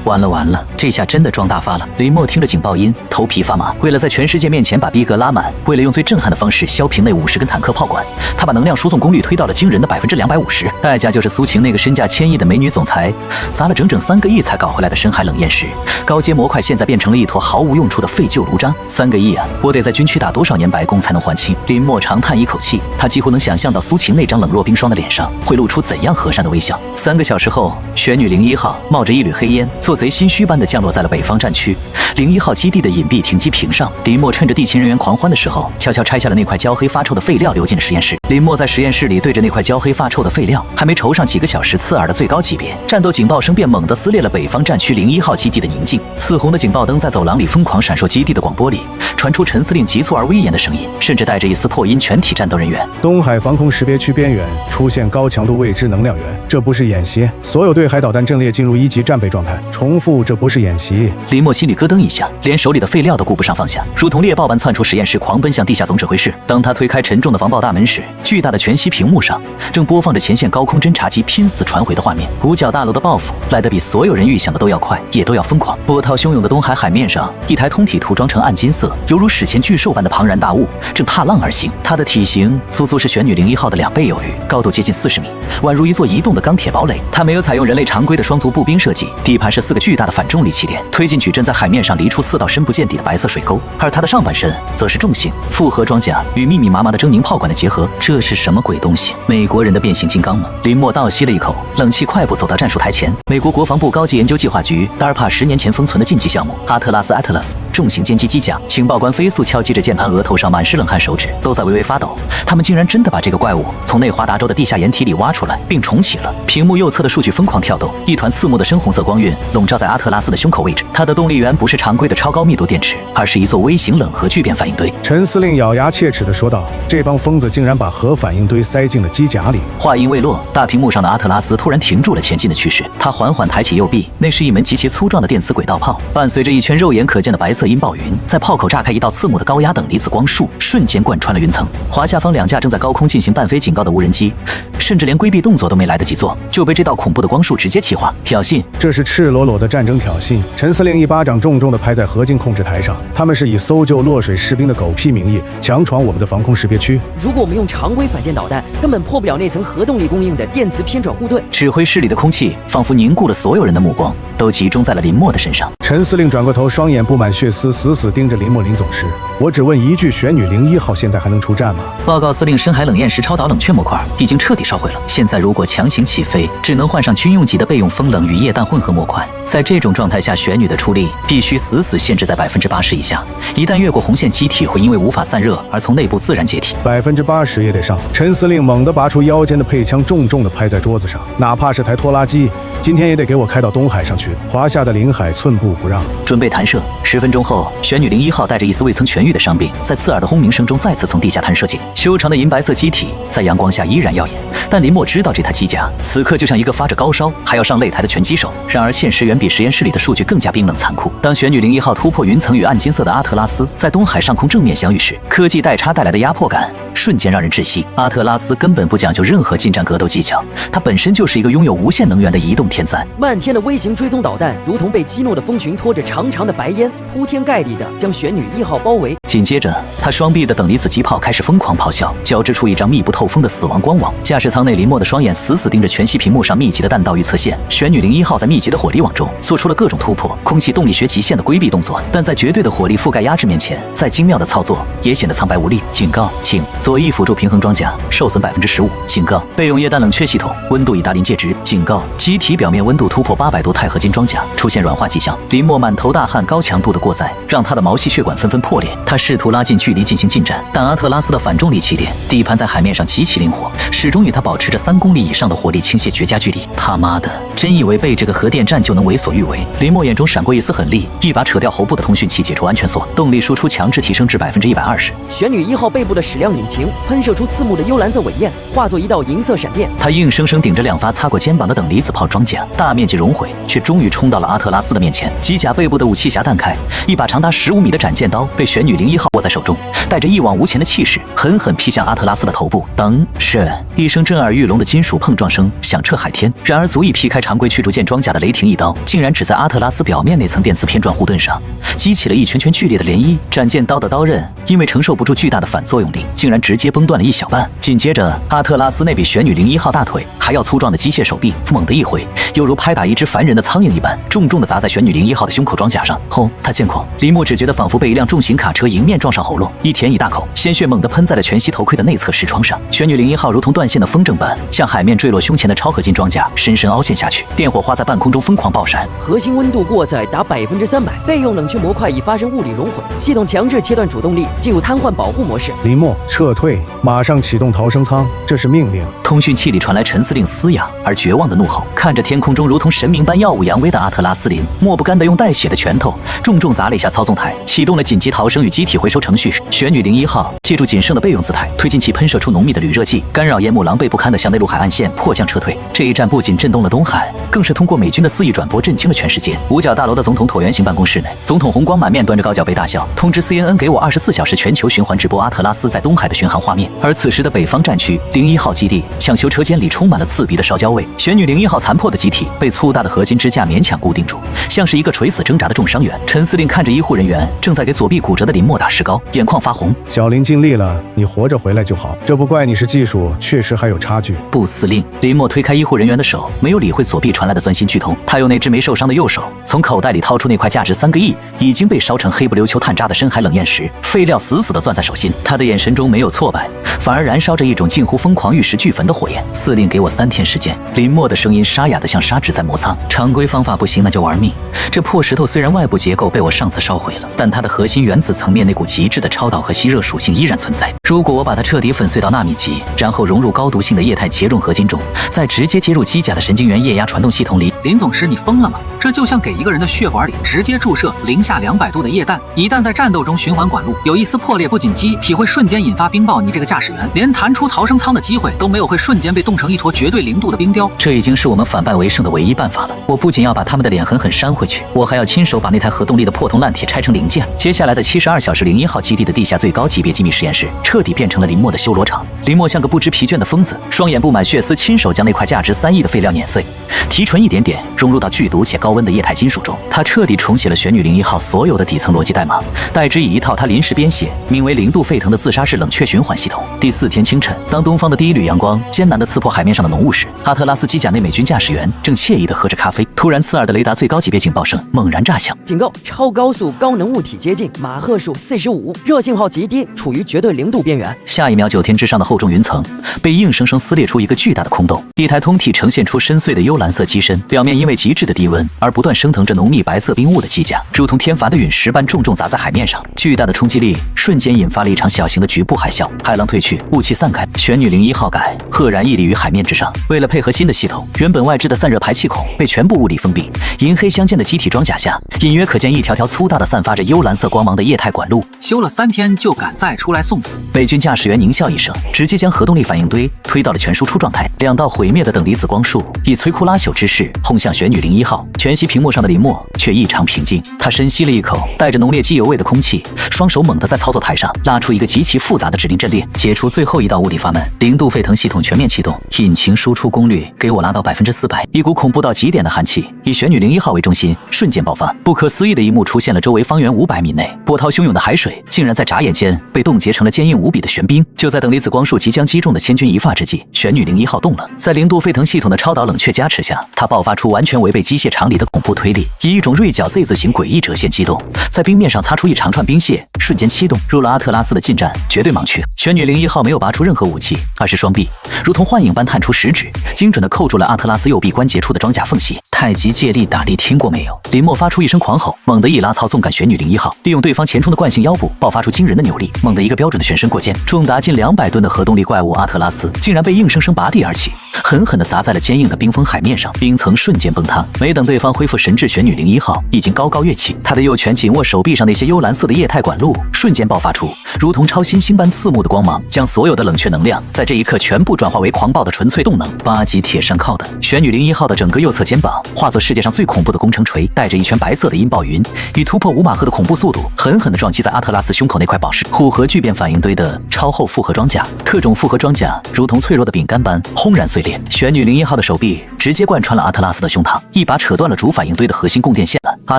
完了，这下真的撞大发了。林默听着警报音，头皮发麻。为了在全世界面前把逼格拉满，为了用最震撼的方式削平那50根坦克炮管，他把能量输送功率推到了惊人的250%，代价就是苏秦那个身价1000亿的美女总裁砸了整整3个亿才搞回来的深海冷艳石。高阶模块现在变成了一坨毫无用处的废旧炉渣。3个亿啊，我得在军区打多少年白工才能还清？林默长叹一口气，他几乎能想象到苏秦那张冷若冰霜的脸上会露出怎样和善的微笑。3个小时后，玄女01号冒着一缕黑烟，做贼心虚般的降落在了北方战区01号基地的隐蔽停机坪上。林默趁着地勤人员狂欢的时候，悄悄拆下了那块焦黑发臭的废料，流进了实验室。林默在实验室里对着那块焦黑发臭的废料，还没筹上几个小时刺耳的最高级别战斗警报声，便猛地撕裂了北方战区01号基地的宁静。刺红的警报灯在走廊里疯狂闪烁，基地的广播里传出陈司令急促而威严的声音，甚至带着一丝破音：全体战斗人员，东海防空识别区边缘出现高强度未知能量源，这不是演习，所有对海导弹阵列进入1级战备状态。重复，这不是演习。林默心里咯噔一下，连手里的废料都顾不上放下，如同猎豹般窜出实验室，狂奔向地下总指挥室。当他推开沉重的防爆大门时，巨大的全息屏幕上正播放着前线高空侦察机拼死传回的画面。五角大楼的报复来得比所有人预想的都要快，也都要疯狂。波涛汹涌的东海海面上，一台通体涂装成暗金色，犹如史前巨兽般的庞然大物正踏浪而行。它的体型足足是玄女01号的2倍有余，高度接近40米，宛如一座移动的钢铁堡垒。它没有采用人类常规的双足步兵设计，底盘是4个巨大的反重力气垫，推进矩阵在海面上离出4道深不见底的白色水沟，而它的上半身则是重型复合装甲与密密麻麻的狰狞炮管的结合。这是什么鬼东西？美国人的变形金刚吗？林默倒吸了一口冷气，快步走到战术台前。美国国防部高级研究计划局 DARPA 10年前封存的禁忌项目阿特拉斯 Atlas 重型歼击机甲。情报官飞速敲击着键盘，额头上满是冷汗，手指都在微微发抖。他们竟然真的把这个怪物从内华达州的地下掩体里挖出来并重启了。屏幕右侧的数据疯狂跳动，一团刺目的深红色光晕笼罩在阿特拉斯的胸口位置。它的动力源不是常规的超高密度电池，而是一座微型冷核聚变反应堆。陈司令咬牙切齿地说道：“这帮疯子竟然把核反应堆塞进了机甲里。”话音未落，大屏幕上的阿特拉斯突然停住了前进的趋势。他缓缓抬起右臂，那是一门极其粗壮的电磁轨道炮，伴随着一圈肉眼可见的白色音爆云，在炮口炸开一道刺目的高压等离子光束，瞬间贯穿了云层。华夏方2架正在高空进行伴飞警告的无人机，甚至连规避动作都没来得及做，就被这道恐怖的光束直接气化。挑衅，这是赤裸裸的战争挑衅。陈司令一巴掌重重地拍在合金控制台上，他们是以搜救落水士兵的狗屁名义强闯我们的防空识别区。如果我们用常规反舰导弹，根本破不了那层核动力供应的电磁偏转护盾。指挥室里的空气仿佛凝固了，所有人的目光都集中在了林默的身上。陈司令转过头，双眼布满血丝，死死盯着林默林总时，我只问一句：玄女01号现在还能出战吗？吗？报告司令，深海冷焰石超导冷却模块已经彻底烧毁了。现在如果强行起飞，只能换上军用级的备用风冷与液氮混合模块。在这种状态下，玄女的出力必须死死限制在80%以下。一旦越过红线，机体会因为无法散热而从内部自然解体。80%也得上。陈司令猛地拔出腰间的配枪，重重地拍在桌子上。哪怕是台拖拉机，今天也得给我开到东海上去。华夏的领海寸步不让。准备弹射。10分钟后，玄女01号带着一丝未曾痊愈的伤病，在刺耳的轰鸣声中再次从地下弹射进。修长的银白色机体在阳光下依然耀眼，但林默知道这台机甲此刻就像一个发着高烧还要上擂台的拳击手。然而现实远比实验室里的数据更加冰冷残酷。当玄女01号突破云层与暗金色的阿特拉斯在东海上空正面相遇时，科技代差带来的压迫感瞬间让人窒息。阿特拉斯根本不讲究任何近战格斗技巧，它本身就是一个拥有无限能源的移动天灾。漫天的微型追踪导弹如同被激怒的蜂群，拖着长长的白烟，铺天盖地的将玄女1号包围。紧接着，他双臂的等离子机炮开始疯狂咆哮，交织出一张密不透风的死亡光网。驾驶舱内，林默的双眼死死盯着全息屏幕上密集的弹道预测线。玄女01号在密集的火力网中做出了各种突破，空气动力学极限的规避动作，但在绝对的火力覆盖压制面前，再精妙的操作也显得苍白无力。警告，请左翼辅助平衡装甲受损15%。警告，备用液氮冷却系统温度已达临界值。警告，机体表面温度突破800度，钛合金装甲出现软化迹象。林默满头大汗，高强度的过载让他的毛细血管纷纷破裂。他试图拉近距离进行进展，但阿特拉斯的反重力气垫底盘在海面上极其灵活，始终与他保持着3公里以上的火力倾泻绝佳距离。他妈的，真以为背这个核电站就能为所欲为？林默眼中闪过一丝狠厉，一把扯掉喉部的通讯器，解除安全锁，动力输出强制提升至120%。玄女1号背部的矢量引擎喷射出刺目的幽蓝色尾焰，化作一道银色闪电。他硬生生顶着2发擦过肩膀的等离子炮装甲，大面积熔毁，却终于冲到了阿特拉斯的面前。机甲背部的武器匣弹开，一把长达15米的斩剑刀被玄女01号握在手中，带着一往无前的气势，狠狠劈向阿特拉斯的头部。当是一声震耳欲聋的金属碰撞声响彻海天。然而足以劈开常规驱逐舰装甲的雷霆一刀，竟然只在阿特拉斯表面那层电磁偏转护盾上激起了一圈圈剧烈的涟漪。斩剑刀的刀刃因为承受不住巨大的反作用力，竟然直接崩断了一小半。紧接着，阿特拉斯那比玄女01号大腿还要粗壮的机械手臂猛地一挥，犹如拍打一只烦人的苍蝇一般，重重地砸在玄女01号的胸口装甲上。轰！他见况，林默只觉得仿佛被一辆重型卡车迎面撞上喉咙，一舔一大口，鲜血猛地喷在了全息头盔的内侧视窗上。玄女01号如同断线的风筝般向海面坠落胸前的超合金装甲深深凹陷下去，电火花在半空中疯狂爆闪。核心温度过载达300%，备用冷却模块已发生物理熔毁，系统强制切断主动力，进入瘫痪保护模式。林默，撤退，马上启动逃生舱，这是命令。通讯器里传来陈司令嘶哑而绝望的怒吼。看着天空中如同神明般耀武扬威的阿特拉斯林，默不甘地用带血的拳头重重砸了一下操纵台，启动了紧急逃生与机体回收程序。玄女01号借助仅剩的备用姿态，推进器喷射出浓密的铝热气，干扰烟幕狼狈不堪地向内陆海岸线迫降撤退。这一战不仅震动了东海，更是通过美军的肆意转播震惊了全世界。五角大楼的总统椭圆形办公室内，总统红光满面，端着高脚杯大笑，通知 CNN 给我24小时全球循环直播阿特拉斯在东海的巡航画面。而此时的北方战区01号基地抢修车间里充满了刺鼻的烧焦味，玄女01号残破的机体被粗大的合金支架勉强固定住，像是一个垂死挣扎的重伤员。陈司令看着医护人员正在给左臂骨折的林默打石膏，眼眶发红。小林尽力了，你活着回来就好，这不怪你，是技术确实还有差距。不，司令。林默推开医护人员的手，没有理会左臂传来的钻心剧痛，他用那只没受伤的右手从口袋里掏出那块价值3个亿、已经被烧成黑不溜秋炭渣的深海冷焰石，废料死死地攥在手心。他的眼神中没有挫败，反而燃烧着一种近乎疯狂玉石俱焚的火焰。司令，给我3天时间。林默的声音沙哑得像砂纸在摩擦。常规方法不行，那就玩命。这破石头虽然外部结构被我上次烧毁了，但它的核心原子层面那股极致的超导和吸热属性依然存在。如果我把它彻底粉碎到纳米级，然后融入高毒性的液态结溶合金中，再直接接入机甲的神经元液压传动系统里。林总师，你疯了吗？这就像给一个人的血管里直接注射零下200度的液氮，一旦在战斗中循环管路有一丝破裂，不仅机体会瞬间引发冰爆，你这个驾驶员连弹出逃生舱的机会都没有，会瞬间被冻成一坨绝对0度的冰雕。这已经是我们反败为胜的唯一办法了。我不仅要把他们的脸狠狠扇回去，我还要亲手把那台核动力的破铜烂铁拆成零件。接下来的72小时，01号基地的地下最高级别机密实验室彻底变成了林默的修罗场。林默像个不知疲倦的疯子，双眼布满血丝，亲手将那块价值3亿的废料碾碎。提纯一点点，融入到剧毒且高温的液态金属中。他彻底重写了玄女01号所有的底层逻辑代码，代之以一套他临时编写、名为0度沸腾的自杀式冷却循环系统。第4天清晨，当东方的第一缕阳光艰难地刺破海面上的浓雾时，阿特拉斯机甲内美军驾驶员正惬意地喝着咖啡。突然，刺耳的雷达最高级别警报声猛然炸响，警告：超高速高能物体接近，马赫数45，热信号极低，处于绝对0度边缘。下一秒，9天之上的厚重云层被硬生生撕裂出一个巨大的空洞，一台通体呈现出深邃的幽蓝色机身，表面因为极致的低温而不断升腾着浓密白色冰雾的机甲，如同天罚的陨石般重重砸在海面上。巨大的冲击力瞬间引发了一场小型的局部海啸，海浪退去，雾气散开，玄女01号改赫然屹立于海面之上。为了配合新的系统，原本外置的散热排气孔被全部物理封闭，银黑相间的机体装甲下，隐约可见一条条粗大的散发着幽蓝色光芒的液态管路。修了3天就敢再出来送死？美军驾驶员狞笑一声，直接将核动力反应堆推到了全输出状态。2道毁灭的等离子光束以摧枯拉朽之势轰向玄女01号。全息屏幕上的林默却异常平静，他深吸了一口带着浓烈机油味的空气，双手猛地在操作台上拉出一个极其复杂的指令阵列，解除最后一道物理阀门。0度沸腾系统全面启动，引擎输出功率给我拉到400%。一股恐怖到极点的寒气以玄女01号为中心瞬间爆发，不可思议的一幕出现了，周围方圆500米内波涛汹涌的海水竟然在眨眼间被冻结成了坚硬无比的玄冰。就在等离子光束即将击中的千钧一发之际，玄女01号动了。在0度沸腾系统的超导冷却加持下，它爆发出完全违背机械常理的恐怖推力，以一种锐角 Z 字形诡异折线机动，在冰面上擦出一长串冰屑，瞬间启动。入了阿特拉斯的近战绝对盲区，玄女01号没有拔出任何武器，而是双臂如同幻影般探出食指，精准地扣住了阿特拉斯右臂关节处的装甲缝隙。太极借力打力听过没有？林默发出一声狂吼，猛地一拉操纵杆玄女01号，利用对方前冲的惯性腰部爆发出惊人的扭力，猛地一个标准的旋身过肩，重达近200吨的核动力怪物阿特拉斯竟然被硬生生拔地而起，狠狠地砸在了坚硬的冰封海面上，冰层瞬间崩塌。没等对方恢复神智，玄女01号已经高高跃起，她的右拳紧握手臂上那些幽蓝色的液态管路，瞬间爆发出如同超新星般刺目的光芒，将所有的冷却能量在这一刻全部转化为狂暴的纯粹动能。8级铁山靠的玄女01号的整个右侧肩膀化作世界上最恐怖的工程锤，带着一圈白色的阴暴云，以突破5马赫的恐怖速度狠狠地撞击在阿特拉斯胸口那块宝石护核聚变反应堆的超厚复合装甲。特种复合装甲如同脆弱的饼干般轰然碎裂，玄女01号的手臂直接贯穿了阿特拉斯的胸膛，一把扯断了主反应堆的核心供电线了。阿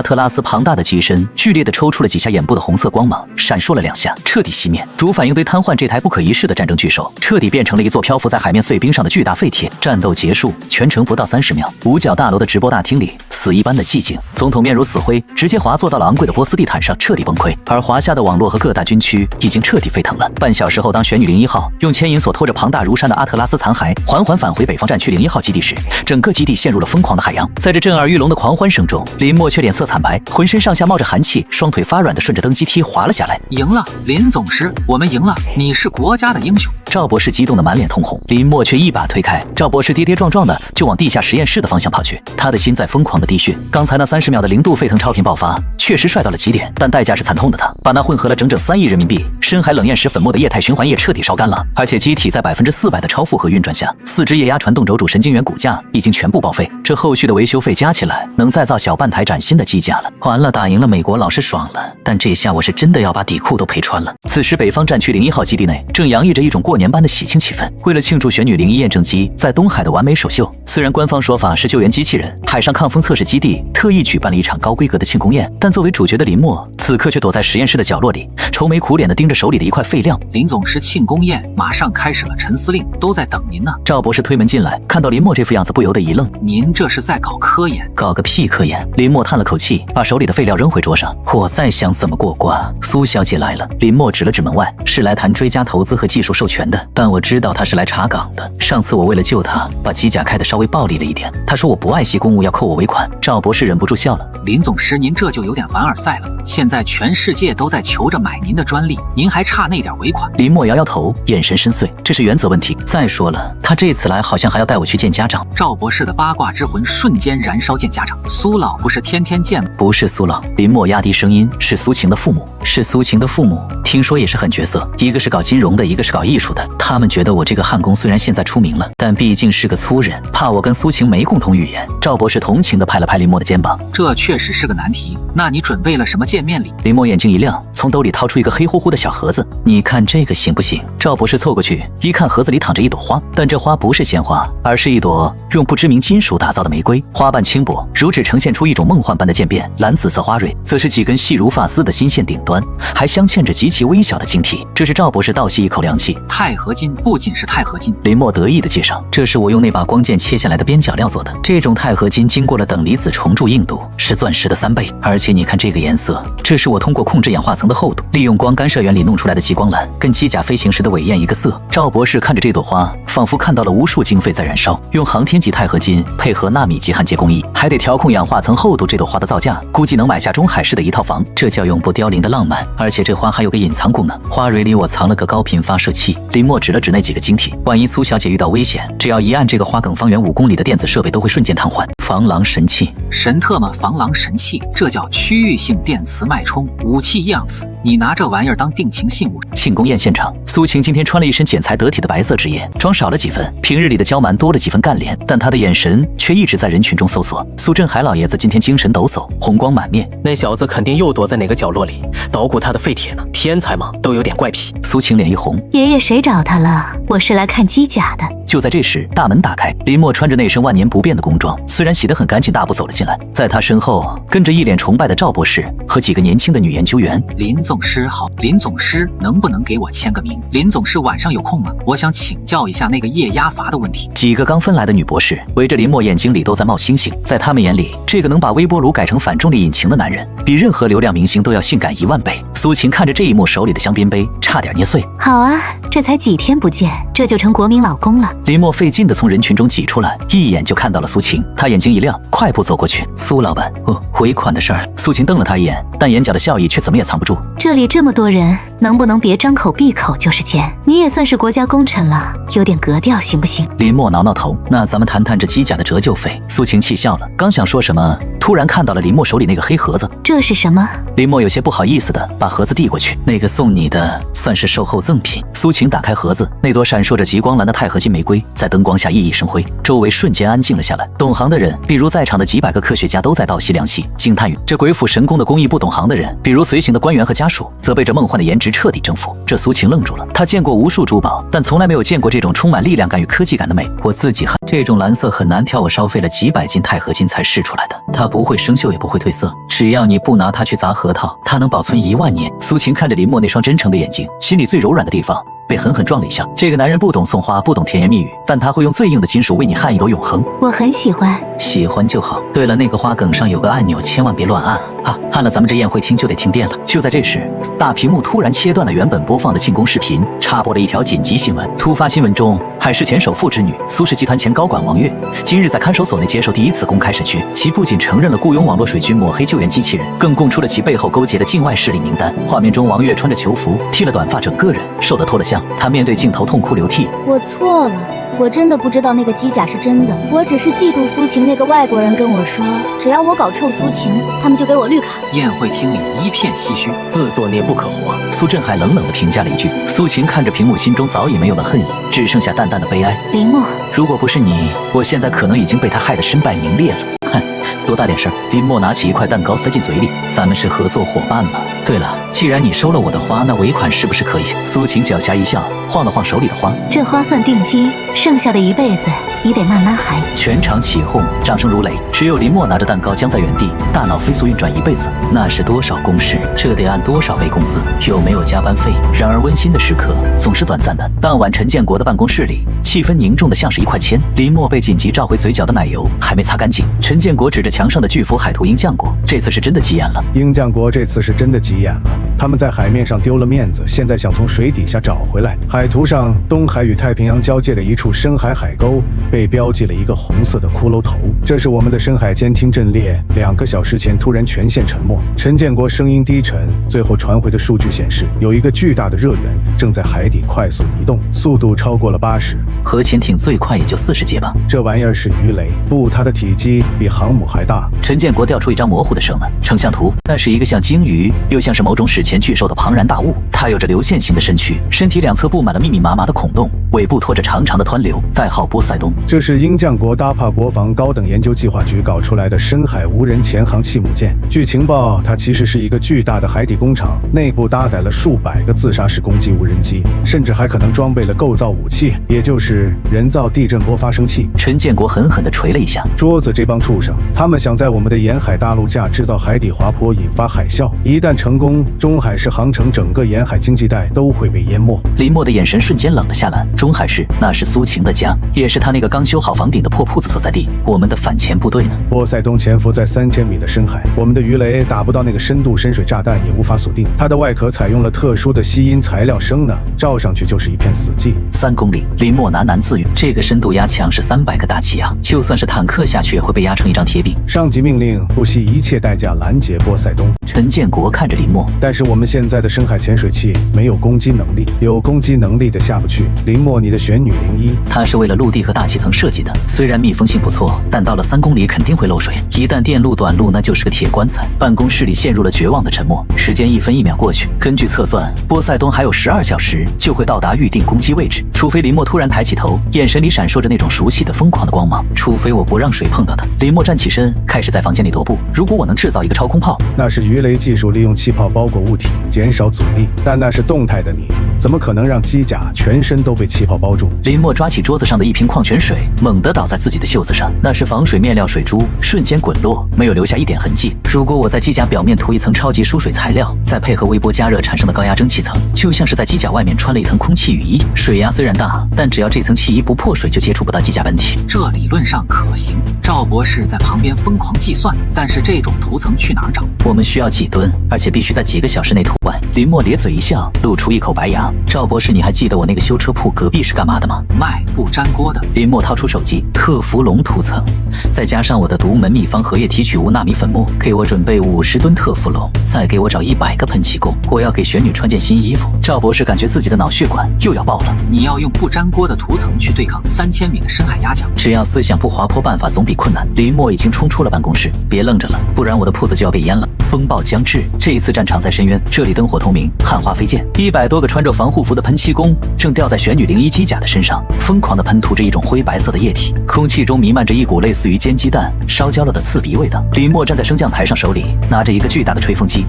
特拉斯庞大的机身剧烈地抽出了几下眼部的红色光芒，闪烁了2下，彻底熄灭。主反应堆瘫痪，这台不可一世的战争巨兽彻底变成了一座漂浮在海面碎冰上的巨大废铁。战斗结束，全程不到30秒。五角大楼的直播大厅里死一般的寂静，总统面如死灰，直接滑坐到了昂贵的波斯地毯上，彻底崩溃。而华夏的网络和各大军区已经彻底沸腾了。半小时后，当玄女01号用牵引索拖着庞大如山的阿特拉斯残骸缓缓返回北方战区01号基地时，整个基地陷入了疯狂的海洋。在这震耳欲聋的狂欢声中，林默却脸色惨白，浑身上下冒着寒气，双腿发软的顺着登机梯滑了下来。赢了，林总师，我们赢了，你是国家的英雄。赵博士激动得满脸通红，林默却一把推开赵博士，跌跌撞撞的就往地下实验室的方向跑去。他的心在疯狂的滴血。刚才那30秒的0度沸腾超频爆发确实帅到了极点，但代价是惨痛的。他把那混合了整整3亿人民币、深海冷艳石粉末的液态循环液彻底烧干了，而且机体在400%的超负荷运转下，4只液压传动轴主神经元骨架已经全部报废。这后续的维修费加起来能再造小半台崭新的机甲了。完了，打赢了美国老是爽了，但这下我是真的要把底裤都赔穿了。此时北方战区01号基地内正洋溢着一种过年般的喜庆气氛。为了庆祝玄女01验证机在东海的完美首秀，虽然官方说法是救援机器人海上抗风测试基地特意举办了一场高规格的庆功宴，但作为主角的林默此刻却躲在实验室的角落里，愁眉苦脸地盯着手里的一块废料。林总师庆功宴马上开始了，陈司令都在等您呢。赵博士推门进来，看到林默这副样子不由得一愣，您这是在搞科研？搞个屁科研！林默叹了口气，把手里的废料扔回桌上。我在想怎么过关。苏小姐来了。林默指了指门外，是来谈追加投资和技术授权的，但我知道她是来查岗的。上次我为了救她，把机甲开得稍微暴力了一点，她说我不爱惜公务要扣我尾款。赵博士忍不住笑了。林总师，您这就有点凡尔赛了。现在全世界都在求着买您的专利，您还差那点尾款。林默摇摇头，眼神深邃，这是原则问题。再说了，他这次来好像还要带我去见家长。赵博士的八卦之魂瞬间燃烧，见家长。苏老不是天天见吗？不是苏老。林默压低声音，是苏晴的父母。是苏晴的父母，听说也是很角色，一个是搞金融的，一个是搞艺术的。他们觉得我这个焊工虽然现在出名了，但毕竟是个粗人，怕我跟苏晴没共同语言。赵博士同情地拍了拍林默的肩膀，这确实是个难题。那你准备了什么见面礼？林默眼睛一亮，从兜里掏出一个黑乎乎的小盒子。你看这个行不行？赵博士凑过去一看，盒子里躺着一朵花，但这花不是鲜花，而是一朵用不知名金属打造的玫瑰，花瓣轻薄，如纸呈现出一种梦幻般的渐变。蓝紫色花蕊则是几根细如发丝的金线，顶端还镶嵌着极其微小的晶体。这是赵博士倒吸一口凉气。钛合金不仅是钛合金，林默得意地介绍，这是我用那把光剑切下来的边角料做的。这种钛合金经过了等离子重铸硬度，是钻石的3倍。而且你看这个颜色，这是我通过控制氧化层的厚度，利用光干涉原理弄出来的极光蓝，跟机甲飞行时的尾焰一个色。赵博士看着这朵花，仿佛看到了无数经费在燃烧。用航天级钛合金配合纳米级焊接工艺，还得调控氧化层厚度，这朵花的造价估计能买下中海市的一套房。这叫永不凋零的浪漫。而且这花还有个隐藏功能，花蕊里我藏了个高频发射器。林默指了指那几个晶体，万一苏小姐遇到危险，只要一按这个花梗，方圆5公里的电子设备都会瞬间瘫痪。防狼神器，神特么防狼神器，这叫区域性电磁脉冲武器样子。你拿这玩意儿当定情信物？庆功宴现场，苏晴今天穿了一身剪裁得体的白色职业，妆少了几分，平日里的娇蛮多了几分干练，但她的眼神却一直在人群中搜索。苏振海老爷子今天精神抖擞，红光满面，那小子肯定又躲在哪个角落里捣鼓他的废铁呢。天才嘛，都有点怪癖。苏晴脸一红，爷爷谁找他了？我是来看机甲的。就在这时，大门打开，林默穿着那身万年不变的工装，虽然洗得很干净，大步走了进来。在他身后跟着一脸崇拜的赵博士和几个年轻的女研究员。林总师好，林总师能不能给我签个名？林总师晚上有空吗？我想请教一下那个液压阀的问题。几个刚分来的女博士围着林默，眼睛里都在冒星星。在他们眼里，这个能把微波炉改成反重力引擎的男人，比任何流量明星都要性感1万倍。苏晴看着这一幕，手里的香槟杯差点捏碎。好啊，这才几天不见，这就成国民老公了。林默费劲地从人群中挤出来，一眼就看到了苏晴，他眼睛一亮，快步走过去。苏老板，回款的事儿。苏晴瞪了他一眼，但眼角的笑意却怎么也藏不住。这里这么多人，能不能别张口闭口就是钱？你也算是国家功臣了，有点格调行不行？林默挠挠头，那咱们谈谈这机甲的折旧费。苏晴气笑了，刚想说什么，突然看到了林默手里那个黑盒子。这是什么？林默有些不好意思的把盒子递过去，那个送你的算是售后赠品。苏晴打开盒子，那朵闪烁着极光蓝的钛合金玫瑰在灯光下熠熠生辉，周围瞬间安静了下来。懂行的人，比如在场的几百个科学家，都在倒吸凉气，惊叹于这鬼斧神工的工艺；不懂行的人，比如随行的官员和家属，则被这梦幻的颜值彻底征服。这苏晴愣住了，她见过无数珠宝，但从来没有见过这种充满力量感与科技感的美。我自己这种蓝色很难挑，我烧费了几百斤钛合金才试出来的，它不会生锈也不会褪色，只要你不拿它去砸核桃，它能保存1万年。苏晴看着林默那双真诚的眼睛，心里最柔软的地方被狠狠撞了一下。这个男人不懂送花，不懂甜言蜜语，但他会用最硬的金属为你焊一朵永恒。我很喜欢，喜欢就好。对了，那个花梗上有个按钮，千万别乱按啊！按了咱们这宴会厅就得停电了。就在这时，大屏幕突然切断了原本播放的庆功视频，插播了一条紧急新闻。突发新闻中，海市前首富之女苏氏集团前高管王悦今日在看守所内接受第1次公开审讯，其不仅承认了雇佣网络水军抹黑救援机器人，更供出了其背后勾结的境外势力名单。画面中，王悦穿着囚服，剃了短发，整个人瘦得脱了相。他面对镜头痛哭流涕，我错了。我真的不知道那个机甲是真的，我只是嫉妒苏晴那个外国人跟我说，只要我搞臭苏晴，他们就给我绿卡。宴会厅里一片唏嘘，自作孽不可活。苏振海冷冷地评价了一句。苏晴看着屏幕，心中早已没有了恨意，只剩下淡淡的悲哀。林默，如果不是你，我现在可能已经被他害得身败名裂了。哼，多大点事儿！林默拿起一块蛋糕塞进嘴里，咱们是合作伙伴吗？对了，既然你收了我的花，那尾款是不是可以？苏晴狡黠一笑，晃了晃手里的花，这花算定金，剩下的一辈子你得慢慢还。全场起哄，掌声如雷。只有林默拿着蛋糕僵在原地，大脑飞速运转一辈子。那是多少公事，这得按多少倍工资？有没有加班费？然而温馨的时刻总是短暂的。当晚，陈建国的办公室里，气氛凝重的像是一块铅。林默被紧急召回，嘴角的奶油还没擦干净。陈建国指着墙上的巨幅海图鹰降过，这次是真的急眼了。鹰降国这次是真的急眼了，他们在海面上丢了面子，现在想从水底下找回来。海图上，东海与太平洋交界的一处深海海沟被标记了一个红色的骷髅头，这是我们的深海监听阵列2个小时前突然全线沉没。陈建国声音低沉，最后传回的数据显示，有一个巨大的热源正在海底快速移动，速度超过了80。核潜艇最快也就40节吧。这玩意儿是鱼雷，不，它的体积比航母还大。陈建国调出一张模糊的生了成像图，那是一个像鲸鱼又像是某种史前前巨兽的庞然大物。它有着流线型的身躯，身体两侧布满了密密麻麻的孔洞，尾部拖着长长的湍流，代号波塞冬。这是鹰将国DARPA国防高等研究计划局搞出来的深海无人潜航器母舰。据情报，它其实是一个巨大的海底工厂，内部搭载了数百个自杀式攻击无人机，甚至还可能装备了构造武器，也就是人造地震波发生器。陈建国狠狠地捶了一下桌子，这帮畜生，他们想在我们的沿海大陆架制造海底滑坡，引发海啸。一旦成功，中海市航程整个沿海经济带都会被淹没。林默的眼神瞬间冷了下来。中海市那是苏秦的家，也是他那个刚修好房顶的破铺子所在地。我们的反潜部队呢？波塞冬潜伏在3000米的深海，我们的鱼雷打不到那个深度，深水炸弹也无法锁定。它的外壳采用了特殊的吸音材料，声呢照上去就是一片死寂。3公里，林默喃喃自语：这个深度压强是300个大气压，就算是坦克下去也会被压成一张铁饼。上级命令不惜一切代价拦截波塞冬。陈建国看着林默，但是我们现在的深海潜水器没有攻击能力，有攻击能力的下不去。林默，你的玄女01，它是为了陆地和大气层设计的，虽然密封性不错，但到了3公里肯定会漏水。一旦电路短路，那就是个铁棺材。办公室里陷入了绝望的沉默。时间1分1秒过去，根据测算，波塞冬还有12小时就会到达预定攻击位置，除非林默突然抬起头，眼神里闪烁着那种熟悉的疯狂的光芒。除非我不让水碰到它。林默站起身，开始在房间里踱步。如果我能制造一个超空炮，那是鱼雷技术利用气泡包裹物体，减少阻力，但那是动态的，你怎么可能让机甲全身都被气泡包住？林默抓起桌子上的一瓶矿泉水，猛地倒在自己的袖子上，那是防水面料水珠，瞬间滚落，没有留下一点痕迹。如果我在机甲表面涂一层超级疏水材料，再配合微波加热产生的高压蒸汽层，就像是在机甲外面穿了一层空气雨衣。水压虽然大，但只要这层气衣不破水，就接触不到机甲本体。这理论上可行。赵博士在旁边疯狂计算，但是这种涂层去哪儿找？我们需要几吨，而且必须在几个小时内涂完。林默咧嘴一笑，露出一口白牙。赵博士，你还记得我那个修车铺隔壁是干嘛的吗？卖不粘锅的。林默掏出手机，特氟龙涂层，再加上我的独门秘方荷叶提取物纳米粉末，给我准备50吨特氟龙，再给我找100个喷气工。我要给玄女穿件新衣服。赵博士感觉自己的脑血管又要爆了。你要用不粘锅的涂层去对抗3000米的深海压强，只要思想不滑坡，办法总比困难。林默已经冲出了办公室，别愣着了，不然我的铺子就要被淹了。风暴将至，这一次战场在深渊，这里灯火通明，焊花飞溅，100多个穿着防护服的喷漆工正吊在玄女01机甲的身上，疯狂地喷吐着一种灰白色的液体，空气中弥漫着一股类似于煎鸡蛋烧焦了的刺鼻味道。林默站在升降台上，手里拿着一个巨大的吹风机，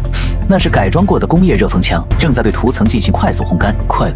那是改装过的工业热风枪，正在对涂层进行快速烘干。快，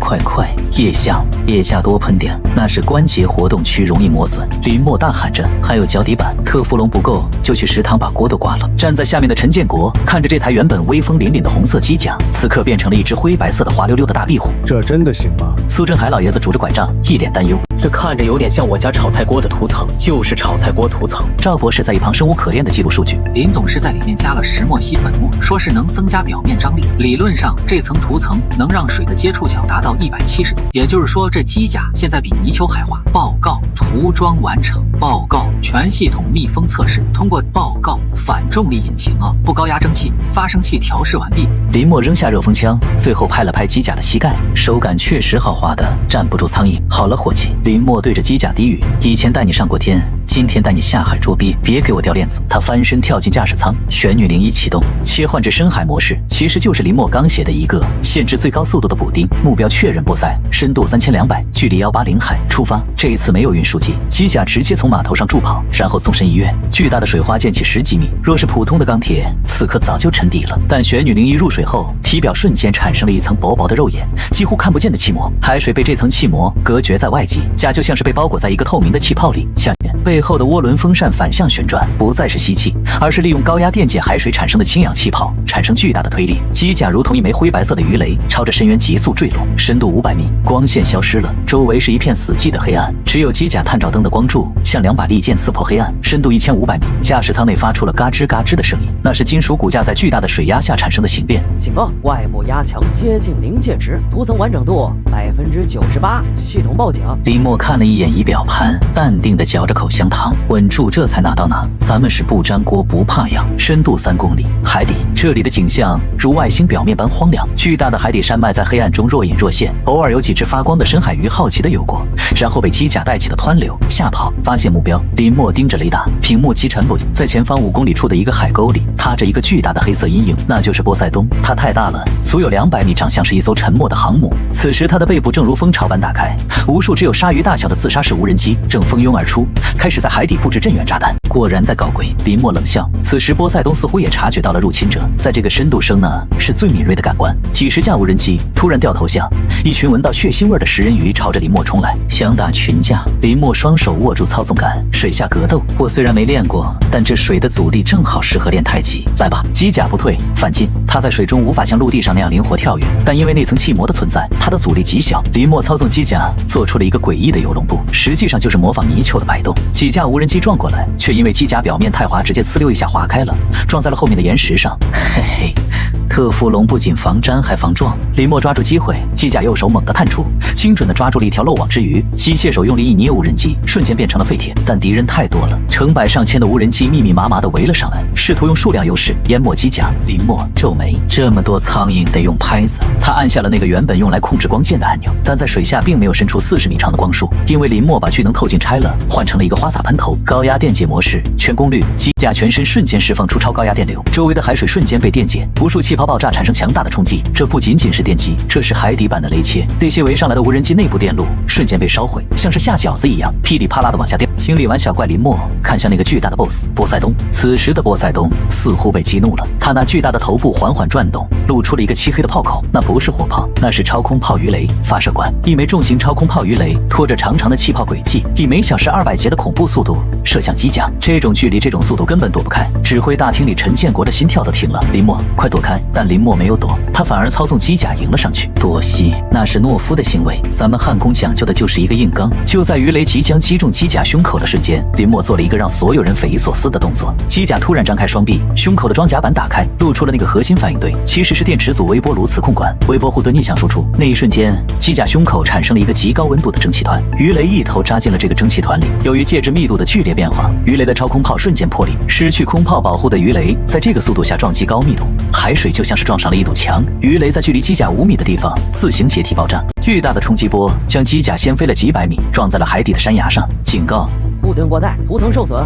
腋下多喷点，那是关节活动区容易磨损。林默大喊着，还有脚底板，特氟龙不够就去食堂把锅都刮了。站在下面的陈建国看着这台原本威风凛凛的红色机甲，此刻变成了一只灰白色的滑溜溜的大壁虎。这真的行吗？苏振海老爷子拄着拐杖，一脸担忧。这看着有点像我家炒菜锅的涂层，就是炒菜锅涂层。赵博士在一旁生无可恋的记录数据。林总是在里面加了石墨烯粉末，说是能增加表面张力。理论上，这层涂层能让水的接触角达到170度，也就是说，这机甲现在比泥鳅还滑。报告，涂装完成。报告，全系统密封测试通过。报告，反重力引擎不高压蒸汽，发生器调试完毕。林默扔下热风枪，最后拍了拍机甲的膝盖，手感确实好滑的，站不住苍蝇。好了，伙计。林默对着机甲低语：以前带你上过天，今天带你下海捉鳖，别给我掉链子。他翻身跳进驾驶舱，玄女01启动，切换至深海模式，其实就是林默刚写的一个限制最高速度的补丁。目标确认波塞，深度3200，距离180海，出发。这一次没有运输机，机甲直接从码头上助跑，然后纵身一跃，巨大的水花溅起10几米。若是普通的钢铁，此刻早就沉底了。但玄女01入水后，体表瞬间产生了一层薄薄的肉眼，几乎看不见的气膜。海水被这层气膜隔绝在外际，甲就像是被包裹在一个透明的气泡里。下面背后的涡轮风扇反向旋转，不再是吸气，而是利用高压电解海水产生的氢氧气泡，产生巨大的推力。机甲如同一枚灰白色的鱼雷，朝着深渊急速坠落。深度500米，光线消失了，周围是一片死寂的黑暗，只有机甲探照灯的光柱像2把利剑刺破黑暗。深度1500米，驾驶舱内发出了嘎吱嘎吱的声音，那是金属骨架在巨大的水压下产生的形变。警告：外部压强接近临界值，涂层完整度98%，系统报警。林默看了一眼仪表盘，淡定地嚼着口香糖，稳住，这才哪到哪。咱们是不粘锅不怕痒。深度3公里，海底，这里的景象如外星表面般荒凉，巨大的海底山脉在黑暗中若隐若现，偶尔有几只发光的深海鱼好奇地游过，然后被机甲带起的湍流吓跑。发现目标，林默盯着雷达，屏幕七尘不惊，在前方5公里处的一个海沟里，踏着一个巨大的黑色阴影，那就是波塞冬。它太大了，足有200米长，像是一艘沉没的航母。此时它的背部正如蜂巢般打开，无数只有鲨鱼大小的自杀式无人机正蜂拥而出，开始在海底布置震源炸弹。果然在搞鬼，林默冷笑。此时波塞冬似乎也察觉到了入侵者，在这个深度声呢是最敏锐的感官。几十架无人机突然掉头向一群闻到血腥味的食人鱼朝着林默冲来，想打群架。林默双手握住操纵杆，水下格斗。我虽然没练过，但这水的阻力正好适合练太极。来吧，机甲不退反进。它在水中无法像陆地上那样灵活跳跃，但因为那层气膜的存在，它的阻力极小。林默操纵机甲做出了一个诡异的游龙步，实际上就是模仿泥鳅的摆动。几架无人机撞过来，却因为机甲表面太滑，直接呲溜一下滑开了，撞在了后面的岩石上。嘿嘿，特富龙不仅防粘还防撞。林默抓住机会，机甲右手猛地探出，精准地抓住了一条漏网之鱼。机械手用力一捏，无人机瞬间变成了废铁。但敌人太多了，成百上千的无人机密密麻麻地围了上来，试图用数量优势淹没机甲。林默皱眉，这么多苍蝇得用拍子。他按下了那个原本用来控制光线的按钮，但在水下并没有伸出40米长的光束，因为林默把聚能透镜拆了，换成了一个花洒喷头。高压电解模式，全功率，机甲全身瞬间释放出超高压电流，周围的海水瞬间被电解，无数气泡爆炸，产生强大的冲击。这不仅仅是电击，这是海底版的雷切。那些围上来的无人机内部电路瞬间被烧毁，像是下饺子一样，噼里啪啦的往下掉。清理完小怪，林默看向那个巨大的 BOSS 波塞冬。此时的波塞冬似乎被激怒了，他那巨大的头部缓缓转动，露出了一个漆黑的炮口。那不是火炮，那是超空炮鱼雷发射管。一枚重型超空炮鱼雷拖着长长的气泡轨迹，以每小时200节的恐怖速度射向机甲。这种距离，这种速度根本躲不开。指挥大厅里，陈建国的心跳都停了。林默，快躲开！但林默没有躲，他反而操纵机甲迎了上去。多西，那是懦夫的行为。咱们汉宫讲究的就是一个硬刚。就在鱼雷即将击中机甲胸口的瞬间，林默做了一个让所有人匪夷所思的动作。机甲突然张开双臂，胸口的装甲板打开，露出了那个核心反应堆，其实是电池组微波炉磁控管，微波护盾逆向输出。那一瞬间，机甲胸口产生了一个极高温度的蒸汽团，鱼雷一头扎进了这个蒸汽团里。由于介质密度的剧烈变化，鱼雷的超空炮瞬间破裂，失去空炮保护的鱼雷在这个速度下撞击高密度海水，就像是撞上了一堵墙。鱼雷在距离机甲5米的地方自行解体爆炸，巨大的冲击波将机甲掀飞了几百米，撞在了海底的山崖上。警告：护盾过载，涂层受损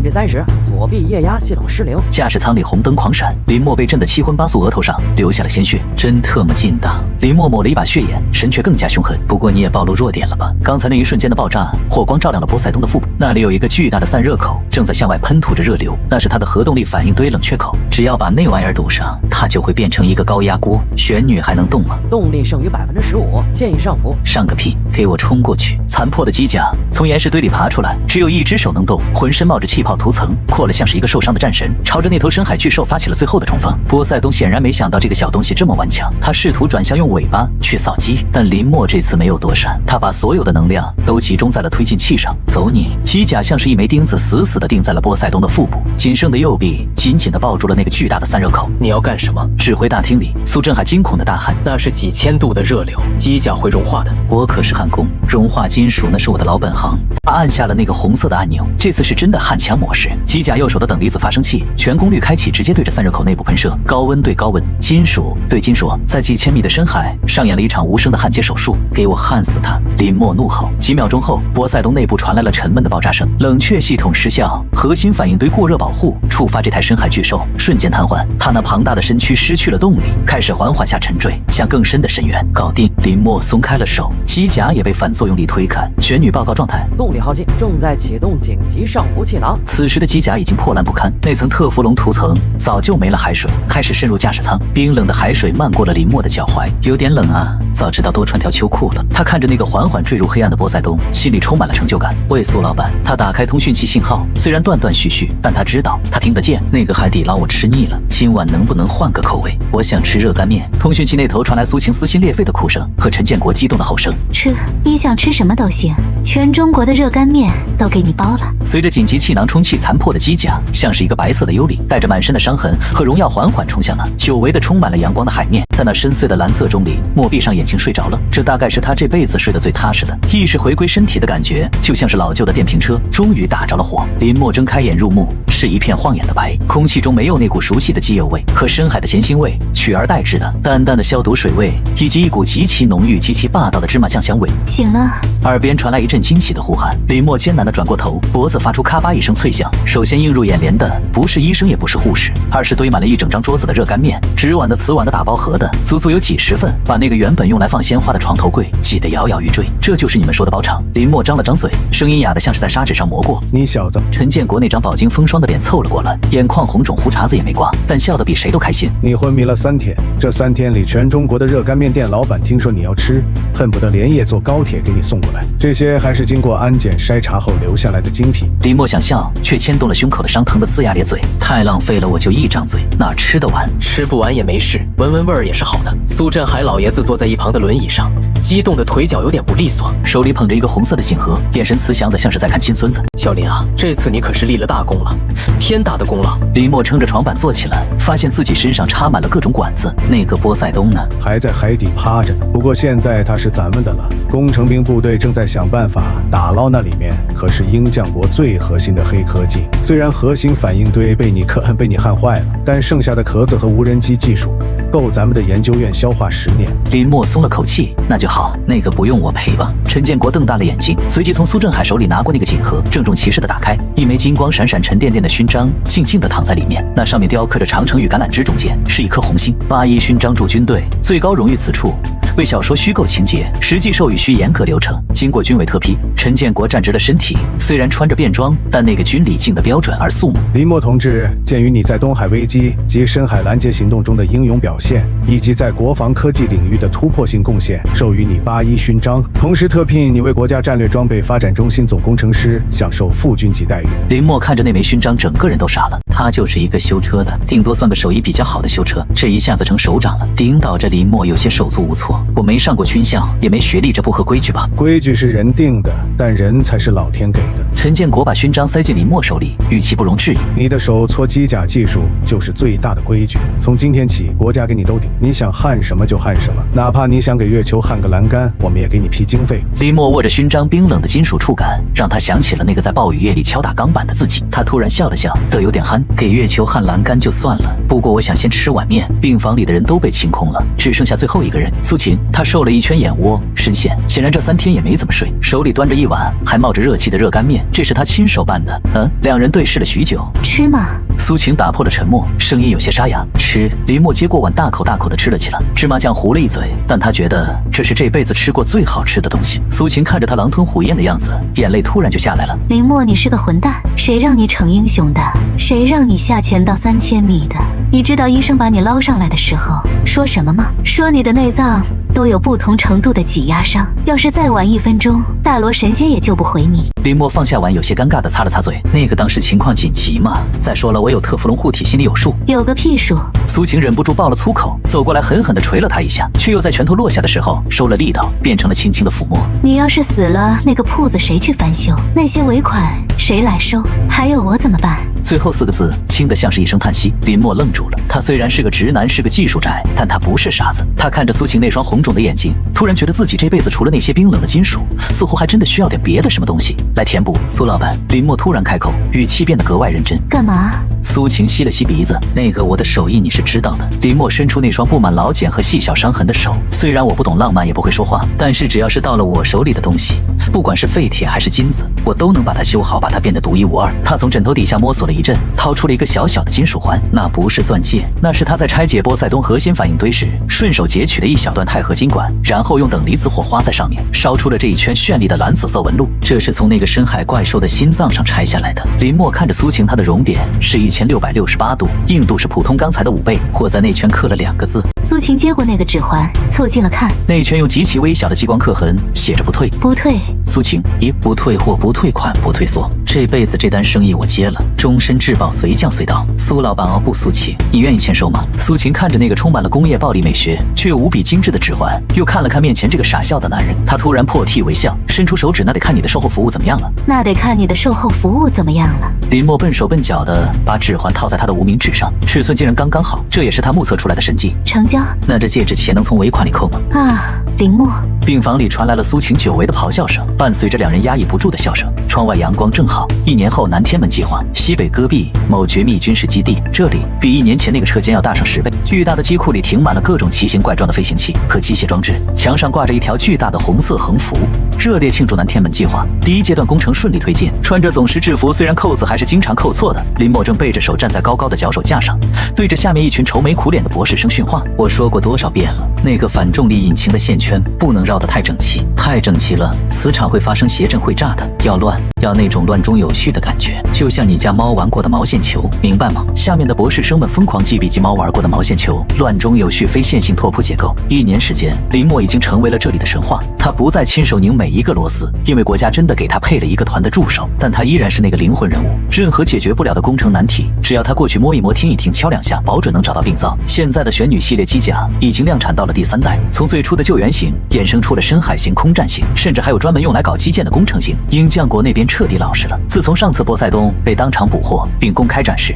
30%，锁闭液压系统失灵。驾驶舱里红灯狂闪，林默被震得七荤八素，额头上流下了鲜血，真特么劲大。林默抹了一把血眼，神却更加凶狠。不过你也暴露弱点了吧？刚才那一瞬间的爆炸，火光照亮了波塞冬的腹部，那里有一个巨大的散热口，正在向外喷吐着热流，那是它的核动力反应堆冷却口。只要把那玩意儿堵上，它就会变成一个高压锅。玄女还能动吗？动力剩余15%，建议上浮。上个屁！给我冲过去！残破的机甲从岩石堆里爬出来，只有一只手能动，浑身冒着气泡涂层，扩了像是一个受伤的战神，朝着那头深海巨兽发起了最后的冲锋。波塞冬显然没想到这个小东西这么顽强，他试图转向用尾巴去扫击，但林默这次没有躲闪，他把所有的能量都集中在了推进器上。走你！机甲像是一枚钉子，死死地钉在了波塞冬的腹部，仅剩的右臂紧紧地抱住了那个巨大的散热口。你要干什么？指挥大厅里，苏振海惊恐地大喊：那是几千度的热流，机甲会融化的。我可是焊工，融化金属那是我的老本行。他按下了那个红色的按钮，这次是真的焊枪模式。机甲右手的等离子发生器全功率开启，直接对着散热口内部喷射，高温对高温，金属对金属，在几千米的深海上演了一场无声的焊接手术。给我焊死他！林默怒吼。几秒钟后，波塞冬内部传来了沉闷的爆炸声，冷却系统失效，核心反应堆过热保护触发这台深海巨兽瞬间瘫痪，他那庞大的身躯失去了动力，开始缓缓下沉坠向更深的深渊。搞定！林默松开了手，机甲也被反作用力推开。玄女报告状态：动力耗尽，正在启动紧急上浮气囊。此时的机甲已经破烂不堪，那层特氟龙涂层早就没了海水，开始渗入驾驶舱。冰冷的海水漫过了林默的脚踝，有点冷啊，早知道多穿条秋裤了。他看着那个缓缓坠入黑暗的波塞冬，心里充满了成就感。喂，苏老板，他打开通讯器信号，虽然断断续续，但他知道，他听得见。那个海底捞我吃腻了，今晚能不能换个口味？我想吃热干面。通讯器那头传来苏晴撕心裂肺的哭声和陈建国激动的吼声：吃，你想吃什么都行，全中国的热干干面都给你包了。随着紧急气囊充气残破的机甲，像是一个白色的幽灵，带着满身的伤痕和荣耀，缓缓冲向了久违的充满了阳光的海面。在那深邃的蓝色中里，莫闭上眼睛睡着了。这大概是他这辈子睡得最踏实的。意识回归身体的感觉，就像是老旧的电瓶车终于打着了火。林默睁开眼入目，是一片晃眼的白，空气中没有那股熟悉的机油味和深海的咸腥味，取而代之的淡淡的消毒水味，以及一股极其浓郁、极其霸道的芝麻酱香味。醒了。耳边传来一阵惊喜的呼喊，林默艰难地转过头，脖子发出咔吧一声脆响。首先映入眼帘的不是医生，也不是护士，而是堆满了一整张桌子的热干面，纸碗的、瓷碗的、打包盒的，足足有几十份，把那个原本用来放鲜花的床头柜挤得摇摇欲坠。这就是你们说的包场？林默张了张嘴，声音哑得像是在砂纸上磨过。你小子！陈建国那张饱经风霜的脸凑了过来，眼眶红肿，胡茬子也没刮，但笑得比谁都开心。你昏迷了3天，这3天里，全中国的热干面店老板听说你要吃，恨不得连夜坐高铁给你送过来。这些还是经过安检筛查后留下来的精品。林默想笑，却牵动了胸口的伤疼的呲牙咧嘴。太浪费了，我就一张嘴，哪吃得完？吃不完也没事，闻闻味儿也是好的。苏振海老爷子坐在一旁的轮椅上，激动的腿脚有点不利索，手里捧着一个红色的信盒，眼神慈祥的像是在看亲孙子。小林啊，这次你可是立了大功了，天大的功劳！林默撑着床板坐起来，发现自己身上插满了各种管子。那个波塞冬呢？还在海底趴着，不过现在他是咱们的了。工程兵部队正在想办法打捞那里面，可是鹰将国最核心的黑科技。虽然核心反应堆被你焊坏了，但剩下的壳子和无人机技术够咱们的研究院消化10年。林默松了口气，那就好，那个不用我赔吧？陈建国瞪大了眼睛，随即从苏振海手里拿过那个锦盒，郑重其事地打开，一枚金光闪闪、沉甸甸的勋章静静地躺在里面，那上面雕刻着长城与橄榄枝，中间是一颗红星。81勋章驻军队，最高荣誉此处。为小说虚构情节，实际授予需严格流程，经过军委特批。陈建国站直了身体，虽然穿着便装，但那个军礼敬得标准而肃穆。林默同志，鉴于你在东海危机及深海拦截行动中的英勇表现，以及在国防科技领域的突破性贡献，授予你81勋章，同时特聘你为国家战略装备发展中心总工程师，享受副军级待遇。林默看着那枚勋章，整个人都傻了。他就是一个修车的，顶多算个手艺比较好的修车，这一下子成首长了，领导着林默有些手足无措。我没上过军校，也没学历，这不合规矩吧？规矩是人定的，但人才是老天给的。陈建国把勋章塞进林默手里，语气不容置疑：你的手搓机甲技术就是最大的规矩。从今天起，国家给你兜底，你想焊什么就焊什么，哪怕你想给月球焊个栏杆，我们也给你批经费。林默握着勋章，冰冷的金属触感让他想起了那个在暴雨夜里敲打钢板的自己。他突然笑了笑，得有点憨。给月球焊栏杆就算了，不过我想先吃碗面。病房里的人都被清空了，只剩下最后一个人苏秦。他瘦了一圈眼窝，深陷，显然这3天也没怎么睡，手里端着一碗还冒着热气的热干面，这是他亲手拌的。两人对视了许久。吃吗？苏秦打破了沉默，声音有些沙哑。吃。林默接过碗，大口大口地吃了起来。芝麻酱糊了一嘴，但他觉得这是这辈子吃过最好吃的东西。苏秦看着他狼吞虎咽的样子，眼泪突然就下来了。林默，你是个混蛋，谁让你逞英雄的？谁让你下潜到3000米的？你知道医生把你捞上来的时候说什么吗？说你的内脏都有不同程度的挤压伤，要是再晚1分钟，大罗神仙也救不回你。林默放下碗，有些尴尬地擦了擦嘴。那个当时情况紧急嘛，再说了，我有特氟龙护体，心里有数。有个屁数！苏秦忍不住爆了粗口，走过来狠狠地捶了他一下，却又在拳头落下的时候收了力道，变成了轻轻的抚摸。你要是死了，那个铺子谁去翻修？那些尾款谁来收？还有我怎么办？最后4个字轻得像是一声叹息。林默愣住了。他虽然是个直男，是个技术宅，但他不是傻子。他看着苏秦那双红肿的眼睛，突然觉得自己这辈子除了那些冰冷的金属，似乎还真的需要点别的什么东西来填补。苏老板，林默突然开口，语气变得格外认真。干嘛？苏秦吸了吸鼻子，那个我的手艺你是知道的。林默伸出那双布满老茧和细小伤痕的手，虽然我不懂浪漫，也不会说话，但是只要是到了我手里的东西，不管是废铁还是金子，我都能把它修好，把它变得独一无二。他从枕头底下摸索了一阵，掏出了一个小小的金属环，那不是钻戒，那是他在拆解波塞冬核心反应堆时顺手截取的一小段钛合金管，然后用等离子火花在上面烧出了这一圈绚丽的蓝紫色纹路。这是从那个深海怪兽的心脏上拆下来的。林默看着苏秦，他的熔点是1668度，硬度是普通钢材的5倍，或在那圈刻了2个字。苏秦接过那个指环，凑近了看，那圈用极其微小的激光刻痕写着不退。不退，苏晴，一不退货、不退款、不退缩，这辈子这单生意我接了，终身质保，随叫随到。苏老板哦不，苏晴，你愿意签收吗？苏晴看着那个充满了工业暴力美学却又无比精致的指环，又看了看面前这个傻笑的男人，她突然破涕为笑，伸出手指，那得看你的售后服务怎么样了。那得看你的售后服务怎么样了。林默笨手笨脚的把指环套在他的无名指上，尺寸竟然刚刚好，这也是他目测出来的神迹。成交。那这戒指钱能从尾款里扣吗？啊，林默。病房里传来了苏晴久违的咆哮声，伴随着两人压抑不住的笑声。窗外阳光正好。1年后，南天门计划西北戈壁某绝密军事基地，这里比1年前那个车间要大上10倍。巨大的机库里停满了各种奇形怪状的飞行器和机械装置，墙上挂着一条巨大的红色横幅，热烈庆祝南天门计划第1阶段工程顺利推进。穿着总师制服，虽然扣子还是经常扣错的，林默正背着手站在高高的脚手架上，对着下面一群愁眉苦脸的博士生训话。我说过多少遍了，那个反重力引擎的线圈不能绕得太整齐，太整齐了，磁场会发生谐振，会炸的。要乱，要那种乱中有序的感觉，就像你家猫玩过的毛线球，明白吗？下面的博士生们疯狂记笔记猫玩过的毛线球，乱中有序，非线性拓扑结构。1年时间，林默已经成为了这里的神话。他不再亲手拧每一个螺丝，因为国家真的给他配了一个团的助手，但他依然是那个灵魂人物。任何解决不了的工程难题，只要他过去摸一摸、听一听、敲2下，保准能找到病灶。现在的玄女系列机甲已经量产到了第3代，从最初的救援型衍生出了深海型、空战型，甚至还有专门用来搞基建的工程型。鹰将国那边彻底老实了，自从上次波塞冬被当场捕获并公开展示，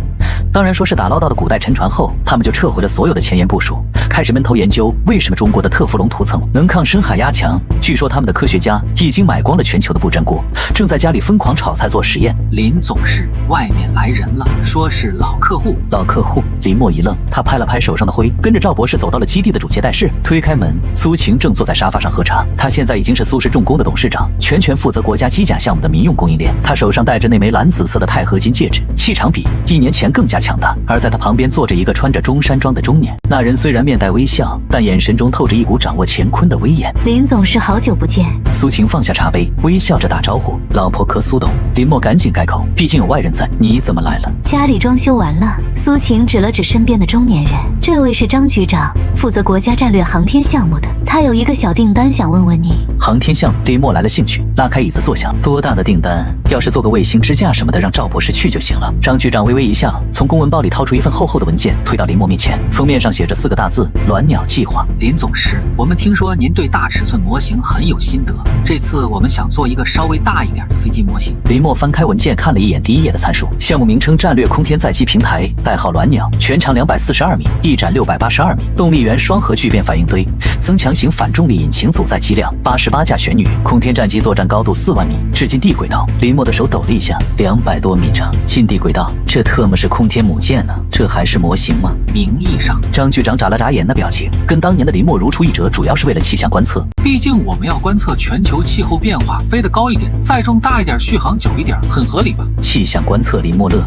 当然说是打捞到的古代沉船后，他们就撤回了所有的前沿部署，开始闷头研究为什么中国的特氟龙涂层能抗深海压强。据说他们的科学家已经买光了全球的不粘锅，正在家里疯狂炒菜做实验。林总是外面来人了，说是老客户。老客户？林默一愣，他拍了拍手上的灰，跟着赵博士走到了基地的主接待室。推开门，苏晴正坐在沙发上喝茶。他现在已经是苏氏重工的董事长，全权负责国家机甲项目的民用供应链。他手上戴着那枚蓝紫色的钛合金戒指，气场比1年前更加强大。而在他旁边坐着一个穿着中山装的中年，那人虽然面带微笑，但眼神中透着一股掌握乾坤的威严。林总是好久不见。苏晴放下茶杯，微笑着打招呼：“老婆可苏董。”林默赶紧改口，毕竟有外人在。你怎么来了？家里装修完了。苏晴指了指身边的中年人，这位是张局长，负责国家战略航天项目的，他有一个小订单想问问你。航天项目？林默来了兴趣，拉开椅子坐下。多大的订单？要是做个卫星支架什么的，让赵博士去就行了。张局长微微一笑，从公文包里掏出一份厚厚的文件，推到林默面前。封面上写着4个大字：鸾鸟计划。林总师，我们听说您对大尺寸模型很有心得，这次我们想做一个稍微大一点的飞机模型。林默翻开文件看了一眼第1页的参数，项目名称：战略空天载机平台，代号鸾鸟，全长242米，翼展682米，动力源双核聚变反应堆，增强型反重力引擎组载机量88架玄女，空天战机作战高度4万米，至近地轨道。林默的手抖了一下，200多米长，近地轨道，这特么是空天母舰呢？这还是模型吗？名义上。张局长眨了眨眼，那表情跟当年的林默如出一辙，主要是为了气象观测。毕竟我们要观测全球气候变化，飞得高一点，载重大一点，续航久一点，很合理吧？气象观测，林默乐，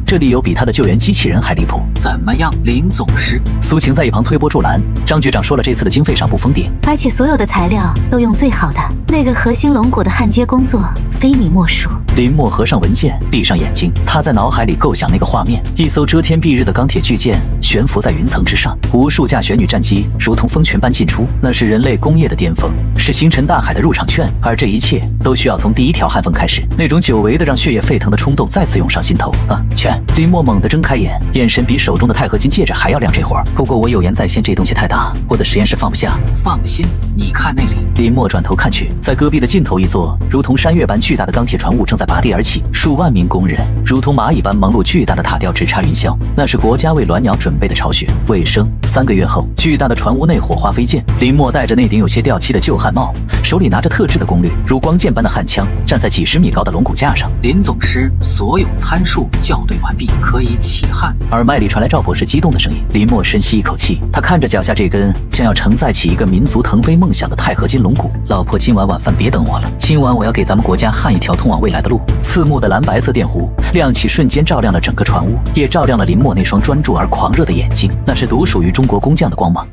这里有比他的救援机器人还离谱。怎么样，林总师？苏晴在一旁推波助澜。张局长说了，这次的经费上不封顶，而且所有的材料都用最好的。那个核心龙骨的焊接工作，非你莫属。林默合上文件，闭上眼睛，他在脑海里构想那个画面：一艘遮天蔽日的钢铁巨舰悬浮在云层之上，无数架玄女战机如同蜂群般进出，那是人类工业的巅峰，是星辰大海的入场券。而这一切都需要从第1条焊缝开始。那种久违的让血液沸腾的冲动再次涌上心头。全！林默猛地睁开眼，眼神比手中的钛合金戒指还要亮。这会儿，不过我有言在先，这东西太大，我的实验室放不下。放心，你看那里。林默转头看去，在戈壁的尽头，一座如同山岳般巨大的钢铁船坞正在拔地而起，数万名工人如同蚂蚁般忙碌巨大的塔吊，直插云霄。那是国家为鸾鸟准备的巢穴。尾声：3个月后，巨大的船坞内火花飞溅，林默戴着那顶有些掉漆的旧焊帽，手里拿着特制的功率如光剑般的焊枪，站在几10米高的龙骨架上。林总师，所有参数校对完毕，可以起焊。耳麦里传来赵博士激动的声音。林默深吸一口气，他看着脚下这根将要承载起一个民族腾飞梦想的钛合金龙骨。老婆，今晚晚饭别等我了，今晚我要给咱们国家焊一条通往未来的路。刺目的蓝白色电弧亮起，瞬间照亮了整个船坞，也照亮了林默那双专注而狂热的眼睛，那是独属于中国工匠的光芒。